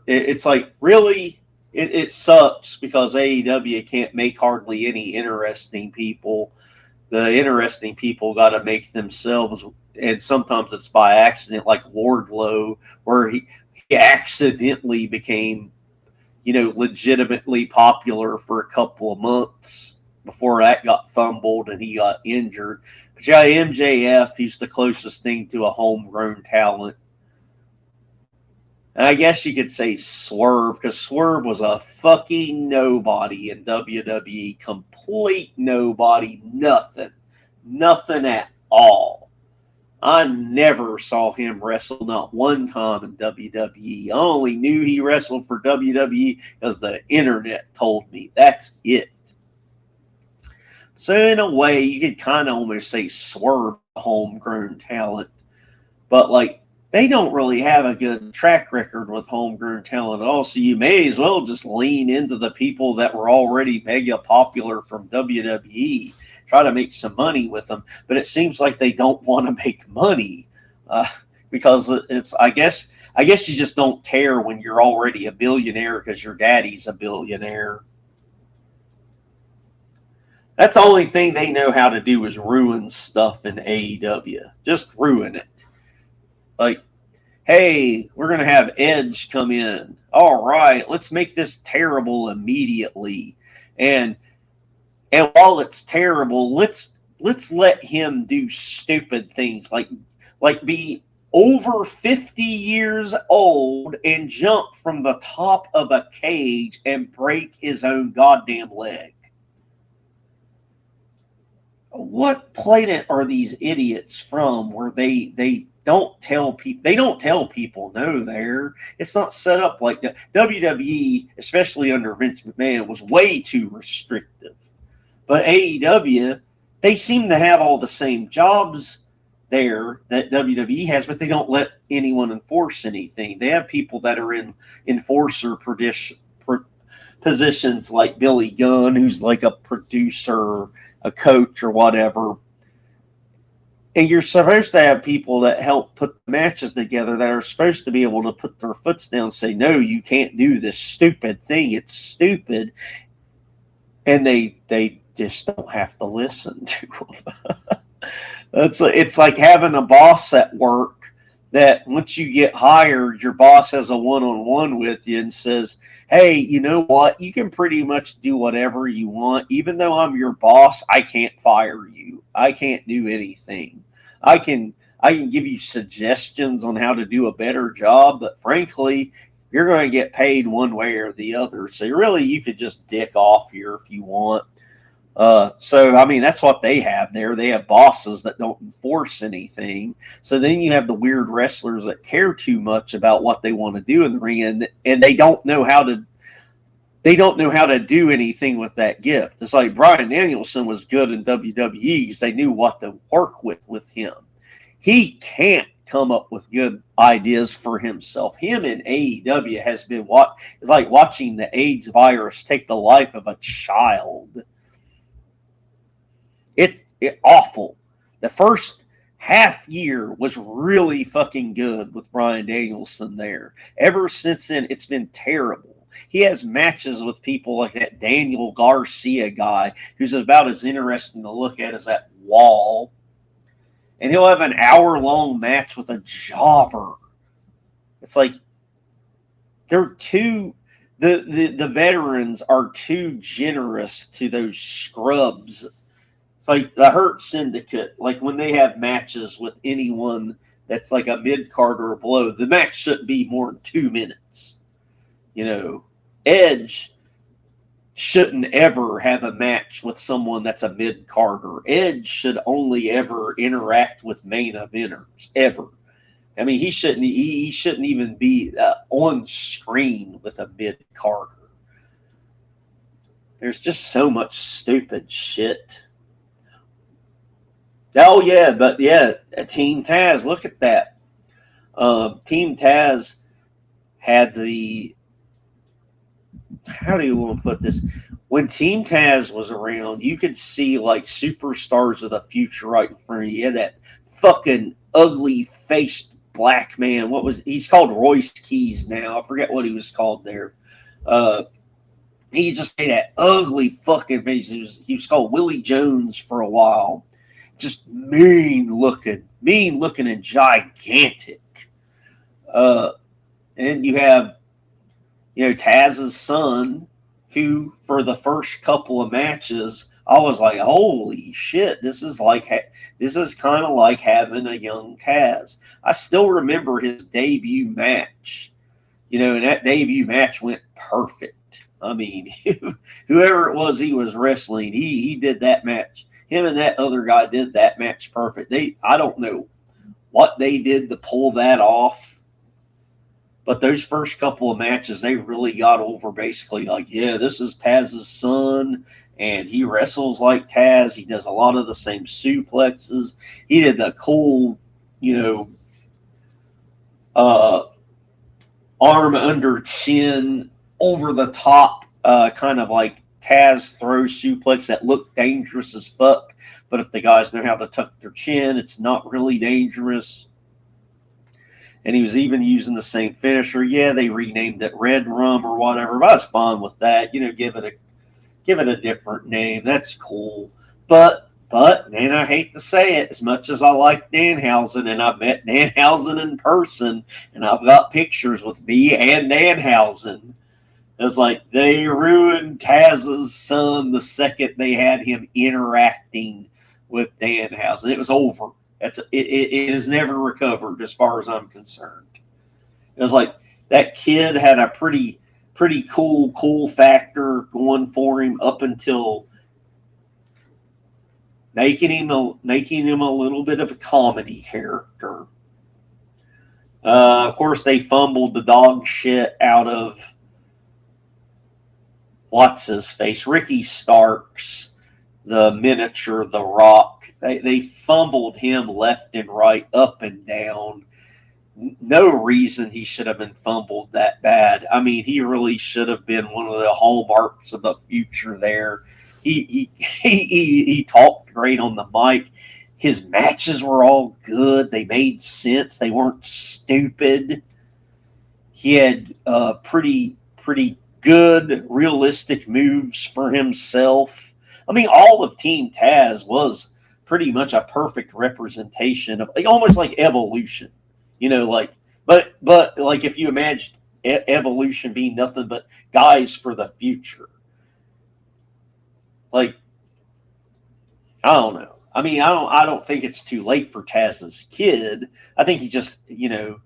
It's like, really? It sucks because AEW can't make hardly any interesting people. The interesting people got to make themselves, and sometimes it's by accident, like Wardlow, where he accidentally became, legitimately popular for a couple of months before that got fumbled and he got injured. But yeah, MJF, he's the closest thing to a homegrown talent. And I guess you could say Swerve, because Swerve was a fucking nobody in WWE. Complete nobody. Nothing at all. I never saw him wrestle, not one time in WWE. I only knew he wrestled for WWE because the internet told me. That's it. So in a way, you could kind of almost say Swerve, homegrown talent. But like, they don't really have a good track record with homegrown talent at all, so you may as well just lean into the people that were already mega popular from WWE. Try to make some money with them, but it seems like they don't want to make money because it's. I guess you just don't care when you're already a billionaire because your daddy's a billionaire. That's the only thing they know how to do is ruin stuff in AEW. Just ruin it. Like, hey, we're going to have Edge come in. All right, let's make this terrible immediately. And while it's terrible, let's let him do stupid things like be over 50 years old and jump from the top of a cage and break his own goddamn leg. What planet are these idiots from where they don't tell people no there? It's not set up like that. WWE, especially under Vince McMahon, was way too restrictive. But AEW, they seem to have all the same jobs there that WWE has, but they don't let anyone enforce anything. They have people that are in enforcer positions like Billy Gunn, who's like a producer, a coach, or whatever. And you're supposed to have people that help put matches together that are supposed to be able to put their foots down and say, no, you can't do this stupid thing. It's stupid. And they just don't have to listen to them. It's like having a boss at work that once you get hired, your boss has a one-on-one with you and says, hey, you know what? You can pretty much do whatever you want. Even though I'm your boss, I can't fire you. I can't do anything. I can give you suggestions on how to do a better job, but frankly, you're going to get paid one way or the other. So really, you could just dick off here if you want. So, I mean, that's what they have there. They have bosses that don't enforce anything. So then you have the weird wrestlers that care too much about what they want to do in the ring, and they don't know how to do anything with that gift. It's like Bryan Danielson was good in WWE because they knew what to work with him. He can't come up with good ideas for himself. Him in AEW has been it's like watching the AIDS virus take the life of a child. It awful. The first half year was really fucking good with Bryan Danielson there. Ever since then, it's been terrible. He has matches with people like that Daniel Garcia guy, who's about as interesting to look at as that wall. And he'll have an hour-long match with a jobber. It's like they're too... The veterans are too generous to those scrubs. It's like the Hurt Syndicate, like when they have matches with anyone that's like a mid-card or below, the match shouldn't be more than 2 minutes. You know, Edge shouldn't ever have a match with someone that's a mid-carder. Edge should only ever interact with main eventers, ever. I mean, he shouldn't even be on screen with a mid-carder. There's just so much stupid shit. Oh, yeah, but yeah, Team Taz, look at that. Team Taz had how do you want to put this? When Team Taz was around, you could see like superstars of the future right in front of you. You had that fucking ugly-faced black man. He's called Royce Keys now. I forget what he was called there. He just had that ugly fucking face. He was called Willie Jones for a while. Just mean looking and gigantic. And you have, Taz's son, who for the first couple of matches, I was like, holy shit, this is kind of like having a young Taz. I still remember his debut match, and that debut match went perfect. I mean, whoever it was he was wrestling, he did that match. Him and that other guy did that match perfect. I don't know what they did to pull that off, but those first couple of matches, they really got over basically like, yeah, this is Taz's son, and he wrestles like Taz. He does a lot of the same suplexes. He did the cool, arm under chin, over the top, kind of like Taz throw suplex that look dangerous as fuck, but if the guys know how to tuck their chin, it's not really dangerous. And he was even using the same finisher. Yeah, they renamed it Red Rum or whatever, but I was fine with that. Give it a different name. That's cool. But But, man, I hate to say it, as much as I like Danhausen, and I've met Danhausen in person, and I've got pictures with me and Danhausen, it's like they ruined Taz's son the second they had him interacting with Danhausen. It was over. It has never recovered as far as I'm concerned. It was like that kid had a pretty cool factor going for him up until making him a little bit of a comedy character. Of course, they fumbled the dog shit out of what's his face, Ricky Starks, the miniature, the Rock. They fumbled him left and right, up and down. No reason he should have been fumbled that bad. I mean, he really should have been one of the hallmarks of the future there. He talked great on the mic. His matches were all good. They made sense. They weren't stupid. He had pretty good, realistic moves for himself. I mean, all of Team Taz was pretty much a perfect representation of, like, almost like Evolution. You know, like, but like if you imagine Evolution being nothing but guys for the future. Like, I don't know. I mean, I don't think it's too late for Taz's kid. I think he just, you know,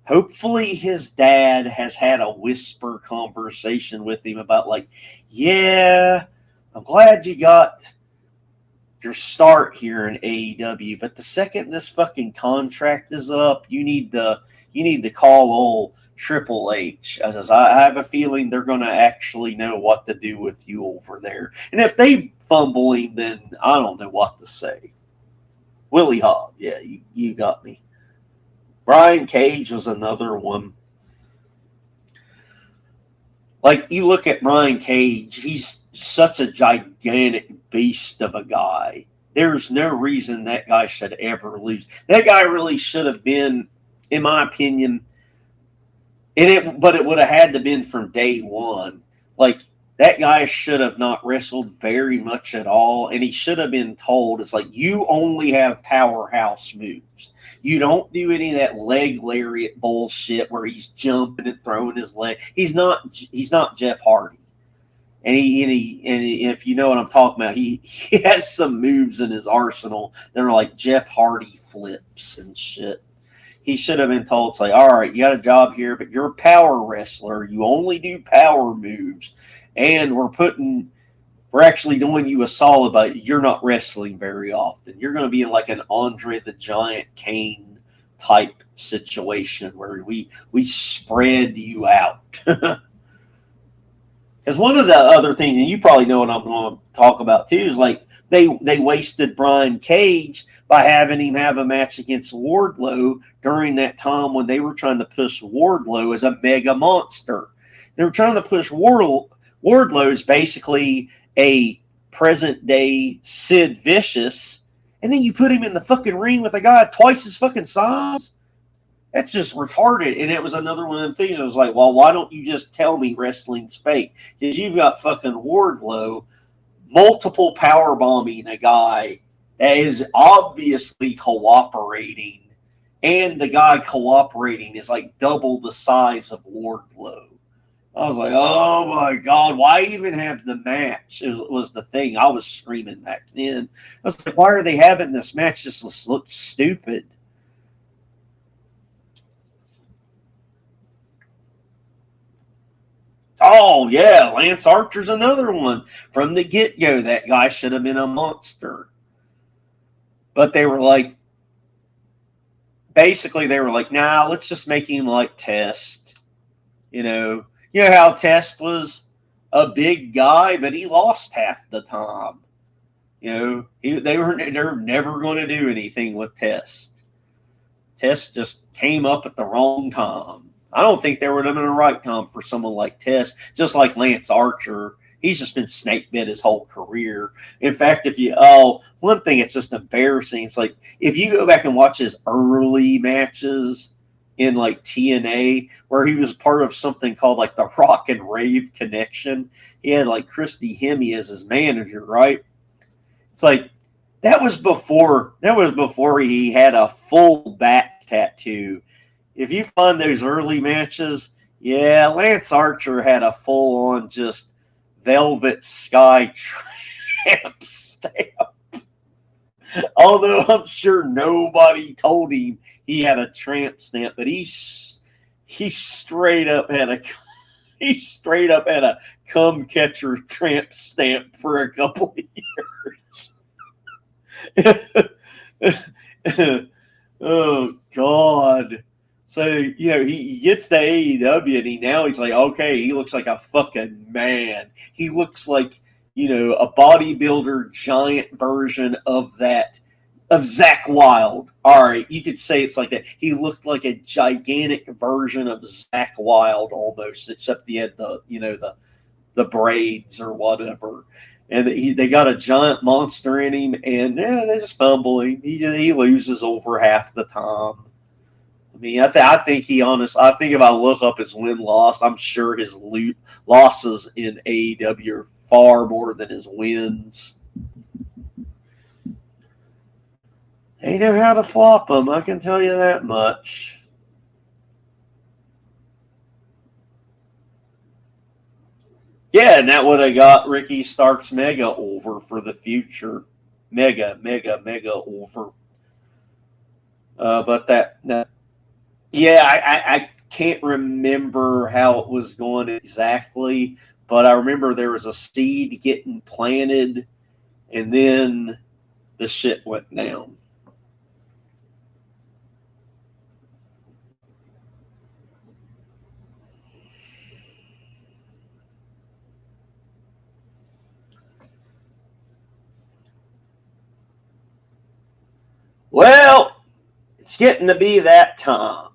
hopefully his dad has had a whisper conversation with him about, like, yeah, I'm glad you got your start here in AEW, but the second this fucking contract is up, you need to call old Triple H, as I have a feeling they're going to actually know what to do with you over there. And if they fumble him, then I don't know what to say. Willie Hogg, yeah, you got me. Brian Cage was another one. Like, you look at Brian Cage, he's such a gigantic beast of a guy. There's no reason that guy should ever lose. That guy really should have been, in my opinion, but it would have had to been from day one. Like, that guy should have not wrestled very much at all, and he should have been told, it's like, you only have powerhouse moves. You don't do any of that leg lariat bullshit where he's jumping and throwing his leg. He's not Jeff Hardy. And if you know what I'm talking about, he has some moves in his arsenal that are like Jeff Hardy flips and shit. He should have been told, it's like, all right, you got a job here, but you're a power wrestler. You only do power moves. And we're actually doing you a solid, but you're not wrestling very often. You're going to be in like an Andre the Giant Kane type situation where we spread you out. Because one of the other things, and you probably know what I'm going to talk about too, is like they wasted Brian Cage by having him have a match against Wardlow during that time when they were trying to push Wardlow as a mega monster. They were trying to push Wardlow as basically a present day Sid Vicious, and then you put him in the fucking ring with a guy twice his fucking size. That's just retarded. And it was another one of them things. I was like, well, why don't you just tell me wrestling's fake? Because you've got fucking Wardlow multiple power bombing a guy that is obviously cooperating, and the guy cooperating is like double the size of Wardlow. I was like, oh my God, why even have the match? It was the thing. I was screaming back then. I was like, why are they having this match? This looks stupid. Oh, yeah, Lance Archer's another one. From the get-go, that guy should have been a monster. But they were like, basically they were like, nah, let's just make him like Test. You know how Test was a big guy, but he lost half the time. They were never going to do anything with Test. Test just came up at the wrong time. I don't think there would have been a right time for someone like Test, just like Lance Archer. He's just been snake bit his whole career. In fact, one thing that's just embarrassing, it's like if you go back and watch his early matches in like TNA, where he was part of something called like the Rock and Rave Connection. He had like Christy Hemme as his manager, right? It's like That was before he had a full back tattoo. If you find those early matches, yeah, Lance Archer had a full on just velvet sky tramp stamp. Although I'm sure nobody told him he had a tramp stamp, but he straight up had a cum catcher tramp stamp for a couple of years. Oh God. So, you know, he gets to AEW and he's like, okay, he looks like a fucking man. He looks like, you know, a bodybuilder giant version of Zakk Wylde. All right, you could say it's like that. He looked like a gigantic version of Zakk Wylde almost, except he had the braids or whatever. And they got a giant monster in him, and they just fumble him. He loses over half the time. I mean, I think if I look up his win-loss, I'm sure his losses in AEW are far more than his wins. They know how to flop them, I can tell you that much. Yeah, and that would have got Ricky Starks mega over for the future. Mega over. But I can't remember how it was going exactly, but I remember there was a seed getting planted, and then the shit went down. Well, it's getting to be that time.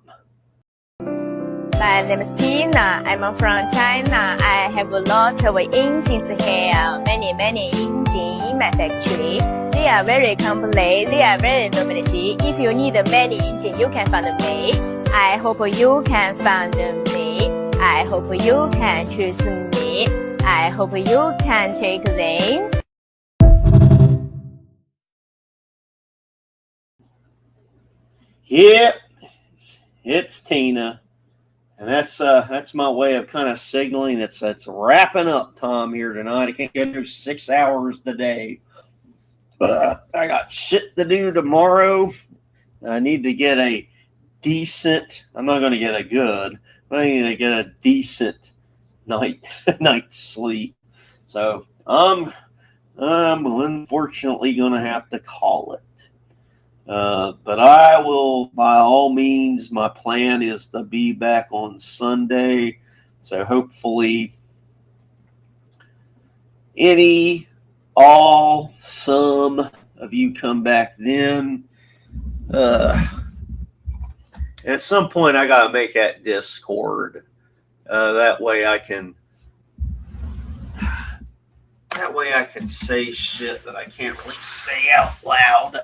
My name is Tina. I'm from China. I have a lot of engines here. Many engines in my factory. They are very complete. They are very novelty. If you need many engines, you can find me. I hope you can find me. I hope you can choose me. I hope you can take them. Yeah, it's Tina. And that's my way of kind of signaling it's wrapping up time here tonight. I can't go do 6 hours today. I got shit to do tomorrow. I need to get a decent. I'm not going to get a good, but I need to get a decent night's sleep. So I'm unfortunately going to have to call it. But I will, by all means, my plan is to be back on Sunday. So hopefully some of you come back then. At some point, I got to make that Discord. That way I can say shit that I can't really say out loud.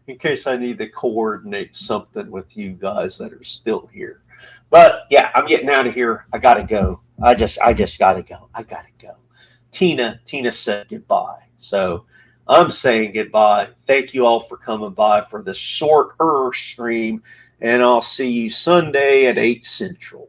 In case I need to coordinate something with you guys that are still here. But yeah, I'm getting out of here. I gotta go. I just gotta go. I gotta go. Tina said goodbye. So I'm saying goodbye. Thank you all for coming by for this shorter stream, and I'll see you Sunday at 8 Central.